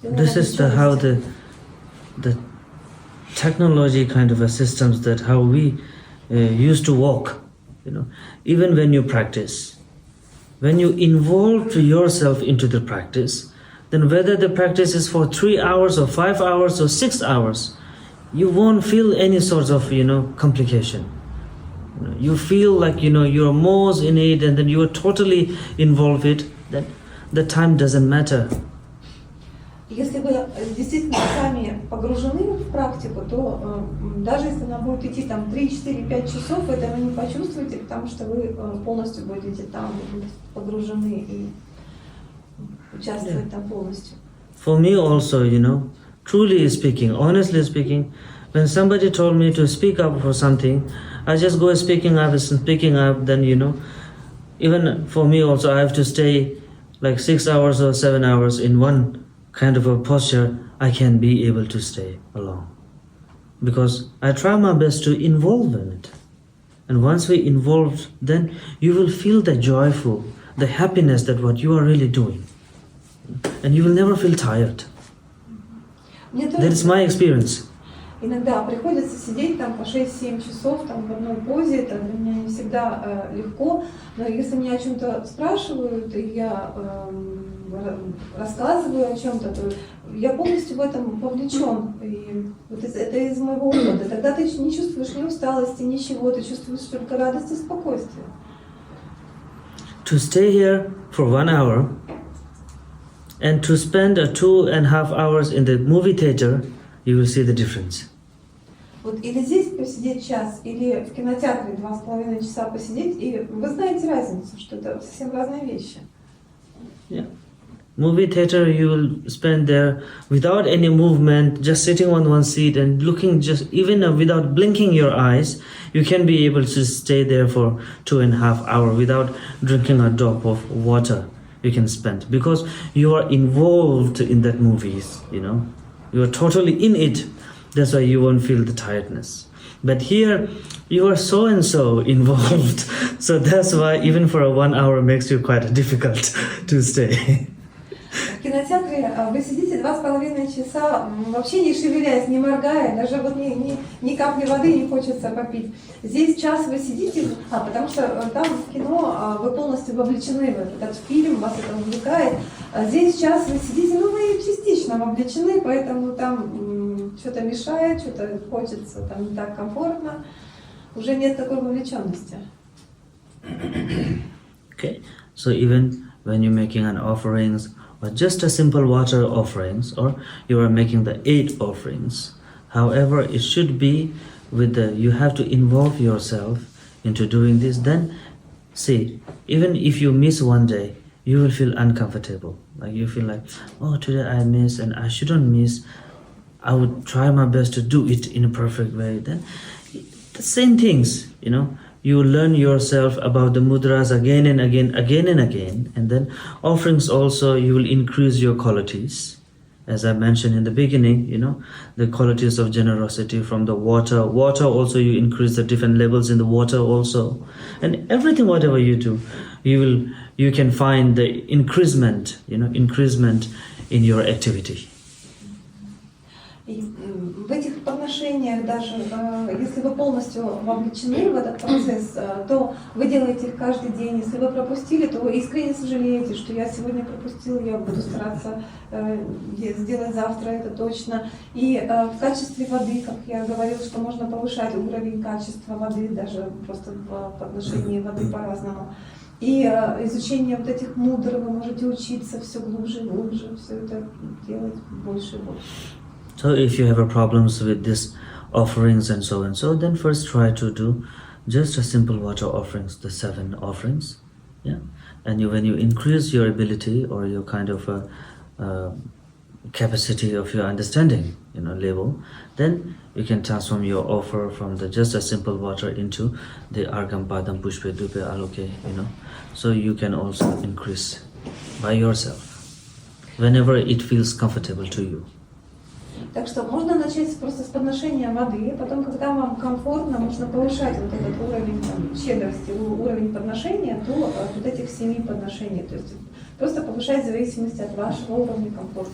This is how the technology kind of a systems that how we used to walk, even when you practice. When you involve yourself into the practice, then whether the practice is for 3 hours or 5 hours or 6 hours, you won't feel any sort of, complication. You feel like, you're more in it, and then you're totally involved in it, then the time doesn't matter. Если вы действительно сами погружены в практику, то даже если она будет идти 3, 4, 5 часов, вы этого не почувствуете, потому что вы полностью будете там погружены и участвовать там полностью. For me also, truly speaking, honestly speaking, when somebody told me to speak up for something, I just go speaking up, then, even for me also, I have to stay like 6 hours or 7 hours in one kind of a posture. I can be able to stay alone. Because I try my best to involve in it. And once we involve, then you will feel the joyful, the happiness that what you are really doing. And you will never feel tired. That is my experience. Иногда приходится сидеть по 6-7 часов в одной позе, это для меня не всегда легко, но если меня о чем-то спрашивают, и я рассказываю о чем-то, то я полностью в этом вовлечен. И вот это из моего опыта. Тогда ты не чувствуешь ни усталости, ничего, ты чувствуешь только радость и спокойствие. To stay here for 1 hour and to spend 2.5 hours in the movie theater, you will see the difference. Вот или здесь посидеть час, или в кинотеатре 2,5 часа посидеть, и вы знаете разницу, что это совсем разные вещи. Yeah. Movie theater, you will spend there without any movement, just sitting on one seat and looking, just even without blinking your eyes, you can be able to stay there for 2.5 hours without drinking a drop of water. You can spend because you are involved in that movies, You are totally in it. That's why you won't feel the tiredness. But here, you are so and so involved. So that's why even for 1 hour makes you quite difficult to stay. В кинотеатре вы сидите 2,5 часа, вообще не шевелясь, не моргая, даже ни капли воды не хочется попить. Здесь час вы сидите, потому что там в кино вы полностью вовлечены в этот фильм, вас это увлекает. Здесь час вы сидите, вы частично вовлечены, поэтому там что-то мешает, что-то хочется, там не так комфортно, уже нет такой вовлеченности. Okay, so even when you're making an offerings, or just a simple water offerings, or you are making the 8 offerings. However, it should be you have to involve yourself into doing this. Then, see, even if you miss one day, you will feel uncomfortable. Like you feel like, oh, today I miss and I shouldn't miss. I would try my best to do it in a perfect way. Then, the same things, You learn yourself about the mudras again and again, and then offerings also, you will increase your qualities. as I mentioned in the beginning, the qualities of generosity from the water. Water also, you increase the different levels in the water also. And everything, whatever you do, you can find the increasement in your activity. И в этих подношениях даже, если вы полностью вовлечены в этот процесс, то вы делаете их каждый день. Если вы пропустили, то вы искренне сожалеете, что я сегодня пропустил, я буду стараться сделать завтра это точно. И в качестве воды, как я говорила, что можно повышать уровень качества воды, даже просто в отношении воды по-разному. И изучение вот этих мудр, вы можете учиться все глубже и глубже, все это делать больше и больше. So if you have a problems with this offerings and so, then first try to do just a simple water offerings, the 7 offerings, yeah. And when you increase your ability or your kind of capacity of your understanding, level, then you can transform your offer from the just a simple water into the Argam Padam Pushpe Dupe Aloke, So you can also increase by yourself whenever it feels comfortable to you. Так что можно начать просто с подношения воды, потом, когда вам комфортно, можно повышать вот этот уровень щедрости, уровень подношения до вот этих 7 подношений. То есть просто повышать в зависимости от вашего уровня комфорта.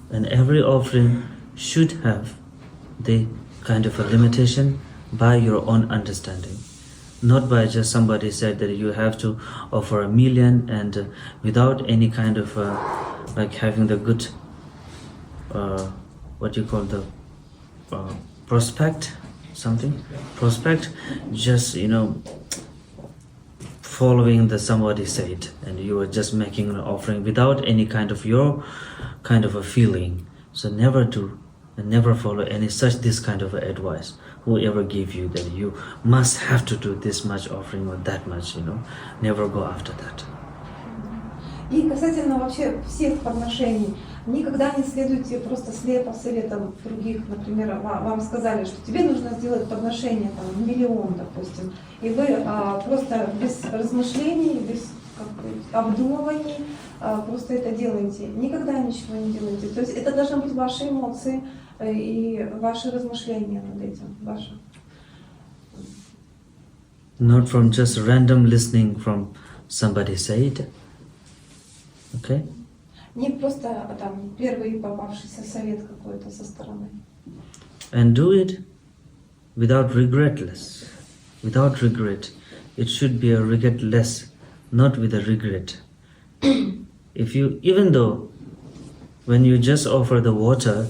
And every offering should have the kind of a limitation by your own understanding. Not by just somebody said that you have to offer 1 million and without any kind of like having the good what you call the prospect, just following the somebody said, and you are just making an offering without any kind of your kind of a feeling. So never do and never follow any such this kind of advice. Whoever gave you that you must have to do this much offering or that much, never go after that. И касательно вообще всех подношений, никогда не следуйте просто слепо советам других. Например, вам сказали, что тебе нужно сделать подношение 1 миллион, допустим, и вы просто без размышлений, без обдумываний просто это делаете. Никогда ничего не делаете. То есть это должны быть ваши эмоции и ваши размышления над этим. Ваши. Not from just random listening from somebody said. Okay? Не просто первый попавшийся совет какой-то со стороны. And do it without regret. It should be a regretless, not with a regret. Even though when you just offer the water,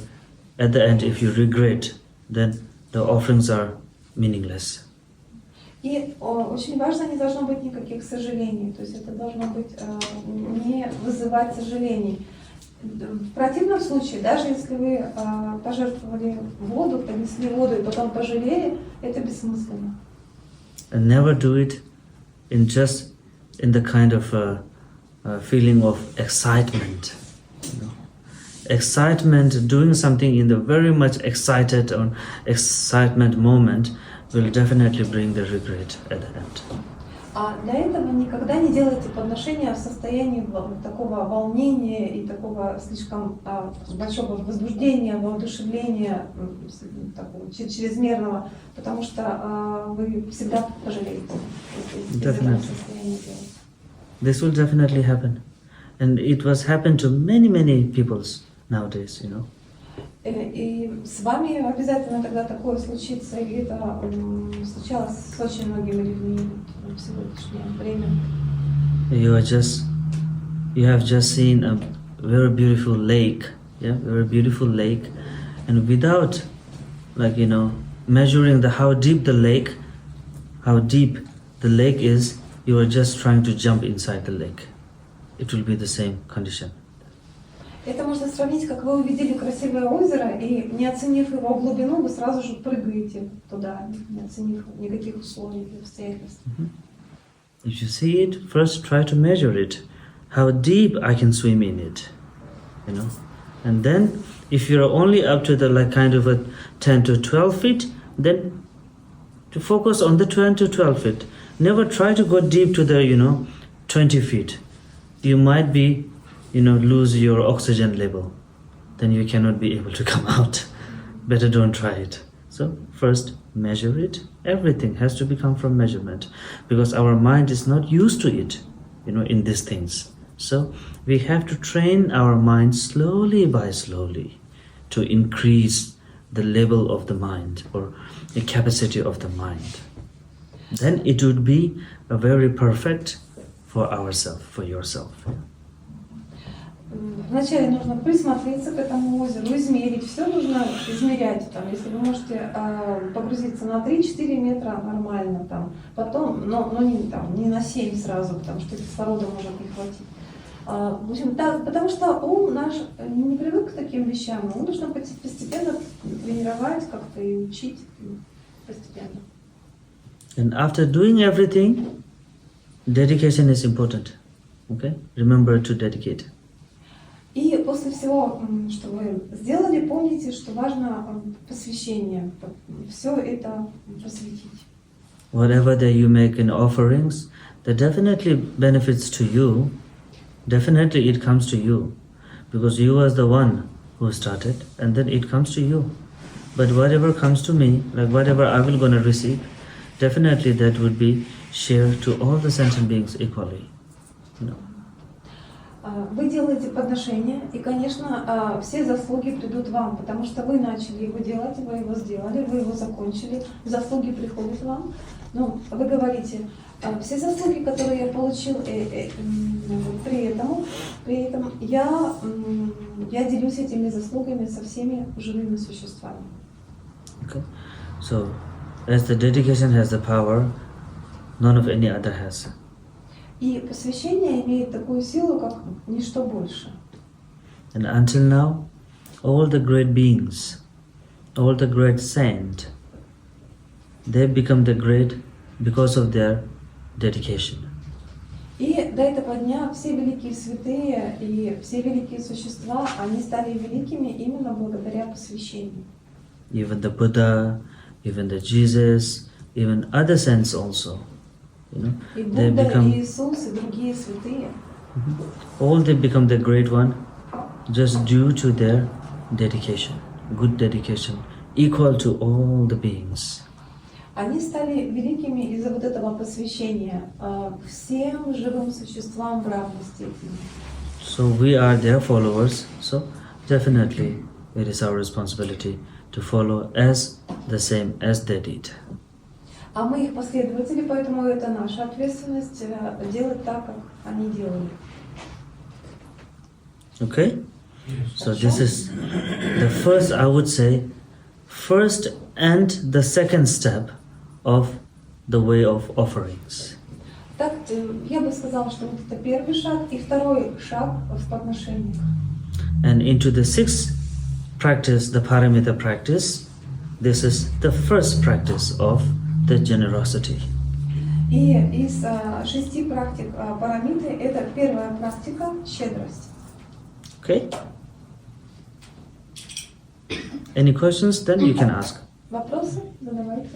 at the end if you regret, then the offerings are meaningless. И очень важно, не должно быть никаких сожалений, то есть это должно быть не вызывать сожалений. В противном случае, даже если вы пожертвовали воду, понесли воду и потом пожалели, это бессмысленно. And never do it in the kind of feeling of excitement. Excitement, doing something in the very much excited or excitement moment will definitely bring the regret at the end. А для этого никогда не делайте подношения в состоянии такого волнения и такого слишком большого возбуждения, воодушевления, такого чрезмерного, потому что вы всегда пожалеете, если в этом состоянии делать. This will definitely happen. And it was happened to many peoples nowadays, И с вами обязательно тогда такое случится, и это случалось с очень многими людьми в сегодняшнее время. You have just seen a very beautiful lake, and without, measuring how deep the lake is, you are just trying to jump inside the lake. It will be the same condition. Это можно сравнить, как вы увидели красивое озеро, и не оценив его глубину, вы сразу же прыгаете туда, не оценив никаких условий и обстоятельств. If you see it, first try to measure it. How deep I can swim in it, And then, if you're only up to the 10 to 12 feet, then to focus on the 10 to 12 feet. Never try to go deep to the 20 feet. You might be lose your oxygen level. then you cannot be able to come out. Better don't try it. So first measure it. Everything has to become from measurement because our mind is not used to it, in these things. So we have to train our mind slowly by slowly to increase the level of the mind or the capacity of the mind. Then it would be a very perfect for ourselves, for yourself. Вначале нужно присмотреться к этому озеру, измерить. Все нужно измерять. Там, если вы можете погрузиться на 3-4 метра, нормально. Там, потом, но не на 7 сразу, потому что кислорода может не хватить. В общем, да, потому что ум наш не привык к таким вещам. Ему нужно постепенно тренировать как-то и учить постепенно. And after doing everything, dedication is important. Okay? Remember to dedicate. И после всего, что вы сделали, помните, что важно посвящение. Все это посвятить. Whatever that you make in offerings, that definitely benefits to you. Definitely it comes to you. Because you was the one who started, and then it comes to you. But whatever comes to me, like whatever I will gonna receive, definitely that would be shared to all the sentient beings equally. Вы делаете подношения, и, конечно, все заслуги придут вам, потому что вы начали его делать, вы его сделали, вы его закончили, заслуги приходят вам. Ну, вы говорите, все заслуги, которые я получил, при этом я делюсь этими заслугами со всеми живыми существами. Okay. So, as the dedication has the power, none of any other has. И посвящение имеет такую силу, как ничто больше. And until now, all the great beings, all the great saints, they become the great because of their dedication. И до этого дня все великие святые и все великие существа, они стали великими именно благодаря посвящению. Even the Buddha, even the Jesus, even other saints also. И They Будда, become, и Иисус, и другие святые, all they become the great one just due to their dedication, good dedication, equal to all the beings. они стали великими из-за вот этого посвящения всем живым существам в равной степени. So we are their followers, so definitely it is our responsibility to follow as the same as they did. А мы их последователи, поэтому это наша ответственность делать так, как они делали. Okay? So this is the first, I would say, first and the second step of the way of offerings. Так, я бы сказала, что вот это первый шаг и второй шаг в подношениях. And into the sixth practice, the paramita practice, this is the first practice of the generosity. И из 6 практик парамиты это первая практика щедрость. Okay? Any questions? Then you can ask. Вопросы задавайте.